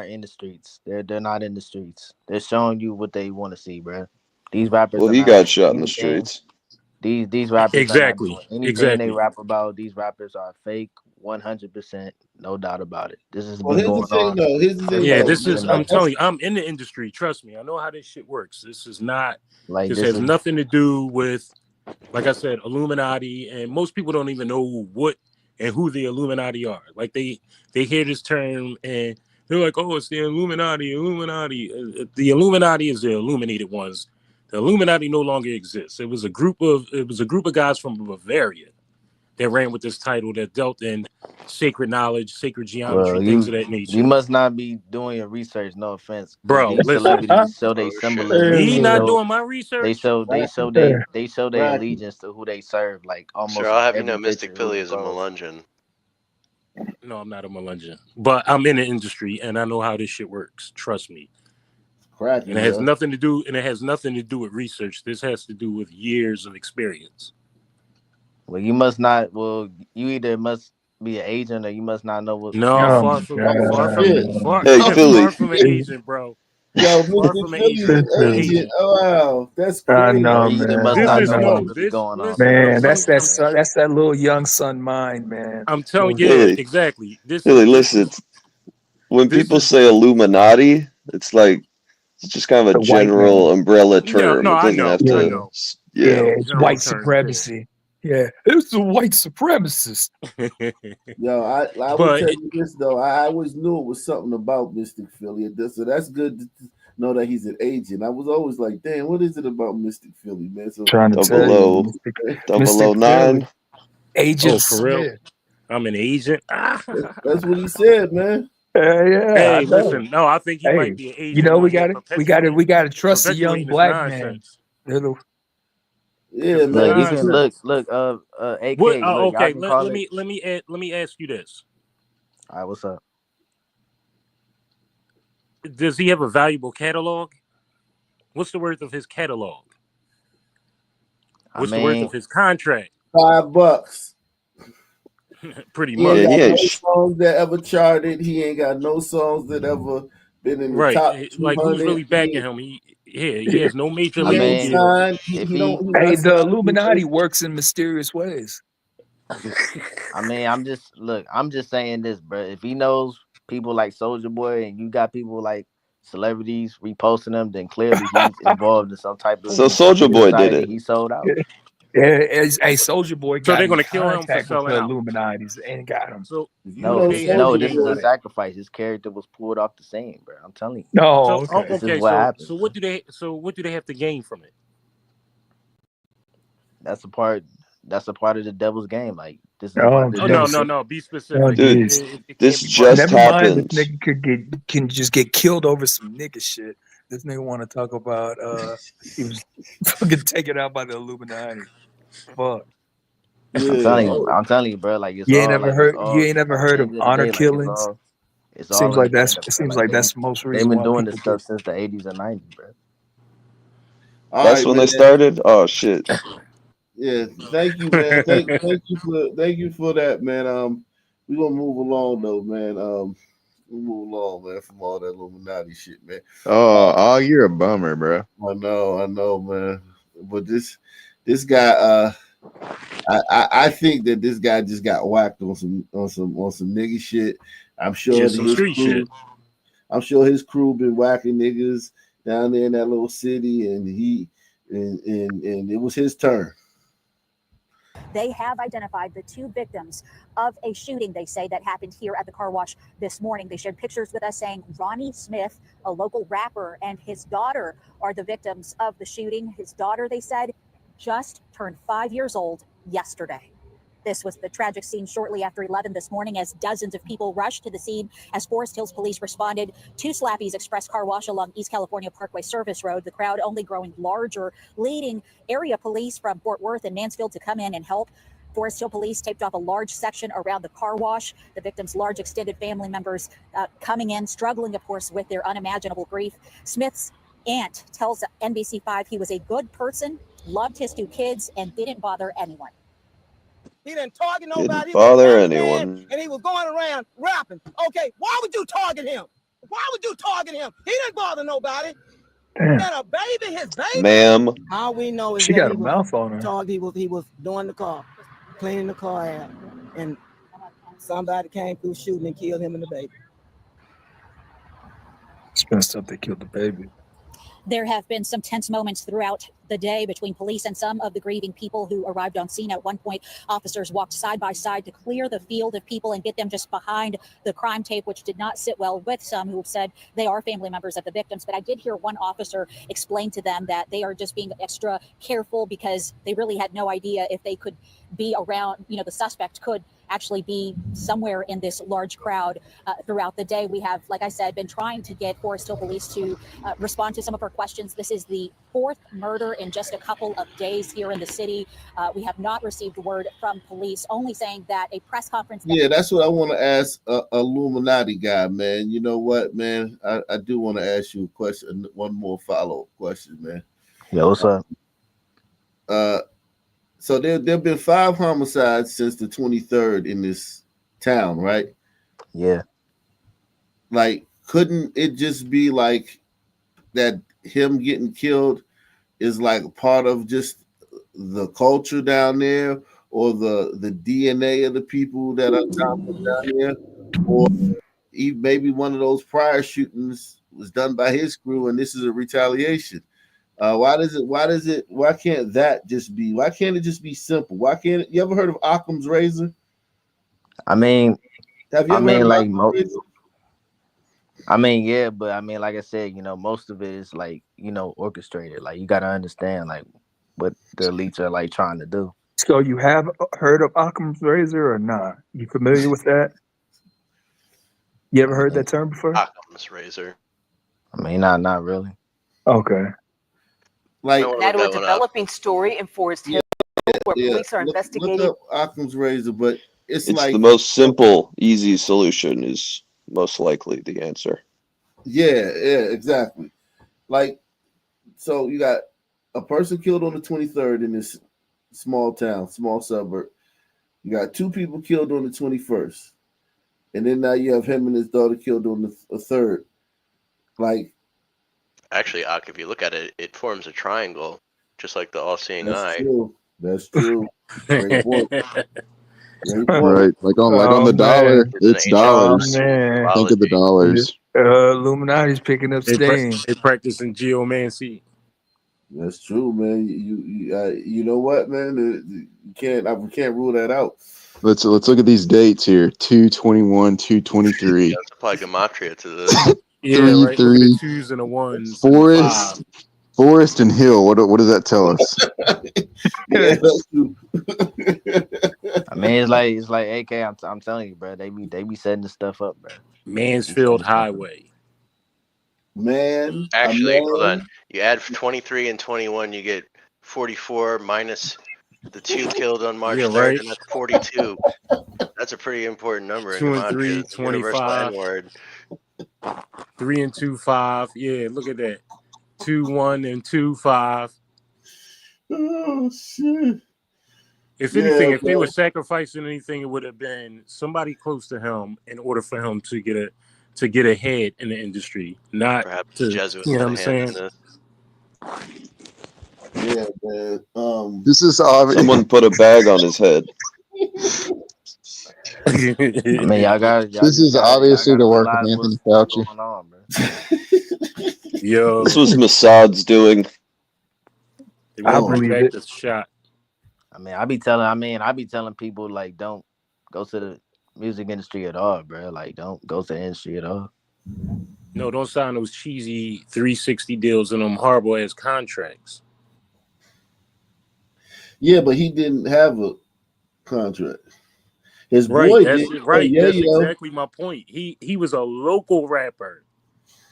in the streets. They're not in the streets. They're showing you what they want to see, bro. These rappers Well, are he not got doing shot in the anything. streets. These rappers are not Exactly. doing anything they Exactly. rap about. These rappers are fake, 100%, no doubt about it. This has Well, been here's the going thing, on though. Here's the thing, Yeah, since though. this the is, I'm 90s. telling you, I'm in the industry. Trust me. I know how this shit works. Like This this has is nothing to do with, like I said, Illuminati. And most people don't even know what and who the Illuminati are. Like they hear this term and they're like, oh, it's the Illuminati. The Illuminati is the illuminated ones. The Illuminati no longer exists. It was a group of guys from Bavaria that ran with this title that dealt in sacred knowledge, sacred geometry, well, things of that you nature. must not be doing your research. No offense, because Bro, these listen. celebrities show their Oh shit. symbolism. Me They not show doing my they research. show they show they show their allegiance to who they serve. Like Sir, almost I'll on have you know every Mystic picture, who Philly they is a pose. Melungeon. No, I'm not a Melungeon, but I'm in the industry and I know how this shit works. Trust me. And Cracking, it has bro. nothing to do. And it has nothing to do with research. This has to do with years of experience. Well, you must not. Well, you either must be an agent or you must not know what. No, Oh far my from, Oh far God, from, shit! man. far, Hey, Oh, Philly. far from an agent, bro. yo, Far Mr. from an Philly agent. is This is, agent. Oh wow, that's I crazy. Or know, you either man. must This I not is know what's know. no. really This going on. listen. Man, that's that little young son mind, man. I'm telling. Little Yeah, Philly. exactly. Philly, This listen. is When this people is. say Illuminati, it's just kind of a the white man. general umbrella Yeah, term. no, It I doesn't know, have I Yeah. to. know. it's white supremacy. Yeah, it's a white supremacist. Yo, I will tell you this though. I always knew it was something about Mystic Philly. So that's good to know that he's an agent. I was always like, damn, what is it about Mystic Philly, man? So Trying to tell you, Mystic 009. Agent for real? Smith. I'm an agent. That's what he said, man. Yeah. Hey, listen. No, I think he might be an agent. You know, we got to trust the young black man. Yeah, man. Look, you can look, AK. What? Look, Okay, y'all can call let it. me ask you this. All right, what's up? Does he have a valuable catalog? What's the worth of his catalog? What's the worth of his contract? $5. Pretty He much. ain't got no songs that ever charted. He ain't got no songs that ever been in the top 200. Like who's really backing him? He has no major He label ain't deal. signed. He don't. The Illuminati works in mysterious ways. I mean, I'm just saying this, bro. If he knows people like Soulja Boy and you got people like celebrities reposting them, then clearly he's involved in some type of So Soulja Boy did society. it. He sold out. A Soulja Boy So got they're gonna in kill him for contact with selling the out. Illuminati's and got him. So No, this is a sacrifice. His character was pulled off the scene, bro. I'm telling you. No, This is what happened. So what do they have to gain from it? That's a part of the devil's game. Like this is No. Be specific. Dude, this be just Never mind. happened. This nigga can just get killed over some nigga shit. This nigga want to talk about he was fucking taken out by the Illuminati. Fuck. I'm telling you, bro. Like it's You all ain't ever like heard. it's all, You ain't ever at heard the of end of the honor day, like, killings? it's Seems all like an that's. agenda, It bro. seems Like, like that's the most they've reason been why doing people this stuff since the 80s and 90s, bro. That's when they started? Oh shit. Yeah, thank you, man. Thank you for that, man. We're gonna move along though, man. We move along, man, from all that Illuminati shit, man. Oh, you're a bummer, bro. I know, man. But this guy, I think that this guy just got whacked on some nigga shit. I'm sure some street shit. I'm sure his crew been whacking niggas down there in that little city, and it was his turn. They have identified the two victims of a shooting, they say, that happened here at the car wash this morning. They shared pictures with us saying Ronnie Smith, a local rapper, and his daughter are the victims of the shooting. His daughter, they said, just turned 5 years old yesterday. This was the tragic scene shortly after 11 this morning as dozens of people rushed to the scene as Forest Hills police responded to Slappy's Express Car Wash along East California Parkway Service Road. The crowd only growing larger, leading area police from Fort Worth and Mansfield to come in and help. Forest Hill police taped off a large section around the car wash. The victim's large extended family members coming in, struggling, of course, with their unimaginable grief. Smith's aunt tells NBC5 he was a good person, loved his two kids, and didn't bother anyone. He didn't target nobody. Didn't He was a bother family man, anyone. and he was going around rapping. Okay, why would you target him? Why would you target him? He didn't bother nobody. Damn. And a baby, his baby. Ma'am. All we know is She that got he a was mouth on her. targeted. He was doing the car, cleaning the car out, and somebody came through shooting and killed him and the baby. It's messed up. They killed the baby. There have been some tense moments throughout the day between police and some of the grieving people who arrived on scene. At one point, officers walked side by side to clear the field of people and get them just behind the crime tape, which did not sit well with some who said they are family members of the victims. But I did hear one officer explain to them that they are just being extra careful because they really had no idea if they could be around, the suspect could actually be somewhere in this large crowd throughout the day. We have, like I said, been trying to get Forest Hill Police to respond to some of our questions. This is the fourth murder in just a couple of days here in the city. We have not received word from police, only saying that a press conference. Yeah, that's what I want to ask Illuminati guy, man. You know what, man? I do want to ask you a question, one more follow-up question, man. Yeah, what's up? So there have been 5 homicides since the 23rd in this town, right? Yeah. Like, couldn't it just be like that him getting killed is like part of just the culture down there, or the DNA of the people that are down there, or maybe one of those prior shootings was done by his crew and this is a retaliation? Why can't that just be? Why can't it just be simple? Why can't it, you ever heard of Occam's razor? I mean, Have you ever heard of like, Occam's razor? yeah, but like I said, most of it is like, orchestrated. Like, you got to understand like what the elites are like trying to do. So you have heard of Occam's razor or not? You familiar with that? You ever heard that term before? Occam's razor. I mean, not really. Okay. Like now to a developing story in Forest Hill where police are investigating. Look up Occam's razor, but it's like the most simple, easy solution is most likely the answer. Yeah, exactly. Like, so you got a person killed on the 23rd in this small town, small suburb. You got 2 people killed on the 21st. And then now you have him and his daughter killed on the 3rd. Like, actually, if you look at it, it forms a triangle, just like the all-seeing eye. True. That's true. Great point. Right, like on the dollar, it's dollars. Think of the dollars. Illuminati's picking up steam. They practicing geomancy. That's true, man. You know what, man? We can't rule that out. Let's look at these dates here: 2/21, 2/23. Let's apply gematria to this. Yeah, 3, right. 3. Look at the 2s and the 1s. Forest and Hill. What does that tell us? Yeah, that's true. I mean, it's like AK. I'm telling you, bro. They be setting this stuff up, bro. Mansfield Highway. Actually, hold on. You add 23 and 21, you get 44 minus the 2 killed on March 3rd, right. and that's 42. That's a pretty important number. 2 and 3, it's a universal 25. N-word. 3 and 2, 5. Yeah, look at that. 2, 1 and 2, 5. Oh shit. If anything, if they were sacrificing anything, it would have been somebody close to him in order for him to get ahead in the industry. Not perhaps to, Jesuits. you know what I'm saying? Yeah, man. This is obvious. Someone put a bag on his head. I mean, y'all got. This is obviously the work of Anthony Fauci. Going on, bro. Yo, this was Mossad's doing. I bring back the shot. I mean, I be telling people like, don't go to the music industry at all, bro. Like, don't go to the industry at all. No, don't sign those cheesy 360 deals and them horrible ass contracts. Yeah, but he didn't have a contract. His boy did. Right. That's exactly my point. He was a local rapper.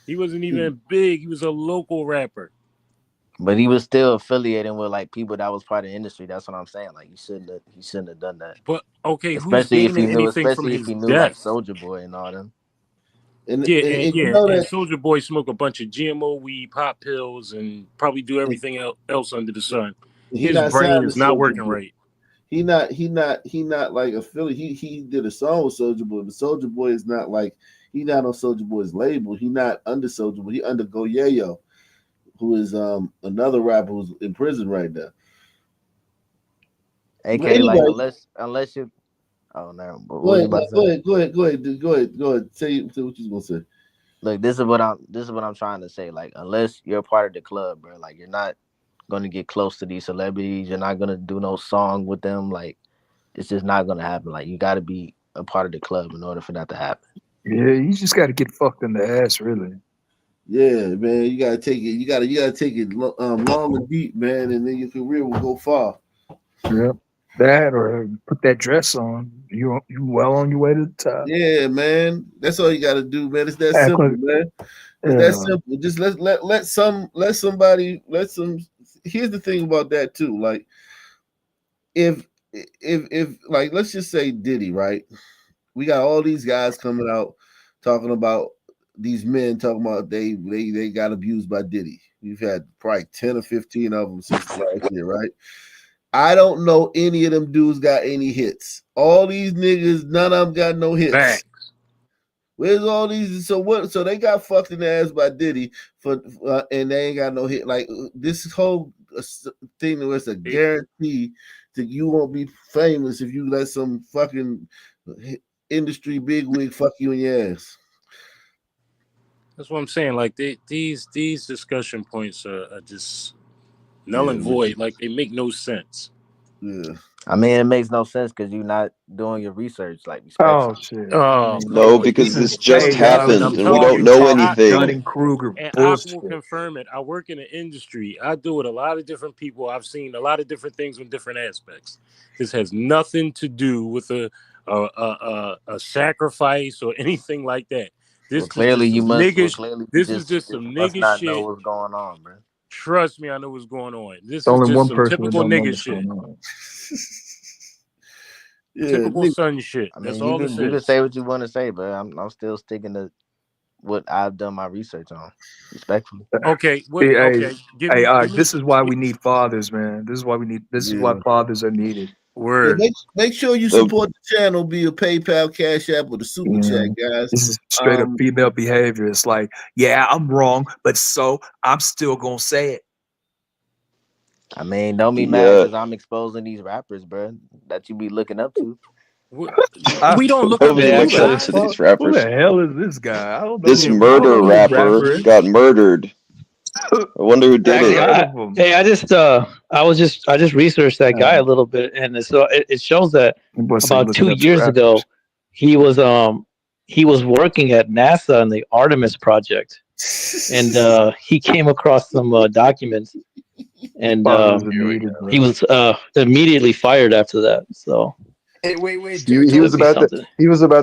He wasn't even big. He was a local rapper. But he was still affiliating with like people that was part of the industry. That's what I'm saying. Like, he shouldn't have done that. But okay, especially who's gaining anything from his knew death? like Soulja Boy and all them. And Soulja Boy smoke a bunch of GMO weed, pop pills, and probably do everything else under the sun. His brain is not working right. He not like a Philly. He did a song with Soulja Boy, but Soulja Boy is not like he not on Soulja Boy's label. He not under Soulja Boy. He under Go Yayo, who is another rapper who's in prison right now. AK, anyway, like unless you. Oh no! Go ahead. Say what you gonna say. Look, this is what I'm trying to say. Like, unless you're a part of the club, bro, like you're not gonna get close to these celebrities. You're not gonna do no song with them. Like, it's just not gonna happen. Like, you got to be a part of the club in order for that to happen. Yeah, you just got to get fucked in the ass, really. Yeah, man, you gotta take it. You gotta take it long and deep, man, and then your career will go far. Yeah, that or put that dress on. You well on your way to the top. Yeah, man, that's all you gotta do, man. It's that simple, man. It's that simple. Just let somebody. Here's the thing about that too. Like, if like, let's just say Diddy, right? We got all these guys coming out talking about these men talking about they got abused by Diddy. We've had probably 10 or 15 of them since last year, right? I don't know any of them dudes got any hits. All these niggas, none of them got no hits. Back. Where's all these? So what? So they got fucked in the ass by Diddy and they ain't got no hit. Like, this whole thing where it's a guarantee that you won't be famous if you let some fucking industry bigwig fuck you in your ass. That's what I'm saying. Like, these discussion points are just null and void. Like they make no sense. Yeah. I mean, it makes no sense because you're not doing your research, like Oh respectfully. shit! Oh, come No, on. because You, this just Hey, y'all, and this I'm is happened and we telling why don't we you, know talking and anything. Dunning Kruger I will bullshit. confirm it. I work in the industry. I deal with a lot of different people. I've seen a lot of different things with different aspects. This has nothing to do with a sacrifice or anything like that. Well, This is clearly just some you must. Well, nigga. clearly This is just you some must nigga not know shit. what's going on, bro. Trust me, I know what's going on. This There's is only just one some person that typical don't know nigga what's shit. going on. Yeah, Typical son shit. I That's mean, you all can this you can is. say what you want to say, but I'm still sticking to what I've done my research on, respectfully. Okay, what? Hey, Okay, give hey, me, all give right. me. This is why we need fathers, man. This is why we need. This is why Yeah. fathers are needed. Yeah, Word. make sure you support the channel, be a PayPal, Cash App, or the Super Chat, guys. This is straight up female behavior. It's like, yeah, I'm wrong, but so I'm still gonna say it. I mean, don't be mad Yeah. because I'm exposing these rappers, bro, that you be looking up to. We don't look No up to you reaction to guys. these Who rappers. the hell is this guy? I don't know. This Yeah, we I don't don't murder look know up this to you rapper rapper. guys. got murdered. I wonder who did Never it. heard of him. Hey, I just researched that guy a little bit, and it shows that Boy said he about looking two up years rappers. ago, he was working at NASA on the Artemis project, and he came across some documents, and Fathers are needed, he bro. was immediately fired after that. So Hey, wait, He was could be about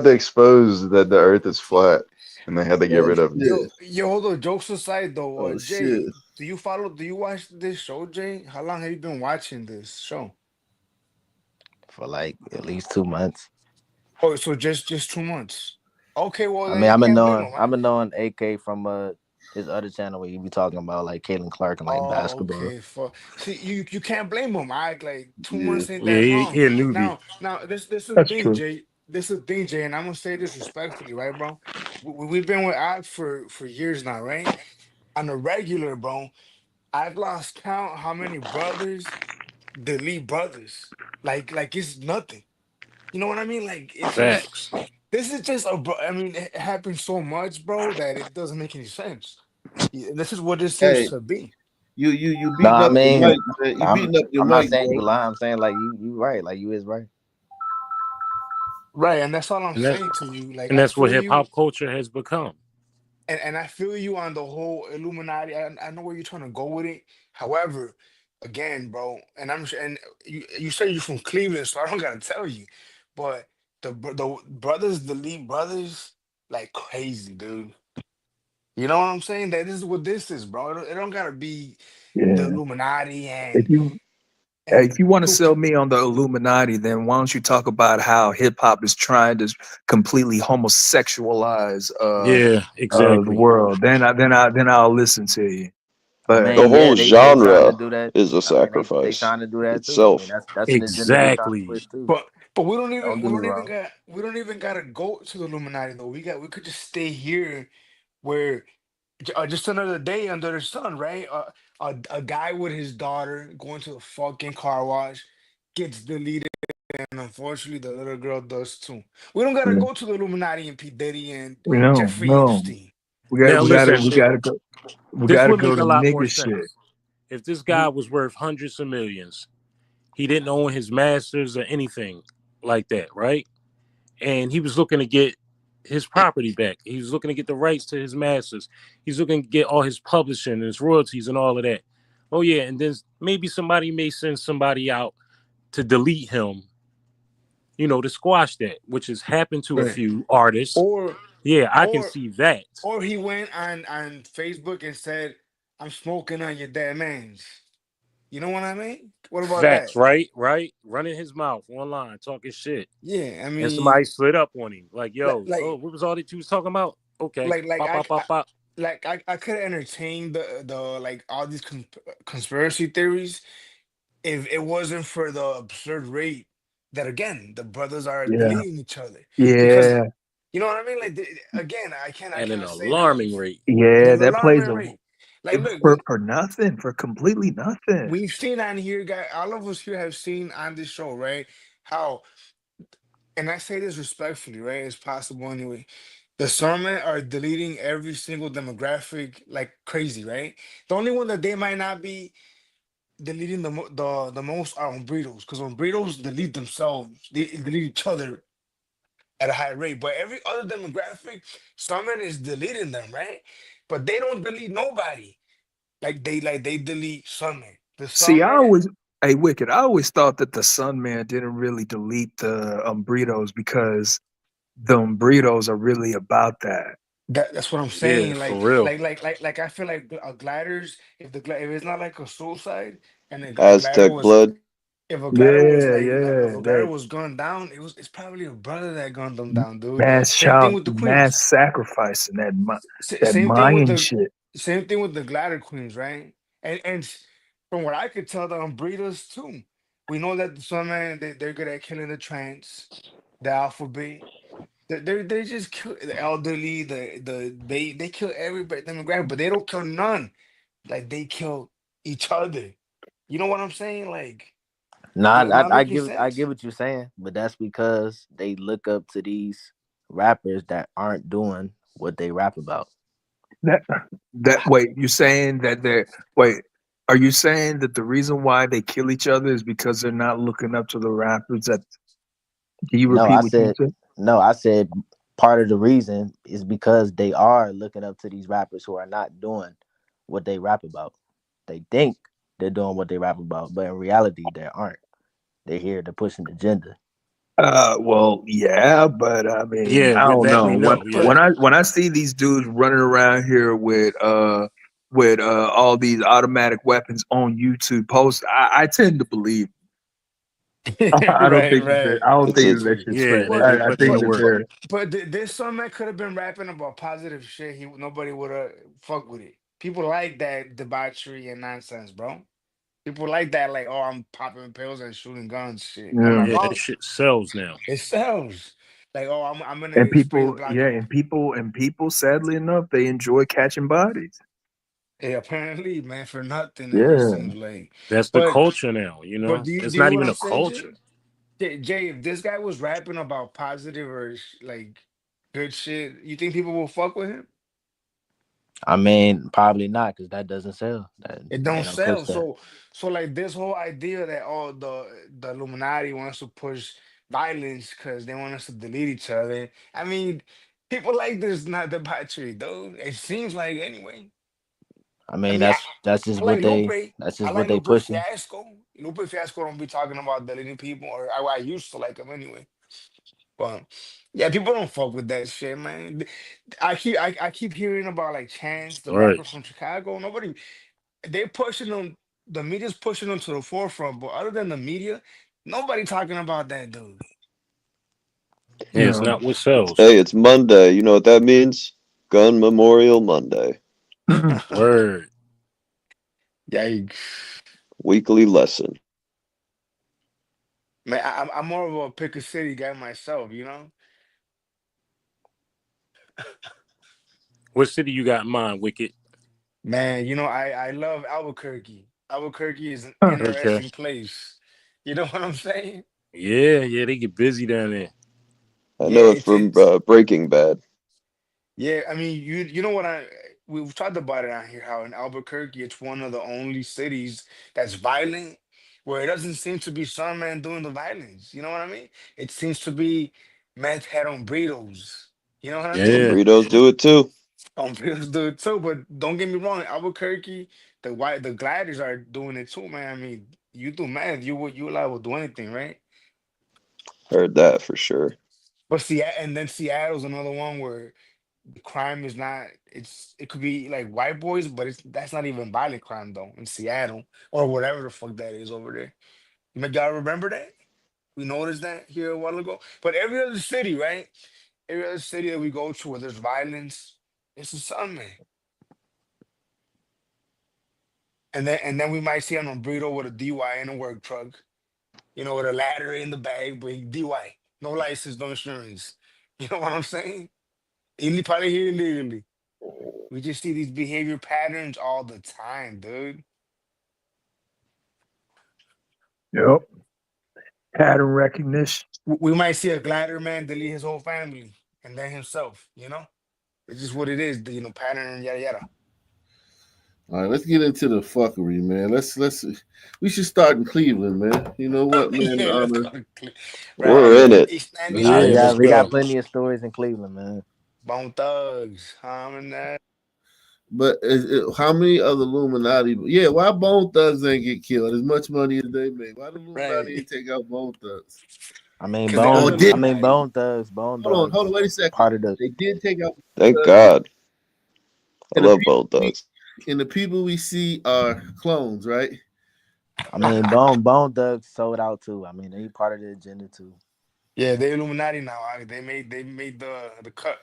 to something. expose that the Earth is flat, and they had to get Oh rid of him. yo, hold on. Jokes aside, though, Oh shit. Jay, do you watch this show, Jay? How long have you been watching this show? For like at least 2 months. Oh, so just 2 months. Okay, well I then mean, you can't blame him. I've been knowing AK from his other channel where he be talking about like Caitlin Clark and like Oh, basketball. okay. See, you can't blame him. I like two Yeah. months ain't Yeah, that long. he a newbie. Now this is the That's thing, true. Jay. This is the thing, Jay, and I'm gonna say this respectfully, right, bro? We've been with Ak for years now, right? On a regular, bro. I've lost count how many brothers delete brothers. Like it's nothing. You know what I mean? Like it's just Facts. this is just a bro. I mean, it happens so much, bro, that it doesn't make any sense. This is what it seems Hey, to be. you No, beating I up your mean, mic, man. You beating up your I'm not mic, saying bro. you lying. I'm saying like you right, like you is right. Right, and that's all I'm And that, saying to you. Like and I that's what feel hip you, hop culture has become. and I feel you on the whole Illuminati. I know where you're trying to go with it. However, again, bro, and and you say you're from Cleveland, so I don't gotta tell you, but the brothers, the lead brothers, like crazy, dude. You know what I'm saying? That this is what this is, bro. It don't gotta be the Yeah. Illuminati If you and if you want to sell Tupac. me on the Illuminati, then why don't you talk about how hip hop is trying to completely homosexualize Yeah, the exactly. world? Then I'll listen to you. I But The mean, yeah, whole they trying to genre do that. is a I mean, they sacrifice trying to do that too. I mean, itself. that's an agenda they trying to Exactly. push too. But Don't get me wrong. we don't even gotta go to the Illuminati though. We could just stay here where just another day under the sun, right? A guy with his daughter going to the fucking car wash gets deleted, and unfortunately, the little girl does too. We don't gotta yeah, go to the Illuminati and P Diddy and Jeffrey no, Epstein. Now listen, we this gotta would go make to a lot more nigga shit. sense. If this guy was worth hundreds of millions, he didn't own his masters or anything like that, right? And he was looking to get his property back. He was looking to get the rights to his masters. He's looking to get all his publishing, his royalties, and all of that. Oh yeah, and then maybe somebody may send somebody out to delete him, to squash that, which has happened to a Right. few artists. Or Yeah, I can or see that. or he went on Facebook and said, "I'm smoking on your dead man's." You know what I mean? What about that? Facts, right? Right? Running his mouth online, talking shit. Yeah, I And mean, somebody slid up on him. Like, like yo, like oh, what was all that you was talking about? Okay. like Pop, pop, pop, pop. I could entertain the like all these conspiracy theories if it wasn't for the absurd rate that again the brothers are Yeah, deleting each other because yeah, you know what I mean. Like again, I At an cannot say that alarming rate. and yeah. an That plays alarming a rate. Like look, for nothing, for completely nothing. we've seen on here, guy. All of us here have seen on this show, right? How and I say this respectfully, right? It's possible anyway. The Sarmen are deleting every single demographic like crazy, right? The only one that they might not be deleting the most are burritos, because burritos delete themselves, they delete each other at a high rate. But every other demographic, someone is deleting them, right? But they don't delete nobody. They delete Sunman. The See, Sunman. hey, Wicked, I always thought that the Sun Man didn't really delete the burritos because the burritos are really about that. That's what I'm Yeah, saying. for real. Like I feel like gliders. If it's not like a suicide, and a glider Aztec was, blood. if a glider was Yeah, like if yeah, a glider that was gunned down, it's probably a brother that gunned them down, dude. Same thing child with the queens. mass sacrifice and that Same thing with Mayan the shit. same thing with the glider queens, right? From what I could tell, the breeders too. We know that the Sunman, they're good at killing the trans, the alphabet. They just kill the elderly, they kill everybody demographic, but they don't kill none. Like they kill each other. You know what I'm saying? Like, Nah, am I I making give I sense? get what you're saying, but that's because they look up to these rappers that aren't doing what they rap about. That wait, you saying that they're wait, are you saying that the reason why they kill each other is because they're not looking up to the rappers that can you No, repeat I what you said said? no, I said part of the reason is because they are looking up to these rappers who are not doing what they rap about. They think they're doing what they rap about, but in reality they aren't. They're here to push an agenda. Well, yeah, but I mean, Yeah, I with don't that know. we know. Yeah. When I see these dudes running around here with all these automatic weapons on YouTube posts, I tend to believe. I don't Right, think that right. I don't It's think a that that shit's Yeah, fake. they But they I put in think the but that work. they're this some man could have been rapping about positive shit. Nobody would have fucked with it. People like that debauchery and nonsense, bro. People like that, like, oh, I'm popping pills and shooting guns, shit. Am I yeah. Yeah, that wrong? shit sells now. It sells. Like, oh, I'm And gonna spray the people, block. yeah, and people, sadly enough, they enjoy catching bodies. Yeah, apparently, man, for nothing. It just Yeah. seems like. That's the But culture now, do you It's do you not get what even I'm a saying, Jay? culture. Jay, if this guy was rapping about positive or like good shit, you think people will fuck with him? I mean, probably not, because that doesn't sell. That It they don't don't push sell. that. So like this whole idea that the Illuminati wants to push violence because they want us to delete each other. I mean, people like this not debauchery, though. It seems like anyway. I I mean, mean, that's I just like what Lupe. that's I just what like they Lupe pushing. Fiasco. Lupe Fiasco don't be talking about deleting people, or I used to like him anyway. But yeah, people don't fuck with that shit, man. I keep hearing about like Chance, the Right. rapper from Chicago. They pushing them. The media's pushing them to the forefront, but other than the media, nobody talking about that dude. Yeah, it's No. not what sells. Hey, it's Monday. You know what that means? Gun Memorial Monday. Word. Yikes, Weekly lesson. man! I'm more of a pick a city guy myself, you know. What city you got in mind, Wicked? Man, I love Albuquerque. Albuquerque is an Okay. interesting place. You know what I'm saying? Yeah, yeah, they get busy down there. I Yeah, know it from Breaking Bad. yeah. I mean, you know what we've talked about it out here, how in Albuquerque it's one of the only cities that's violent, where it doesn't seem to be some man doing the violence. You know what I mean? It seems to be meth head on burritos. You know what I mean? Yeah, Burritos do it too. On burritos do it too, but don't get me wrong, Albuquerque, the gliders are doing it too, man. I mean, you do meth, you liable to do anything, right? Heard that for sure. But and then Seattle's another one where the crime is not, it could be like white boys, but that's not even violent crime though in Seattle or whatever the fuck that is over there. Y'all remember that? We noticed that here a while ago. But every other city, right? Every other city that we go to where there's violence, it's the sun, man. And then we might see on a burrito with a DY in a work truck, with a ladder in the bag, but DY, no license, no insurance. You know what I'm saying? Probably here illegally. We just see these behavior patterns all the time, dude. Yep. Pattern recognition. We might see a glider man delete his whole family and then himself. It's just what it is. Pattern, yada yada. All right, let's get into the fuckery, man. We should start in Cleveland, man. You know what, man? Yeah, let's go to We're in it. East End, Let's East go. End. Let's We got go. plenty of stories in Cleveland, man. Bone Thugs, and that. But how many other Illuminati? Yeah, why Bone Thugs ain't get killed? As much money as they made, why the Illuminati ain't take out Bone Thugs? I mean, Because they under Bone Thugs. Hold on, wait a second. Part of the. They did take out. Thank God. I And the love people Bone Thugs. and the people we see are clones, right? I mean, Bone Thugs sold out too. I mean, they part of the agenda too. Yeah, they Illuminati now. They made the cut.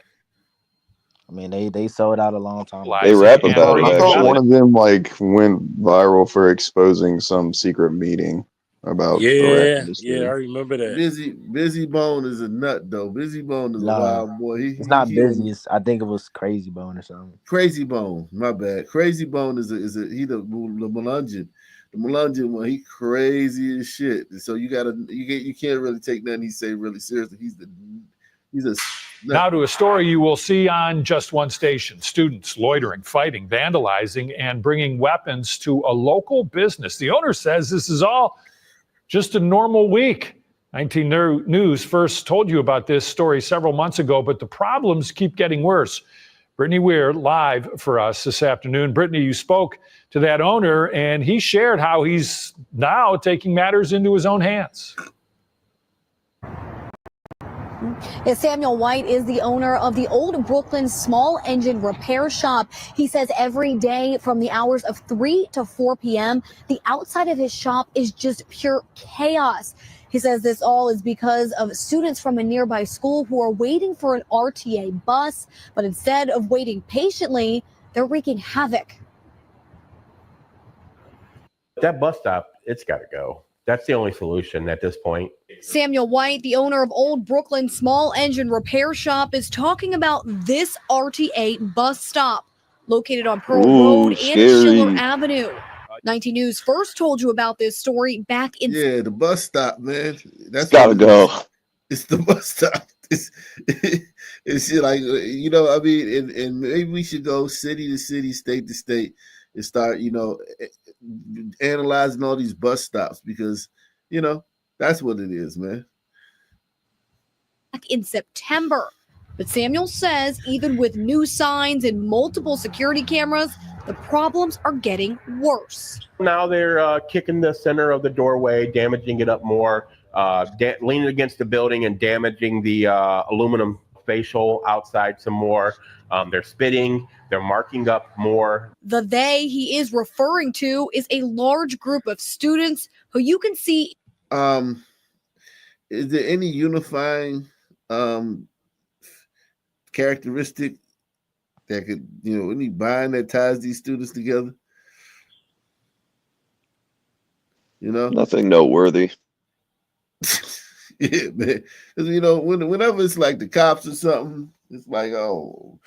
I mean, they sold out a long time ago. They rap I about thought, it, I thought one actually. of them like went viral for exposing some secret meeting about the rap Yeah, industry. I remember that. Busy Bone is a nut though. Busy Bone is a No, wild boy. it's not busy. I think it was Crazy Bone or something. Crazy Bone, my bad. Crazy Bone is he the Melungeon. The Melungeon one, he crazy as shit. So you can't really take nothing he say really seriously. He's a Now to a story you will see on just one station. Students loitering, fighting, vandalizing, and bringing weapons to a local business. The owner says this is all just a normal week. 19 News first told you about this story several months ago, but the problems keep getting worse. Brittany Weir live for us this afternoon. Brittany, you spoke to that owner, and he shared how he's now taking matters into his own hands. Yes, Samuel White is the owner of the Old Brooklyn Small Engine Repair Shop. He says every day from the hours of 3 to 4 p.m., the outside of his shop is just pure chaos. He says this all is because of students from a nearby school who are waiting for an RTA bus, but instead of waiting patiently, they're wreaking havoc. That bus stop, it's got to go. That's the only solution at this point. Samuel White, the owner of Old Brooklyn Small Engine Repair Shop, is talking about this RTA bus stop located on Pearl Road and Schiller Avenue. 19 News first told you about this story back in... Yeah, the bus stop, man. That's gotta go. It's the bus stop. It's like, I mean, and maybe we should go city to city, state to state, and start, analyzing all these bus stops because, that's what it is, man. Back in September. But Samuel says even with new signs and multiple security cameras, the problems are getting worse. Now they're kicking the center of the doorway, damaging it up more, leaning against the building and damaging the aluminum facial outside some more. They're spitting, they're marking up more. The they he is referring to is a large group of students who you can see. Is there any unifying characteristic that could, any bind that ties these students together? Nothing noteworthy. Yeah, man. Whenever it's like the cops or something, it's like, so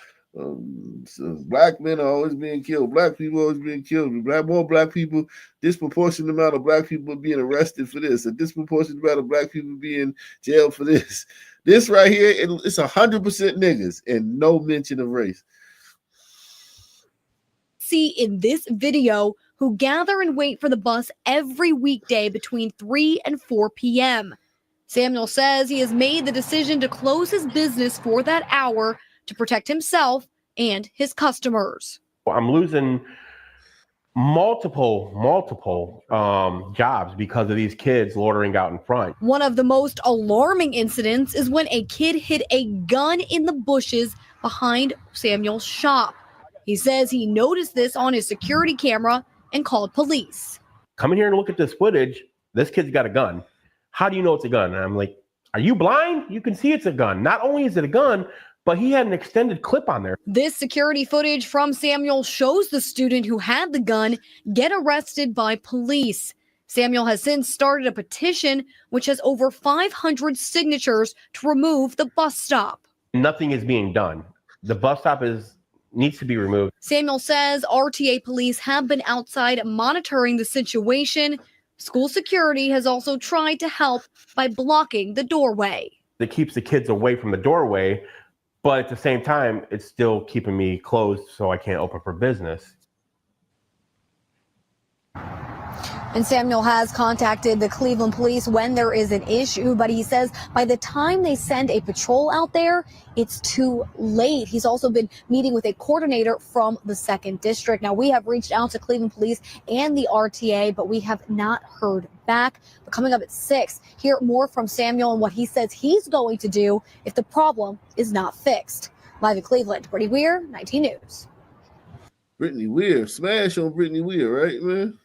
black men are always being killed. Black people are always being killed. More black people, disproportionate amount of black people being arrested for this. A disproportionate amount of black people being jailed for this. This right here, it's 100% niggas and no mention of race. See in this video who gather and wait for the bus every weekday between 3 and 4 p.m. Samuel says he has made the decision to close his business for that hour to protect himself and his customers. I'm losing multiple jobs because of these kids loitering out in front. One of the most alarming incidents is when a kid hid a gun in the bushes behind Samuel's shop. He says he noticed this on his security camera and called police. Come in here and look at this footage. This kid's got a gun. How do you know it's a gun? And I'm like, are you blind? You can see it's a gun. Not only is it a gun, but he had an extended clip on there. This security footage from Samuel shows the student who had the gun get arrested by police. Samuel has since started a petition which has over 500 signatures to remove the bus stop. Nothing is being done. The bus stop needs to be removed. Samuel says RTA police have been outside monitoring the situation. School security has also tried to help by blocking the doorway. It keeps the kids away from the doorway, but at the same time, it's still keeping me closed so I can't open for business. And Samuel has contacted the Cleveland police when there is an issue, but he says by the time they send a patrol out there, it's too late. He's also been meeting with a coordinator from the 2nd District. Now, we have reached out to Cleveland police and the RTA, but we have not heard back. But coming up at 6, hear more from Samuel and what he says he's going to do if the problem is not fixed. Live in Cleveland, Brittany Weir, 19 News. Brittany Weir, smash on Brittany Weir, right, man?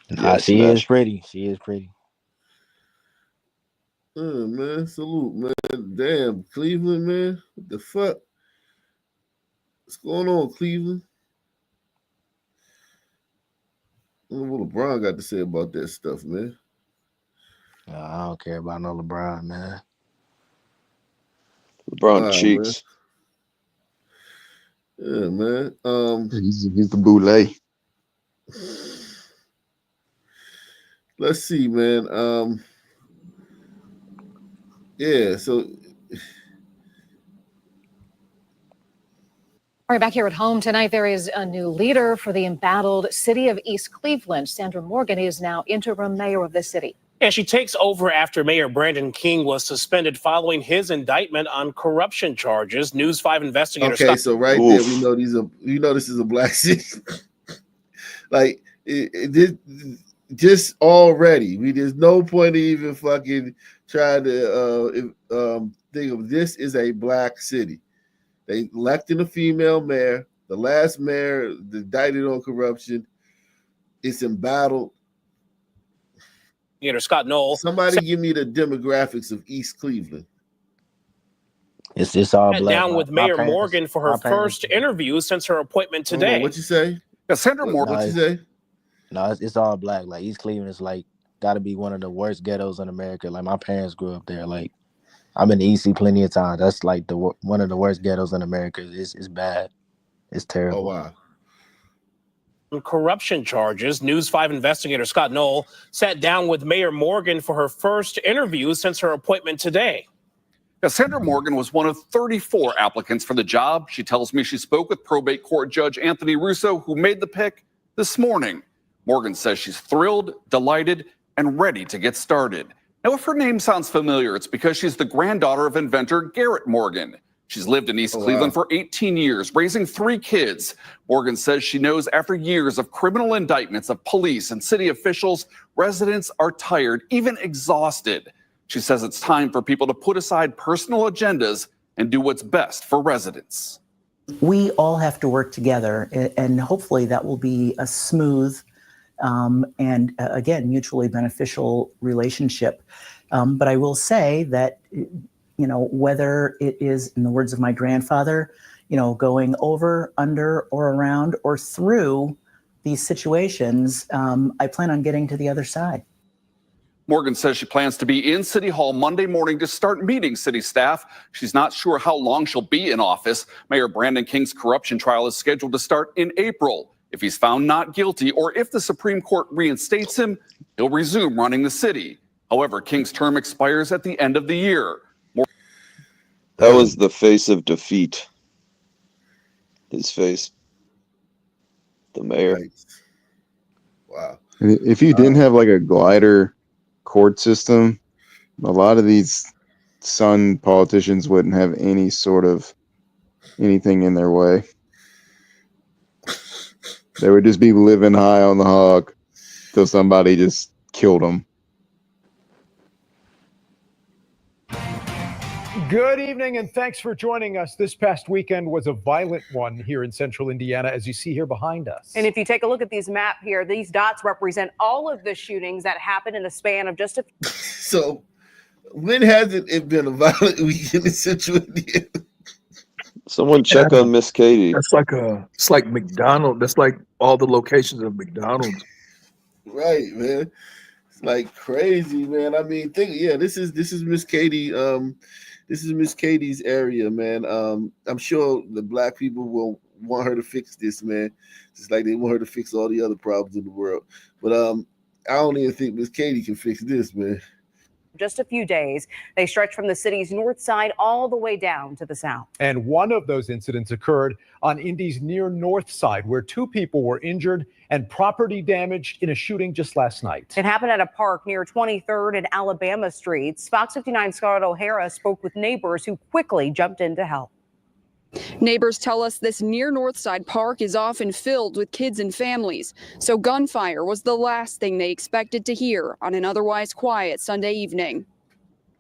Nah, she is pretty. She is pretty. Man, salute, man. Damn, Cleveland, man. What the fuck? What's going on, Cleveland? I don't know what LeBron got to say about that stuff, man. I don't care about no LeBron, man. LeBron cheeks. Man. Yeah, man. He's the boule. Let's see, man. Yeah, so All right, back here at home tonight, there is a new leader for the embattled city of East Cleveland. Sandra Morgan is now interim mayor of the city. And she takes over after Mayor Brandon King was suspended following his indictment on corruption charges. News 5 investigator okay, so right there, we know this is a black city. Like just already, there's no point in even fucking trying to think of this is a black city. They elected a female mayor. The last mayor indicted on corruption. It's embattled. Scott Knoll. Somebody give me the demographics of East Cleveland. It's all black. Down with Mayor Morgan for her first interview since her appointment today. What you say? Sandra Morgan. What you say? No, it's all black. Like East Cleveland is like got to be one of the worst ghettos in America. Like my parents grew up there. Like I've been to EC plenty of times. That's like one of the worst ghettos in America. It's bad. It's terrible. Oh wow. Corruption charges. News 5 investigator Scott Knoll sat down with Mayor Morgan for her first interview since her appointment today. Sandra Morgan was one of 34 applicants for the job. She tells me she spoke with probate court judge Anthony Russo, who made the pick this morning. Morgan says she's thrilled, delighted, and ready to get started. Now, if her name sounds familiar, it's because she's the granddaughter of inventor Garrett Morgan. She's lived in East Cleveland for 18 years, raising 3 kids. Morgan says she knows after years of criminal indictments of police and city officials, residents are tired, even exhausted. She says it's time for people to put aside personal agendas and do what's best for residents. We all have to work together, and hopefully that will be a smooth and, again, mutually beneficial relationship. But I will say that whether it is, in the words of my grandfather, going over, under, or around, or through these situations, I plan on getting to the other side. Morgan says she plans to be in City Hall Monday morning to start meeting city staff. She's not sure how long she'll be in office. Mayor Brandon King's corruption trial is scheduled to start in April. If he's found not guilty, or if the Supreme Court reinstates him, he'll resume running the city. However, King's term expires at the end of the year. That was the face of defeat. His face. The mayor. Right. Wow. If you didn't have like a glider court system, a lot of these Sun politicians wouldn't have any sort of anything in their way. They would just be living high on the hog till somebody just killed them. Good evening, and thanks for joining us. This past weekend was a violent one here in central Indiana, as you see here behind us. And if you take a look at these map here, these dots represent all of the shootings that happened in a span of just a few. So, when hasn't it been a violent weekend in central Indiana? Someone check on Miss Katie. It's like McDonald's. That's like all the locations of McDonald's. Right, man. It's like crazy, man. I mean, this is Miss Katie. This is Miss Katie's area, man. I'm sure the black people will want her to fix this, man. Just like they want her to fix all the other problems in the world. But I don't even think Miss Katie can fix this, man. just a few days. They stretch from the city's north side all the way down to the south. And one of those incidents occurred on Indy's near north side, where 2 people were injured and property damaged in a shooting just last night. It happened at a park near 23rd and Alabama Streets. Fox 59 Scarlett O'Hara spoke with neighbors who quickly jumped in to help. Neighbors tell us this near Northside Park is often filled with kids and families, so gunfire was the last thing they expected to hear on an otherwise quiet Sunday evening.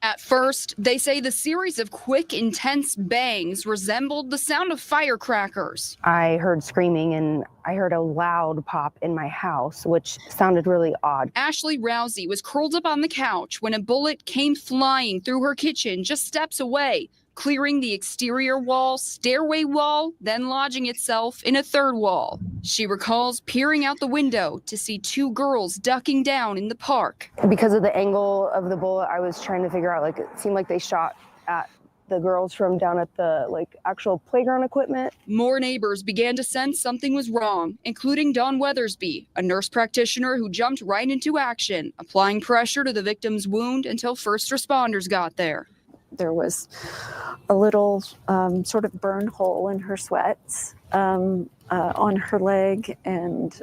At first, they say the series of quick, intense bangs resembled the sound of firecrackers. I heard screaming and I heard a loud pop in my house, which sounded really odd. Ashley Rousey was curled up on the couch when a bullet came flying through her kitchen just steps away, clearing the exterior wall, stairway wall, then lodging itself in a third wall. She recalls peering out the window to see 2 girls ducking down in the park. Because of the angle of the bullet, I was trying to figure out, like, it seemed like they shot at the girls from down at the actual playground equipment. More neighbors began to sense something was wrong, including Dawn Weathersby, a nurse practitioner who jumped right into action, applying pressure to the victim's wound until first responders got there. There was a little sort of burn hole in her sweats on her leg, and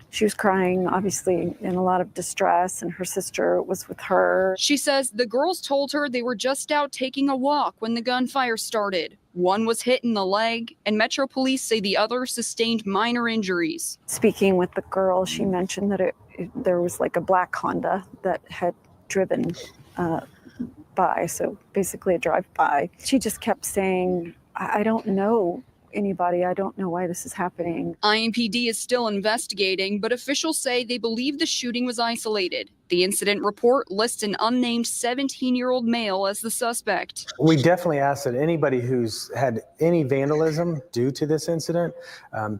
she was crying, obviously in a lot of distress, and her sister was with her. She says the girls told her they were just out taking a walk when the gunfire started. One was hit in the leg, and Metro Police say the other sustained minor injuries. Speaking with the girl, she mentioned that there was like a black Honda that had driven by, so basically a drive-by. She just kept saying, I don't know anybody. I don't know why this is happening. IMPD is still investigating, but officials say they believe the shooting was isolated. The incident report lists an unnamed 17-year-old male as the suspect. We definitely ask that anybody who's had any vandalism due to this incident,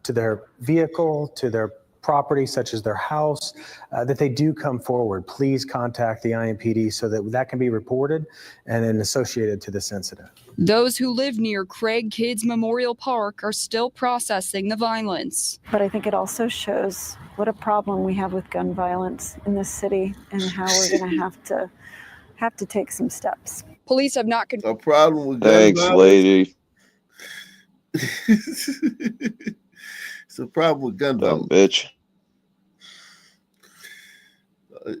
to their vehicle, to their property, such as their house, that they do come forward. Please contact the IMPD so that can be reported and then associated to this incident. Those who live near Craig Kids Memorial Park are still processing the violence. But I think it also shows what a problem we have with gun violence in this city and how we're going to have to take some steps. Police have not a problem with gun Thanks, violence. lady. It's a problem with gun violence. Bitch.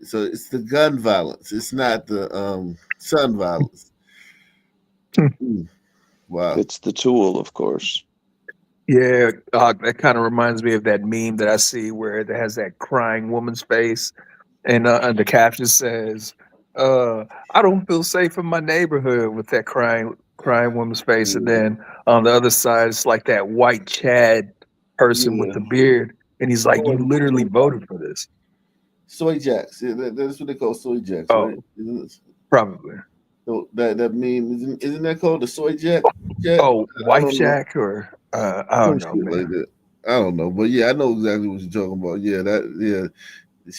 So it's the gun violence. It's not the son violence. Wow. It's the tool, of course. Yeah, that kind of reminds me of that meme that I see where it has that crying woman's face, and the caption says, "I don't feel safe in my neighborhood," with that crying woman's face, and then on the other side, it's like that white Chad person with the beard, and he's like, "You literally voted for this." Soy jacks. Yeah, that's what they call soy jacks, Oh, right? Isn't it? probably. So that meme isn't that called the soy jack? Oh, wife jack or I don't know, man. Like that. I don't know, but yeah, I know exactly what you're talking about. Yeah,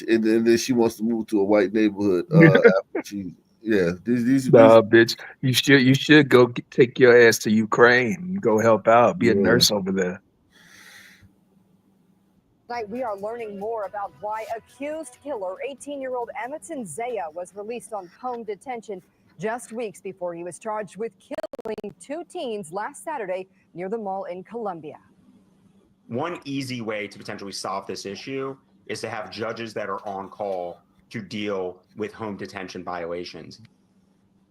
and then she wants to move to a white neighborhood. After she, these Nah, bitch, you should go take your ass to Ukraine and go help out, be a nurse over there. Tonight, we are learning more about why accused killer 18-year-old Emerson Zaya was released on home detention just weeks before he was charged with killing 2 teens last Saturday near the mall in Columbia. One easy way to potentially solve this issue is to have judges that are on call to deal with home detention violations.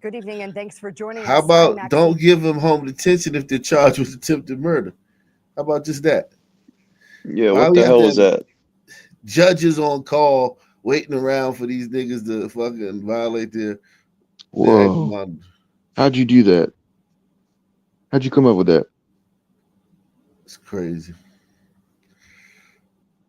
Good evening and thanks for joining us. How about don't give them home detention if they're charged with attempted murder? How about just that? Yeah, what the hell is that? Judges on call waiting around for these niggas to fucking violate their Whoa. How'd you do that? How'd you come up with that? It's crazy.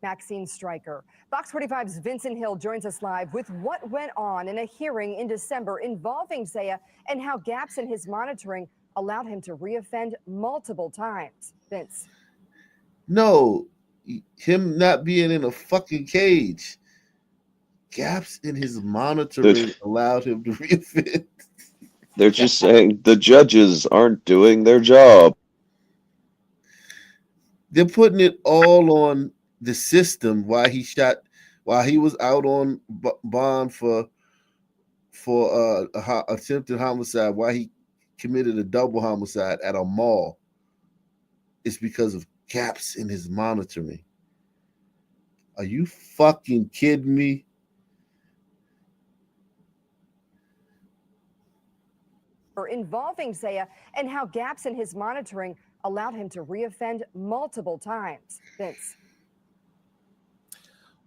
Maxine Stryker. Fox 45's Vincent Hill joins us live with what went on in a hearing in December involving Zaya and how gaps in his monitoring allowed him to reoffend multiple times. Vince. No, him not being in a fucking cage. Gaps in his monitoring allowed him to reoffend. They're just saying the judges aren't doing their job. They're putting it all on the system while he was out on bond for for attempted homicide, why he committed a double homicide at a mall, is because of gaps in his monitoring. Are you fucking kidding me? Involving Zaya and how gaps in his monitoring allowed him to reoffend multiple times. Vince.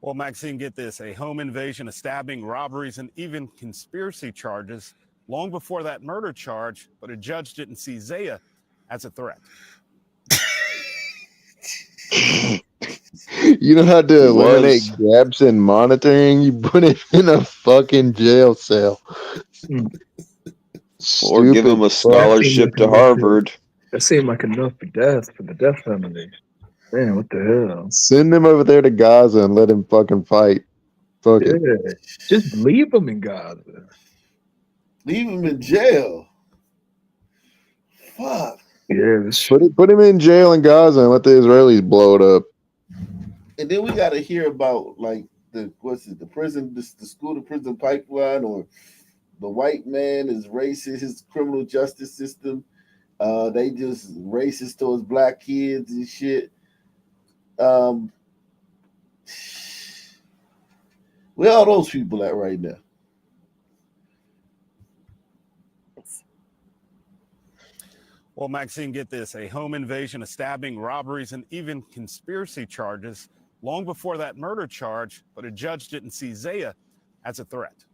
Well, Maxine, get this, a home invasion, a stabbing, robberies, and even conspiracy charges long before that murder charge, but a judge didn't see Zaya as a threat. You know how to He eliminate was. gaps in monitoring? You put him in a fucking jail cell. Or give him a scholarship to Harvard. That seemed like enough for the death penalty. Man, what the hell? Send him over there to Gaza and let him fucking fight. Fuck it. Yeah, just leave him in Gaza. Leave him in jail. Fuck. Yeah, put him in jail in Gaza and let the Israelis blow it up. And then we got to hear about like the prison, the school to prison pipeline, or the white man is racist, his criminal justice system. They just racist towards black kids and shit. Where are those people at right now? Well, Maxine, get this, a home invasion, a stabbing, robberies, and even conspiracy charges long before that murder charge, but a judge didn't see Zaya as a threat.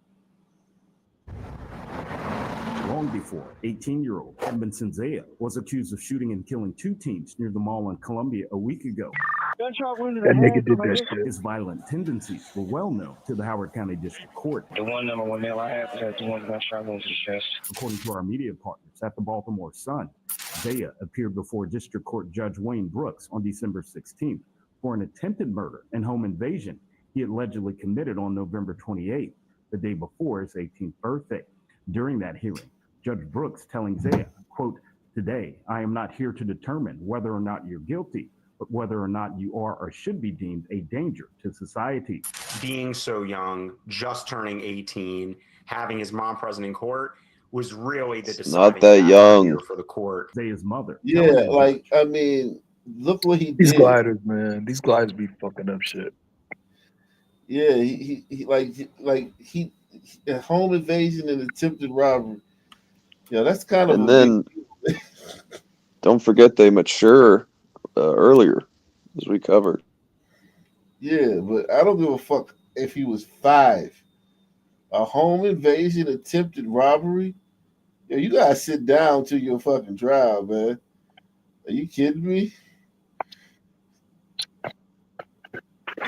Long before, 18-year-old Edmondson Zaya was accused of shooting and killing 2 teens near the mall in Columbia a week ago. That nigga did that shit. His violent tendencies were well known to the Howard County District Court. The one number one nail I have had the one gunshot wound to the chest. According to our media partners at the Baltimore Sun, Zaya appeared before District Court Judge Wayne Brooks on December 16th for an attempted murder and home invasion he allegedly committed on November 28th, the day before his 18th birthday. During that hearing, Judge Brooks telling Zaya, quote, "Today, I am not here to determine whether or not you're guilty, but whether or not you are or should be deemed a danger to society." Being so young, just turning 18, having his mom present in court was really the deciding Not that young. for the court. Zaya's mother. Yeah, like, I mean, look what he These did. gliders, man. These gliders be fucking up shit. Yeah, he a home invasion and attempted robbery. Yeah, that's kind of. And then don't forget they mature earlier, as we covered. Yeah, but I don't give a fuck if he was 5. A home invasion, attempted robbery. Yeah, you gotta sit down to your fucking trial, man. Are you kidding me?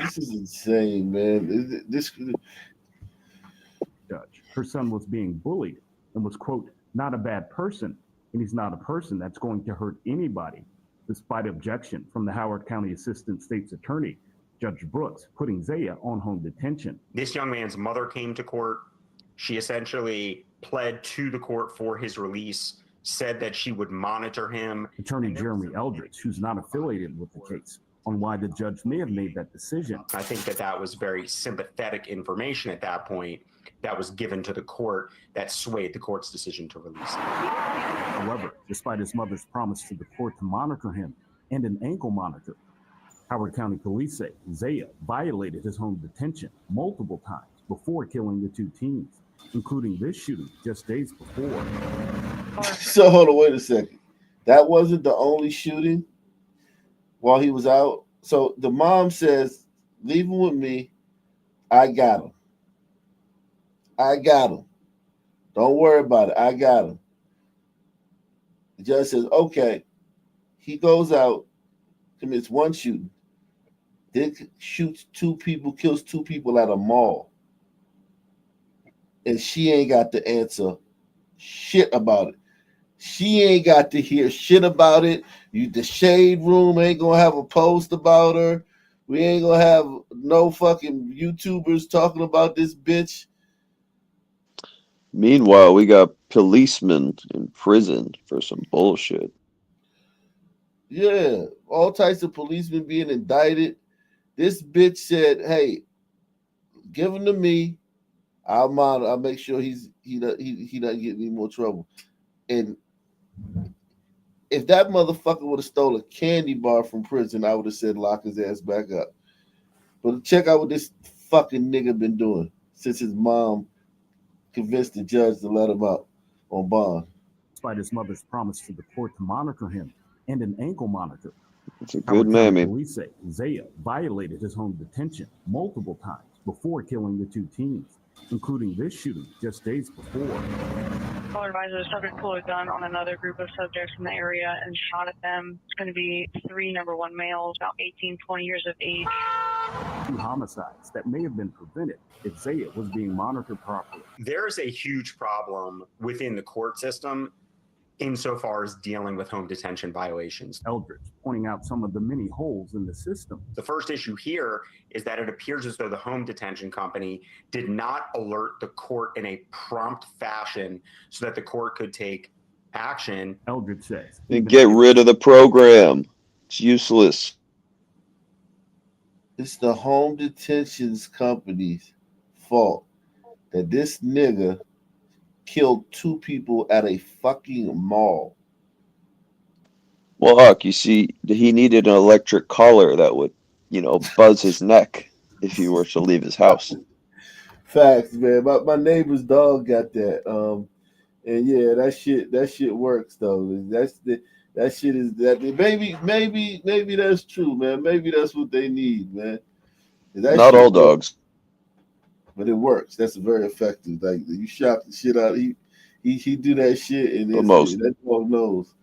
This is insane, man. This Judge, her son was being bullied and was, quote, "not a bad person, and he's not a person that's going to hurt anybody," despite objection from the Howard County Assistant State's Attorney, Judge Brooks, putting Zaya on home detention. This young man's mother came to court. She essentially pled to the court for his release, said that she would monitor him. Attorney Jeremy Eldridge, who's not affiliated with the case, on why the judge may have made that decision. I think that was very sympathetic information at that point that was given to the court that swayed the court's decision to release him. However, despite his mother's promise to the court to monitor him and an ankle monitor, Howard County police say Zaya violated his home detention multiple times before killing the 2 teens, including this shooting just days before. So hold on, wait a second. That wasn't the only shooting while he was out. So the mom says, "Leave him with me. I got him. I got him. Don't worry about it. I got him." The judge says, "Okay." He goes out, commits 1 shooting, then shoots 2 people, kills 2 people at a mall. And she ain't got to answer shit about it. She ain't got to hear shit about it. The Shade Room ain't gonna have a post about her. We ain't gonna have no fucking YouTubers talking about this bitch. Meanwhile, we got policemen in prison for some bullshit. Yeah, all types of policemen being indicted. This bitch said, "Hey, give them to me. I'll make sure he doesn't get any more trouble. And if that motherfucker would have stole a candy bar from prison, I would have said lock his ass back up. But check out what this fucking nigga been doing since his mom convinced the judge to let him out on bond. Despite his mother's promise to the court to monitor him and an ankle monitor. It's a good mammy. Police say Zaya violated his home detention multiple times before killing the two teens, including this shooting just days before. Caller advisor, the subject pulled a gun on another group of subjects in the area and shot at them. It's going to be 3 number 1 males, about 18, 20 years of age. 2 homicides that may have been prevented if Zaya was being monitored properly. There's a huge problem within the court system insofar as dealing with home detention violations. Eldridge pointing out some of the many holes in the system. The first issue here is that it appears as though the home detention company did not alert the court in a prompt fashion so that the court could take action. Eldridge says. And get rid of the program. It's useless. It's the home detentions company's fault that this nigga killed 2 people at a fucking mall. Well, Huck, you see, he needed an electric collar that would, buzz his neck if he were to leave his house. Facts, man. My neighbor's dog got that. And yeah, that shit works though. That shit is that. Maybe that's true, man. Maybe that's what they need, man. Not all dogs. But it works. That's very effective. Like you shock the shit out. He do that shit, and that dog knows.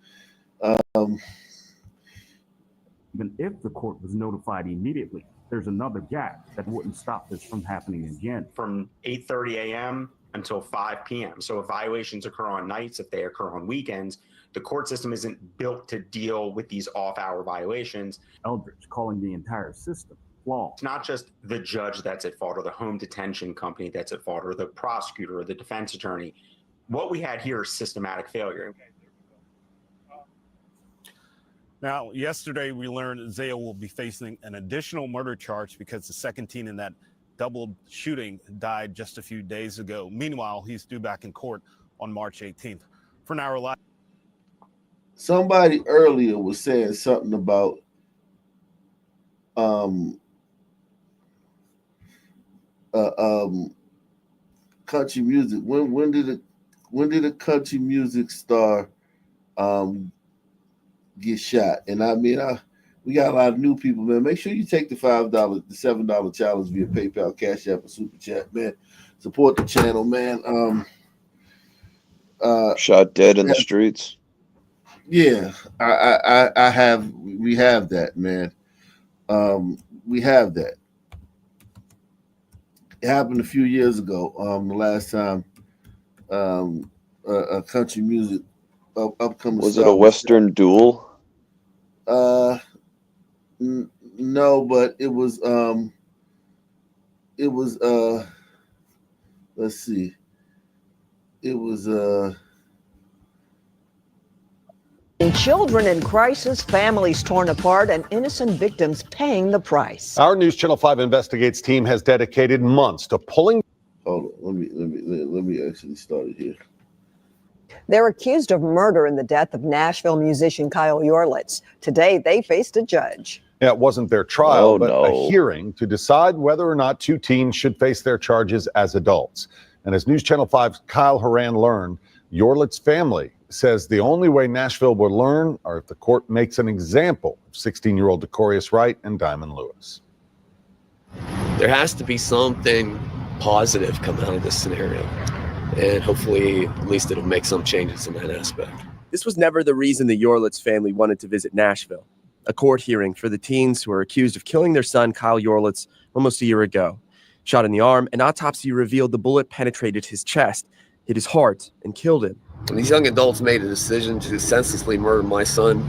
Even if the court was notified immediately, there's another gap that wouldn't stop this from happening again. From 8:30 a.m. until 5 p.m. So if violations occur on nights, if they occur on weekends, the court system isn't built to deal with these off-hour violations. Eldridge calling the entire system. It's not just the judge that's at fault or the home detention company that's at fault or the prosecutor or the defense attorney. What we had here is systematic failure. Now, yesterday we learned Zaya will be facing an additional murder charge because the second teen in that double shooting died just a few days ago. Meanwhile, he's due back in court on March 18th. For now, we're live. Somebody earlier was saying something about country music. When did a country music star get shot? And I mean, we got a lot of new people, man. Make sure you take the $5, the $7 challenge via PayPal, Cash App, or Super Chat, man. Support the channel, man. Shot dead in the streets. Yeah, we have that, man. We have that. It happened a few years ago. The last time a country music upcoming. Was it a Western duel? No, but it was. Let's see. It was. Children in crisis, families torn apart, and innocent victims paying the price. Our News Channel 5 Investigates team has dedicated months to pulling. Hold on, let me actually start it here. They're accused of murder in the death of Nashville musician Kyle Yorlitz. Today, they faced a judge. Yeah, it wasn't their trial, but a hearing to decide whether or not 2 teens should face their charges as adults. And as News Channel 5's Kyle Horan learned, Yorlitz's family says the only way Nashville will learn are if the court makes an example of 16-year-old Decorius Wright and Diamond Lewis. There has to be something positive coming out of this scenario, and hopefully at least it'll make some changes in that aspect. This was never the reason the Yorlitz family wanted to visit Nashville. A court hearing for the teens who are accused of killing their son Kyle Yorlitz almost a year ago. Shot in the arm, an autopsy revealed the bullet penetrated his chest, hit his heart, and killed him. When these young adults made a decision to senselessly murder my son,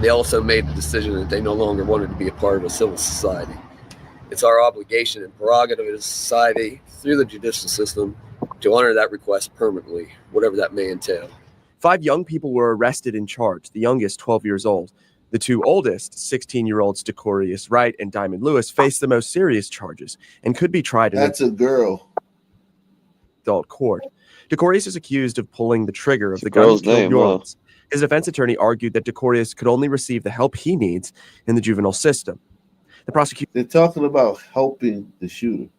they also made the decision that they no longer wanted to be a part of a civil society. It's our obligation and prerogative as a society, through the judicial system, to honor that request permanently, whatever that may entail. 5 young people were arrested and charged, the youngest 12 years old. The 2 oldest, 16-year-olds Decorius Wright and Diamond Lewis, faced the most serious charges and could be tried. That's a girl. adult court. Decorius is accused of pulling the trigger of the gun that killed Yorlitz. His defense attorney argued that Decorius could only receive the help he needs in the juvenile system. The prosecution. They're talking about helping the shooter.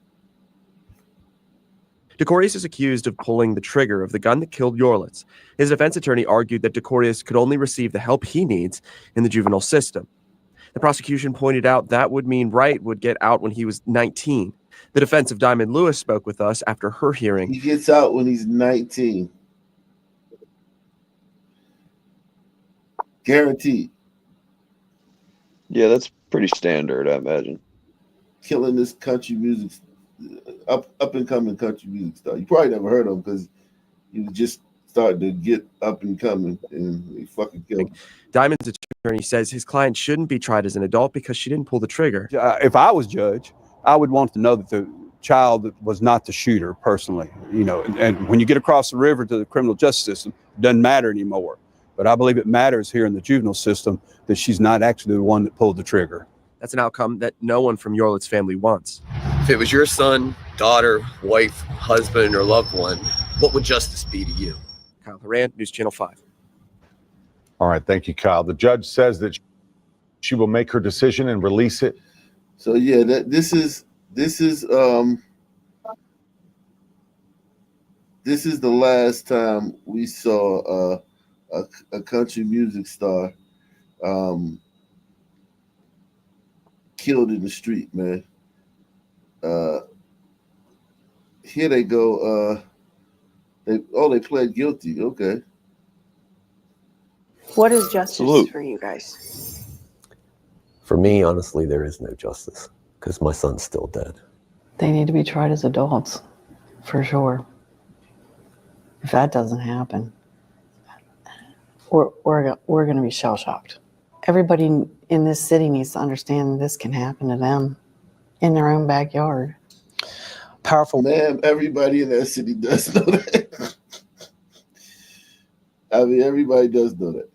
Decorius is accused of pulling the trigger of the gun that killed Yorlitz. His defense attorney argued that Decorius could only receive the help he needs in the juvenile system. The prosecution pointed out that would mean Wright would get out when he was 19. The defense of Diamond Lewis spoke with us after her hearing. He gets out when he's 19. Guaranteed. Yeah, that's pretty standard, I imagine. Killing this country music, up and coming country music star. You probably never heard of him because he was just starting to get up and coming, and he fucking killed him. Diamond's attorney says his client shouldn't be tried as an adult because she didn't pull the trigger. If I was judge, I would want to know that the child was not the shooter personally, and when you get across the river to the criminal justice system, it doesn't matter anymore. But I believe it matters here in the juvenile system that she's not actually the one that pulled the trigger. That's an outcome that no one from Yorlitz's family wants. If it was your son, daughter, wife, husband, or loved one, what would justice be to you? Kyle Horan, News Channel 5. All right, thank you, Kyle. The judge says that she will make her decision and release it. So yeah, this is the last time we saw a country music star killed in the street, man. Here they go. They pled guilty. Okay. What is justice for you guys? For me, honestly, there is no justice because my son's still dead. They need to be tried as adults, for sure. If that doesn't happen, we're going to be shell-shocked. Everybody in this city needs to understand this can happen to them in their own backyard. Powerful. Man, everybody in that city does know that. I mean, everybody does know that.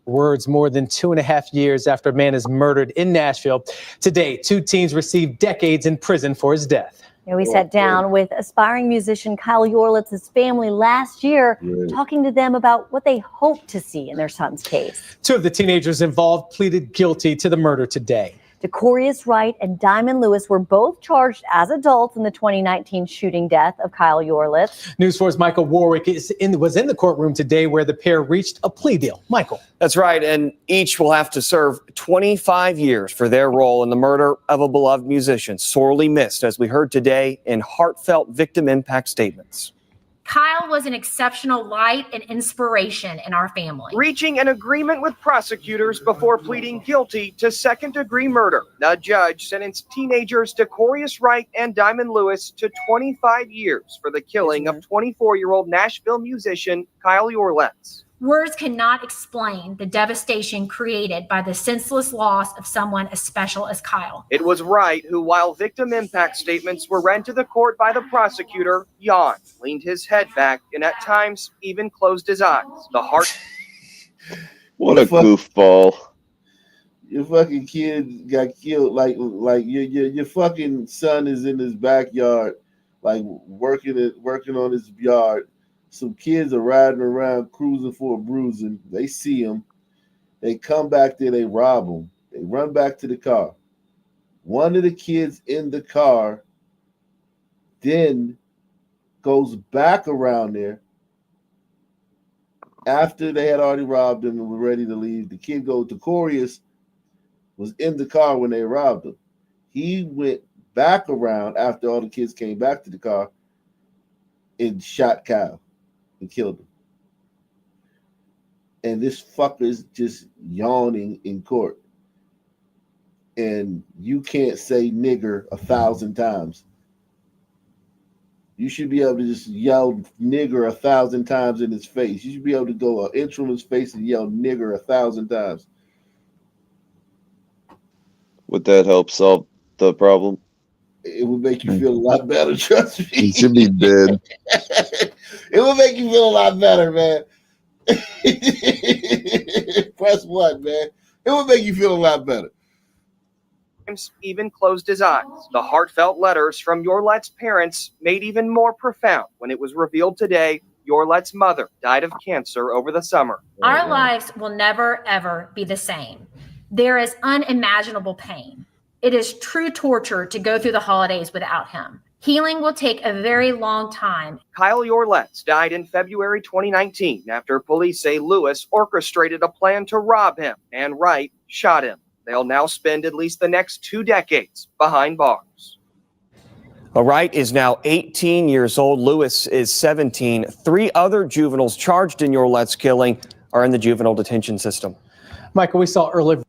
Words more than 2.5 years after a man is murdered in Nashville. Today, 2 teens received decades in prison for his death. And we sat down with aspiring musician Kyle Yorlitz's family last year, talking to them about what they hope to see in their son's case. 2 of the teenagers involved pleaded guilty to the murder today. Decorius Wright and Diamond Lewis were both charged as adults in the 2019 shooting death of Kyle Yorlitz. News 4's Michael Warwick was in the courtroom today where the pair reached a plea deal. Michael. That's right, and each will have to serve 25 years for their role in the murder of a beloved musician, sorely missed, as we heard today in heartfelt victim impact statements. Kyle was an exceptional light and inspiration in our family. Reaching an agreement with prosecutors before pleading guilty to second-degree murder, the judge sentenced teenagers Decorius Wright and Diamond Lewis to 25 years for the killing of 24-year-old Nashville musician Kyle Yorlitz. Words cannot explain the devastation created by the senseless loss of someone as special as Kyle. It was Wright who, while victim impact statements were read to the court by the prosecutor, yawned, leaned his head back, and at times even closed his eyes. The heart. What a goofball. Your fucking kid got killed. Like your fucking son is in his backyard, like working on his yard. Some kids are riding around cruising for a bruising. They see him. They come back there. They rob him. They run back to the car. One of the kids in the car then goes back around there after they had already robbed him and were ready to leave. The kid Decorius was in the car when they robbed him. He went back around after all the kids came back to the car and shot Kyle and killed him. And this fucker's just yawning in court. And you can't say nigger 1,000 times. You should be able to just yell nigger 1,000 times in his face. You should be able to go an inch from his face and yell nigger 1,000 times. Would that help solve the problem? It would make you feel a lot better, trust me. He should be dead. It would make you feel a lot better, man. Press 1, man. It would make you feel a lot better. even closed his eyes. The heartfelt letters from Yorlet's parents made even more profound when it was revealed today Yorlet's mother died of cancer over the summer. Our lives will never, ever be the same. There is unimaginable pain. It is true torture to go through the holidays without him. Healing will take a very long time. Kyle Yorletz died in February 2019 after police say Lewis orchestrated a plan to rob him and Wright shot him. They'll now spend at least the next 2 decades behind bars. Wright is now 18 years old. Lewis is 17. 3 other juveniles charged in Yorlet's killing are in the juvenile detention system. Michael, we saw earlier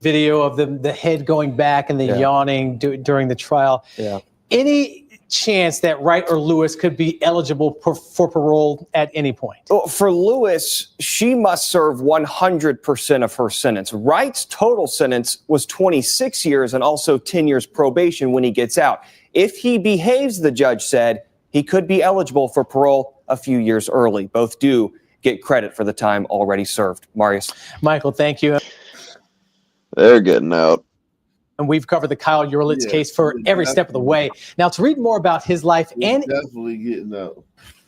video of the head going back and the yawning during the trial. Yeah. Any chance that Wright or Lewis could be eligible for parole at any point? Well, for Lewis, she must serve 100% of her sentence. Wright's total sentence was 26 years and also 10 years probation when he gets out. If he behaves, the judge said, he could be eligible for parole a few years early. Both do get credit for the time already served. Marius. Michael, thank you. They're getting out. And we've covered the Kyle Yorletz case for every step of the way. Now, to read more about his life and definitely getting out.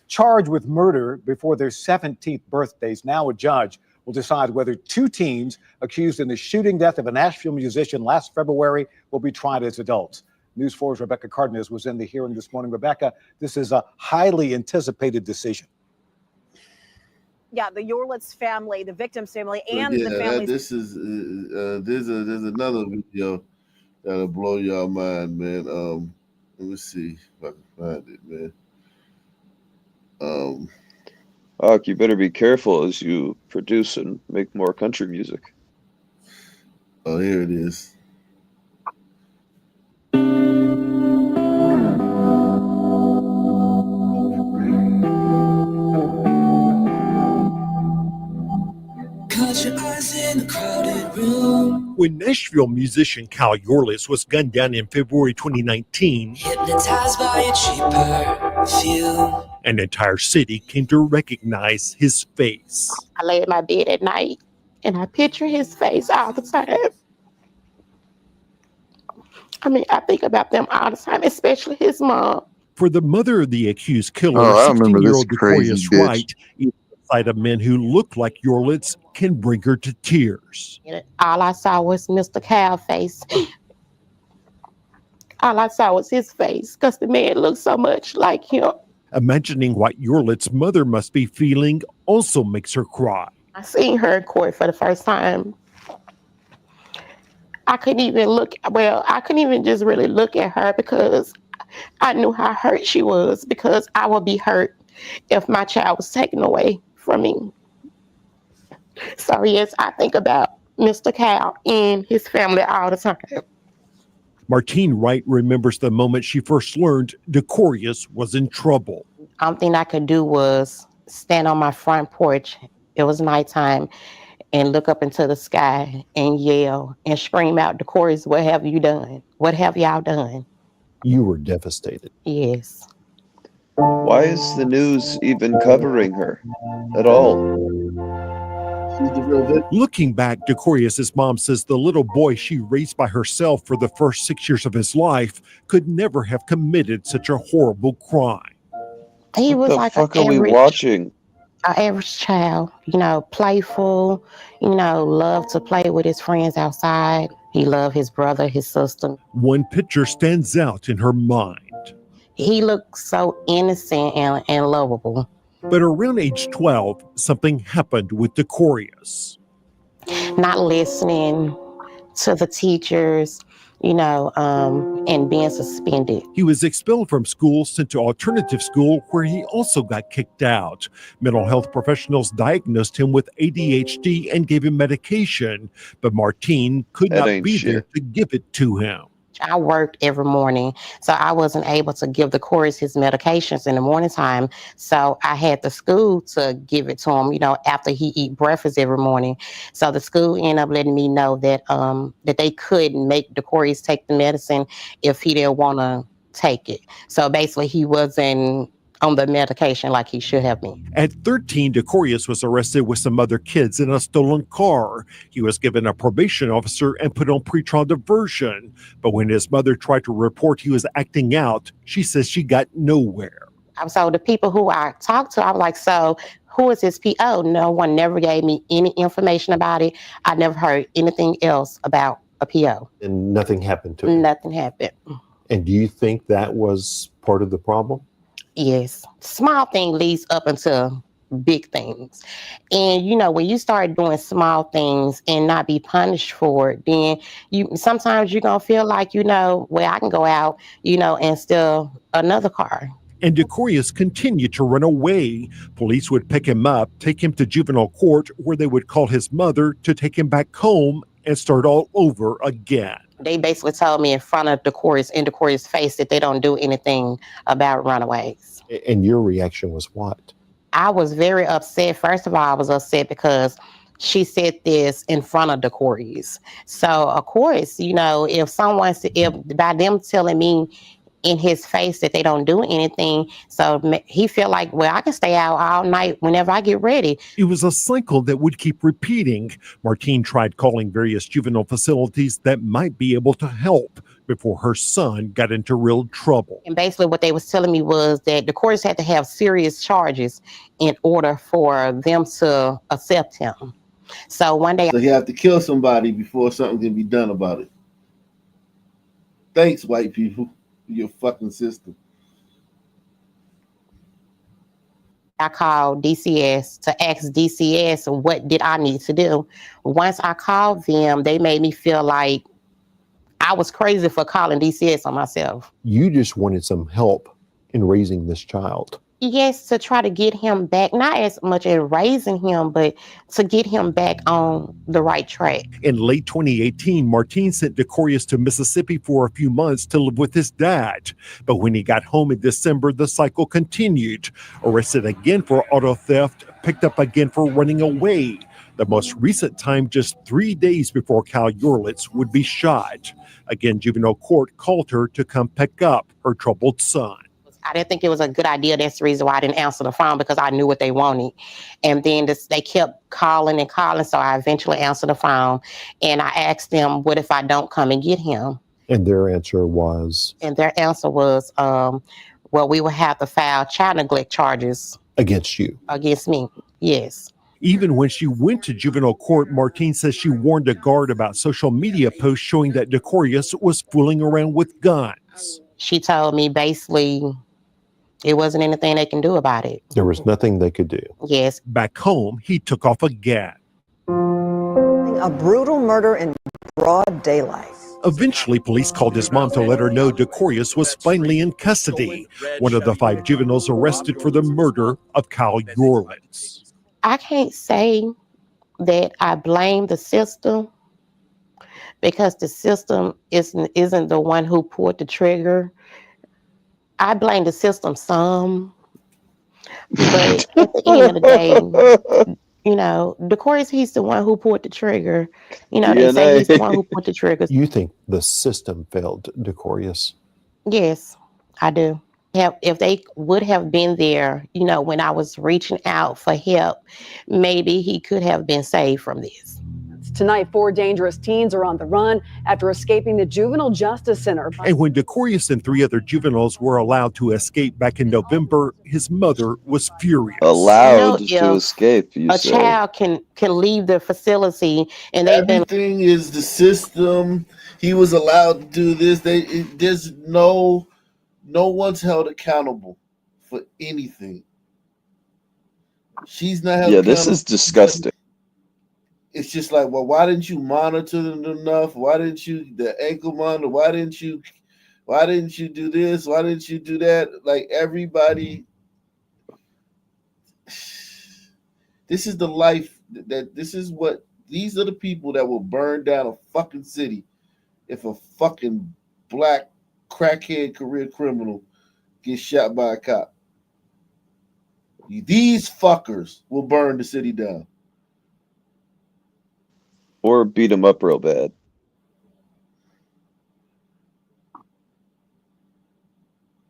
Charged with murder before their 17th birthdays, now a judge will decide whether 2 teens accused in the shooting death of a Nashville musician last February will be tried as adults. News 4's Rebecca Cardenas was in the hearing this morning. Rebecca, this is a highly anticipated decision. Yeah, the Yorletz family, the victim's family, and the family. This is there's another video that'll blow y'all mind, man. Let me see if I can find it, man. Hawk, you better be careful as you produce and make more country music. Oh, here it is. When Nashville musician Kyle Yorletz was gunned down in February 2019, Hypnotized by a cheap perfume, an entire city came to recognize his face. I lay in my bed at night and I picture his face all the time. I mean, I think about them all the time, especially his mom. For the mother of the accused killer, I remember this 16-year-old crazy Decorius bitch. Wright, even the sight of men who look like Yorletz can bring her to tears. All I saw was Mr. Cal's face. All I saw was his face because the man looked so much like him. Imagining what Yorletz's mother must be feeling also makes her cry. I seen her in court for the first time. I couldn't even just really look at her because I knew how hurt she was, because I would be hurt if my child was taken away from me. So yes, I think about Mr. Cal and his family all the time. Martine Wright remembers the moment she first learned Decorius was in trouble. Only thing I could do was stand on my front porch. It was nighttime, and look up into the sky and yell and scream out, "Decorius, what have you done? What have y'all done?" You were devastated. Yes. Why is the news even covering her at all? Looking back, Decorius' mom says the little boy she raised by herself for the first 6 years of his life could never have committed such a horrible crime. He was like What the fuck are we watching? An average child, playful, loved to play with his friends outside. He loved his brother, his sister. One picture stands out in her mind. He looked so innocent and lovable. But around age 12, something happened with Decorius. Not listening to the teachers, and being suspended. He was expelled from school, sent to alternative school, where he also got kicked out. Mental health professionals diagnosed him with ADHD and gave him medication, but Martine could not be there to give it to him. I worked every morning, so I wasn't able to give Decorius his medications in the morning time. So I had the school to give it to him, after he eat breakfast every morning. So the school ended up letting me know that that they couldn't make Decorius take the medicine if he didn't want to take it. So basically, he wasn't on the medication like he should have been. At 13, DeCorius was arrested with some other kids in a stolen car. He was given a probation officer and put on pretrial diversion. But when his mother tried to report he was acting out, she says she got nowhere. So the people who I talked to, I was like, so who is his PO? No one never gave me any information about it. I never heard anything else about a PO. And nothing happened to him? Nothing happened. And do you think that was part of the problem? Yes. Small thing leads up into big things. And you know, when you start doing small things and not be punished for it, then sometimes you're gonna feel like, well, I can go out, and steal another car. And DeCorius continued to run away. Police would pick him up, take him to juvenile court, where they would call his mother to take him back home and start all over again. They basically told me in front of DeCorius' face that they don't do anything about runaways. And your reaction was what? I was very upset. First of all, I was upset because she said this in front of DeCorius. So, of course, if by them telling me in his face that they don't do anything, so he felt like, well, I can stay out all night whenever I get ready. It was a cycle that would keep repeating. Martine tried calling various juvenile facilities that might be able to help before her son got into real trouble. And basically what they was telling me was that the courts had to have serious charges in order for them to accept him. So one day... So you have to kill somebody before something can be done about it. Thanks, white people. Your fucking system. I called DCS to ask DCS what did I need to do. Once I called them, they made me feel like I was crazy for calling DCS on myself. You just wanted some help in raising this child. Yes, to try to get him back, not as much as raising him, but to get him back on the right track. In late 2018, Martine sent DeCorius to Mississippi for a few months to live with his dad. But when he got home in December, the cycle continued. Arrested again for auto theft, picked up again for running away. The most recent time just 3 days before Cal Yurlitz would be shot. Again, juvenile court called her to come pick up her troubled son. I didn't think it was a good idea. That's the reason why I didn't answer the phone, because I knew what they wanted. And then they kept calling and calling, so I eventually answered the phone. And I asked them, what if I don't come and get him? And their answer was? And their answer was, well, we will have to file child neglect charges. Against you? Against me, yes. Even when she went to juvenile court, Martine says she warned a guard about social media posts showing that DeCorius was fooling around with guns. She told me basically it wasn't anything they can do about it. There was nothing they could do. Yes. Back home, he took off again. A brutal murder in broad daylight. Eventually, police called his mom to let her know DeCorius was finally in custody, one of the 5 juveniles arrested for the murder of Cal Yurlitz. I can't say that I blame the system, because the system isn't the one who pulled the trigger. I blame the system some, but at the end of the day, DeCorius, he's the one who pulled the trigger. They say he's the one who pulled the trigger. You think the system failed DeCorius? Yes, I do. If they would have been there, when I was reaching out for help, maybe he could have been saved from this. Tonight, 4 dangerous teens are on the run after escaping the Juvenile Justice Center. And when DeCorius and 3 other juveniles were allowed to escape back in November, his mother was furious. Allowed to escape, you a say? Child can leave the facility, and everything is the system. He was allowed to do this. There's no one's held accountable for anything. She's not held accountable. This is disgusting. It's just like, well, why didn't you monitor them enough? Why didn't you the ankle monitor? Why didn't you do this? Why didn't you do that? Like, everybody, this is the life these are the people that will burn down a fucking city if a fucking black crackhead career criminal gets shot by a cop. These fuckers will burn the city down. Or beat him up real bad.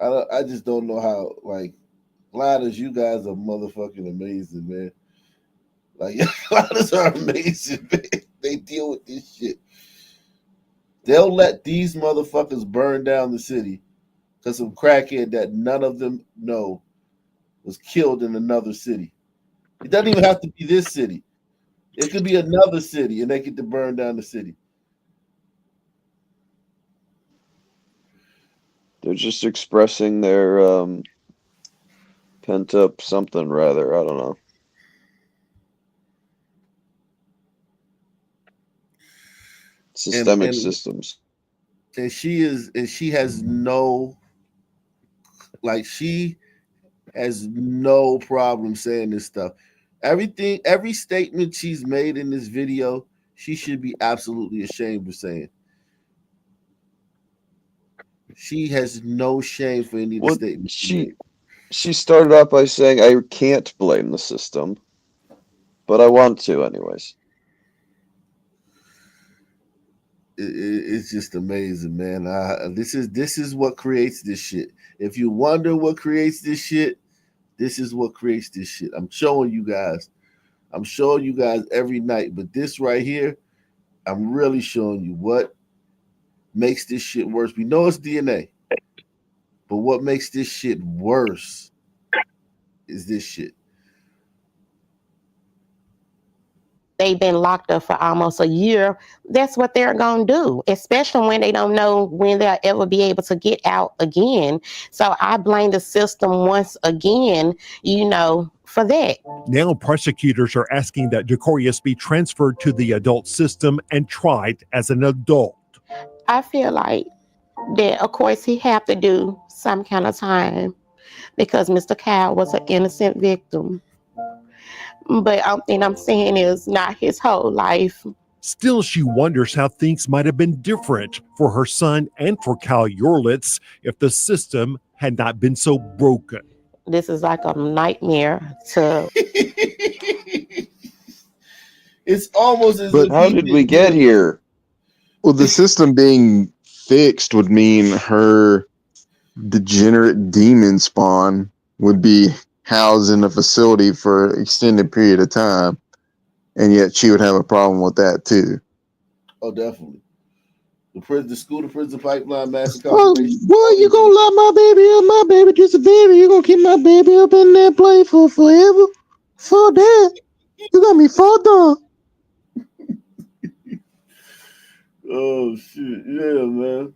I just don't know how, like, Gliders, you guys are motherfucking amazing, man. Like, gliders are amazing, man. They deal with this shit. They'll let these motherfuckers burn down the city because some crackhead that none of them know was killed in another city. It doesn't even have to be this city. It could be another city, and they get to burn down the city. They're just expressing their pent up something rather. I don't know. Systemic systems. And she has no, like, she has no problem saying this stuff. Every statement she's made in this video, she should be absolutely ashamed of saying. She has no shame for any of the statements she made. She started out by saying, I can't blame the system, but I want to anyways. It's just amazing, man. This is what creates this shit. If you wonder what creates this shit, this is what creates this shit. I'm showing you guys. I'm showing you guys every night, but this right here, I'm really showing you what makes this shit worse. We know it's DNA, but what makes this shit worse is this shit. They've been locked up for almost a year. That's what they're going to do, especially when they don't know when they'll ever be able to get out again. So I blame the system once again, for that. Now prosecutors are asking that Decorius be transferred to the adult system and tried as an adult. I feel like that, of course, he have to do some kind of time because Mr. Kyle was an innocent victim. But I'm saying is not his whole life. Still, she wonders how things might have been different for her son and for Kyle Yorlitz if the system had not been so broken. This is like a nightmare to... It's almost as if how did we get here? Well, the system being fixed would mean her degenerate demon spawn would be housed in a facility for an extended period of time, and yet she would have a problem with that too. Oh, definitely. The school to prison pipeline massacre. Oh, boy, you gonna lock my baby up? My baby just a baby. You gonna keep my baby up in that play for forever? For that, you got me fucked up. Oh shit, yeah, man.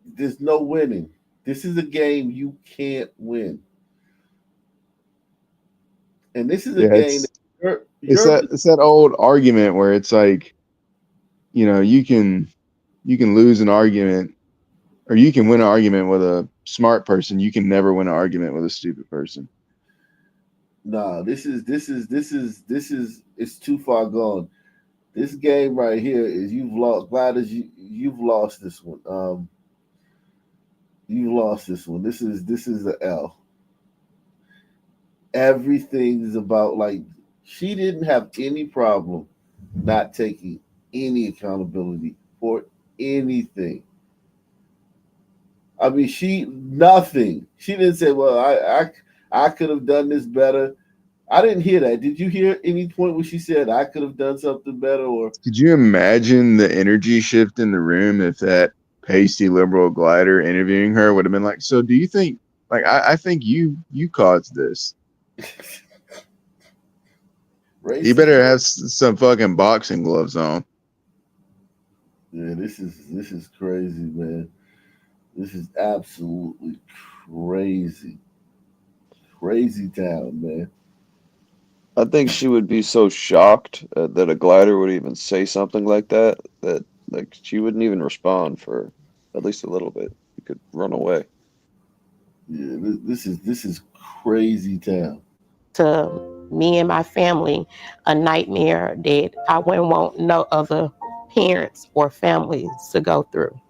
There's no winning. This is a game you can't win. And this is a game it's that old argument where it's like, you can lose an argument, or you can win an argument with a smart person. You can never win an argument with a stupid person. Nah, this is it's too far gone. This game right here is you've lost. Glad you've lost this one. You lost this one. This is the L. Everything's about, like, she didn't have any problem not taking any accountability for anything. I mean, nothing. She didn't say, well, I could have done this better. I didn't hear that. Did you hear any point where she said I could have done something better? Or could you imagine the energy shift in the room if that pasty liberal glider interviewing her would have been like, so do you think, like, I think you caused this. You better have some fucking boxing gloves on. Yeah, this is crazy, man. This is absolutely crazy. Crazy town, man. I think she would be so shocked that a glider would even say something like that like she wouldn't even respond for at least a little bit. You could run away. Yeah, this is crazy town. To me and my family, a nightmare that I wouldn't want no other parents or families to go through.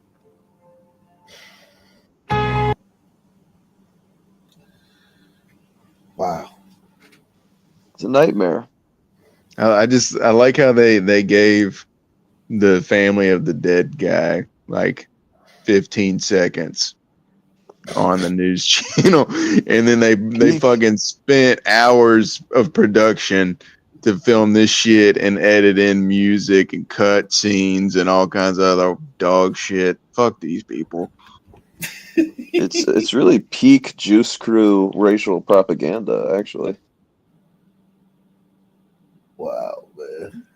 Wow. It's a nightmare. I like how they gave the family of the dead guy like 15 seconds on the news channel, and then they fucking spent hours of production to film this shit and edit in music and cut scenes and all kinds of other dog shit. Fuck these people. It's really peak Juice Crew racial propaganda, actually. Wow, man.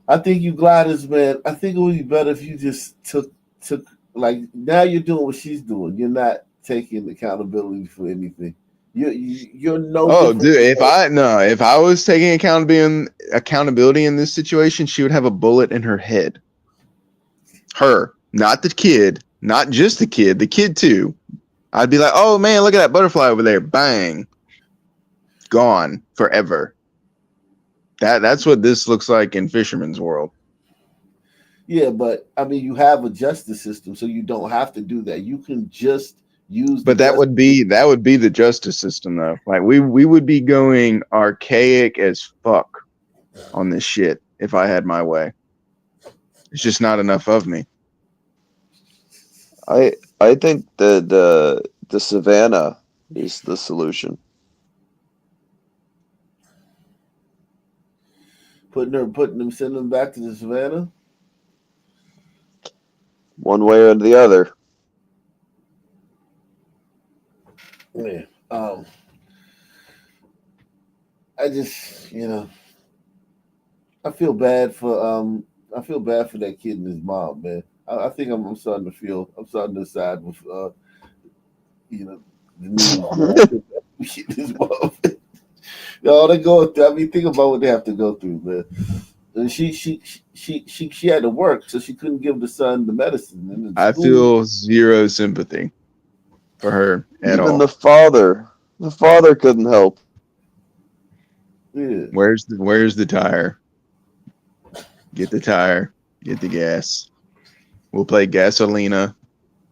I think you Gladys, man. I think it would be better if you just took like now you're doing what she's doing. You're not taking accountability for anything. You're no. Oh, dude, if I was taking accountability in this situation, she would have a bullet in her head. Her, not the kid, not just the kid too. I'd be like, oh man, look at that butterfly over there. Bang. Gone forever. That's what this looks like in Fisherman's World. Yeah, but I mean, you have a justice system, so you don't have to do that. You can just use. But that would be the justice system, though. Like we would be going archaic as fuck on this shit if I had my way. It's just not enough of me. I think that the savannah is the solution. Sending them back to the savannah. One way or the other. Yeah. I just, I feel bad for that kid and his mom, man. I think I'm starting to side with the news. His mom. They go through. I mean, think about what they have to go through, man. And she had to work, so she couldn't give the son the medicine. And I feel zero sympathy for her at all. Even the father couldn't help. Yeah. Where's the tire? Get the tire. Get the gas. We'll play Gasolina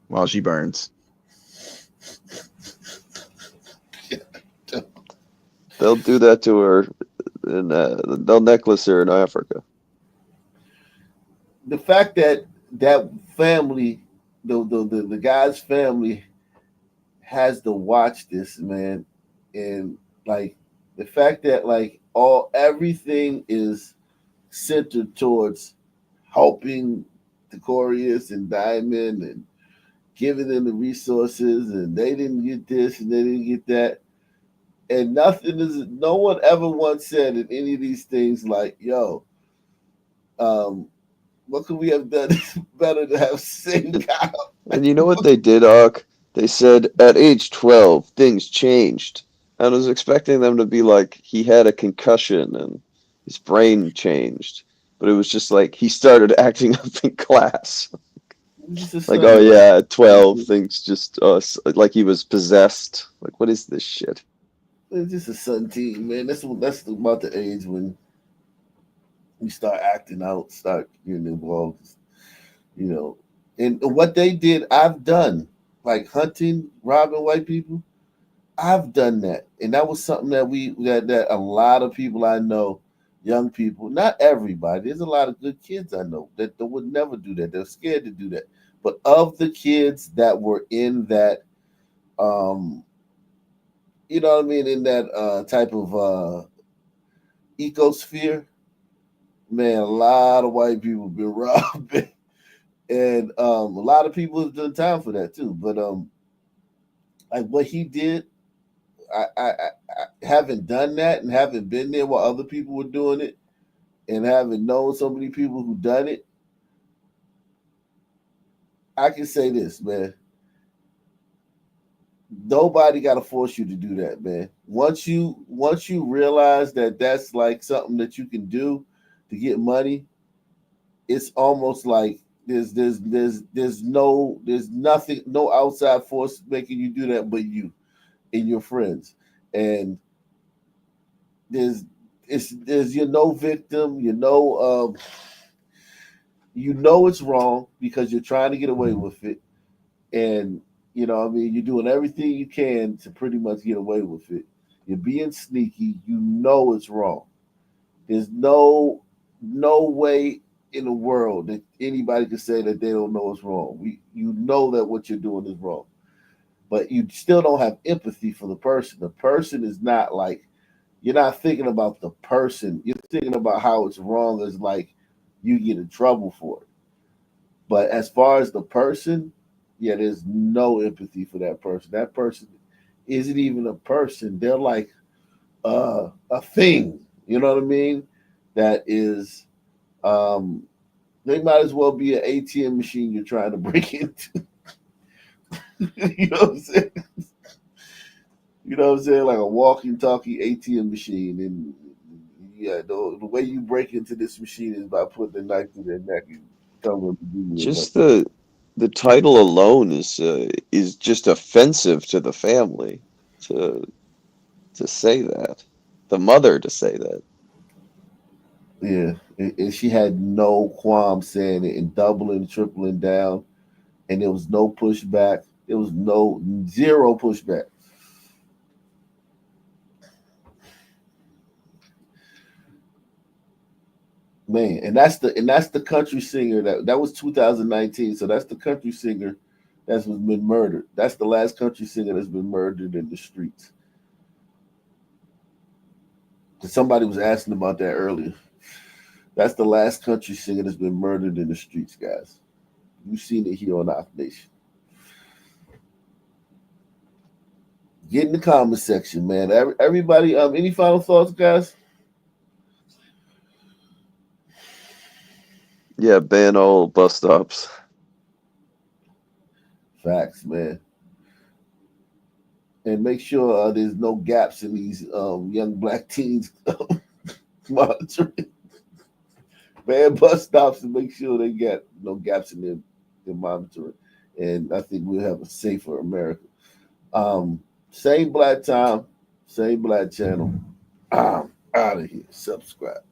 while she burns. They'll do that to her, and they'll necklace her in Africa. The fact that family, the guy's family, has to watch this, man, and like the fact that like everything is centered towards helping Decorous and Diamond and giving them the resources, and they didn't get this and they didn't get that. And no one ever once said in any of these things like, yo, what could we have done better to have saved Kyle? And you know what they did, Ark? They said at age 12, things changed. I was expecting them to be like, he had a concussion and his brain changed. But it was just like, he started acting up in class. Like, oh yeah, at 12, things just, like he was possessed. Like, what is this shit? It's just a son team, man. That's about the age when we start acting out, start getting involved, And what they did, I've done, like hunting, robbing white people. I've done that, and that was something that a lot of people I know, young people, not everybody. There's a lot of good kids I know that would never do that. They're scared to do that. But of the kids that were in that, you know what I mean, in that type of ecosphere, man, a lot of white people have been robbed, and a lot of people have done time for that too. But like what he did, I haven't done that and haven't been there while other people were doing it, and haven't known so many people who done it. I can say this, man. Nobody got to force you to do that, man. Once you realize that that's like something that you can do to get money, it's almost like there's nothing, no outside force making you do that but you and your friends. And there's you're no victim, it's wrong because you're trying to get away with it. And you're doing everything you can to pretty much get away with it. You're being sneaky. It's wrong. There's no way in the world that anybody can say that they don't know what's wrong. You know that what you're doing is wrong, but you still don't have empathy for the person. The person is not like, you're not thinking about the person. You're thinking about how it's wrong as like you get in trouble for it. But as far as the person, yeah, there's no empathy for that person. That person isn't even a person. They're like a thing. You know what I mean? That is, they might as well be an ATM machine you're trying to break into. You know what I'm saying? You know what I'm saying? Like a walking, talking ATM machine. And yeah, the way you break into this machine is by putting the knife through their neck and telling them to do it. Just the title alone is just offensive to the family to say that. The mother to say that. Yeah, and she had no qualm saying it and doubling, tripling down, and there was no pushback. There was zero pushback. Man, and that's the country singer that was 2019. So that's the country singer that's been murdered. That's the last country singer that's been murdered in the streets. Somebody was asking about that earlier. That's the last country singer that's been murdered in the streets, guys. You've seen it here on Off Nation. Get in the comment section, man. Everybody, any final thoughts, guys? Yeah, ban all bus stops. Facts, man. And make sure there's no gaps in these young black teens monitoring. Ban bus stops and make sure they get no gaps in their monitoring. And I think we'll have a safer America. Same black time, same black channel. Out of here. Subscribe.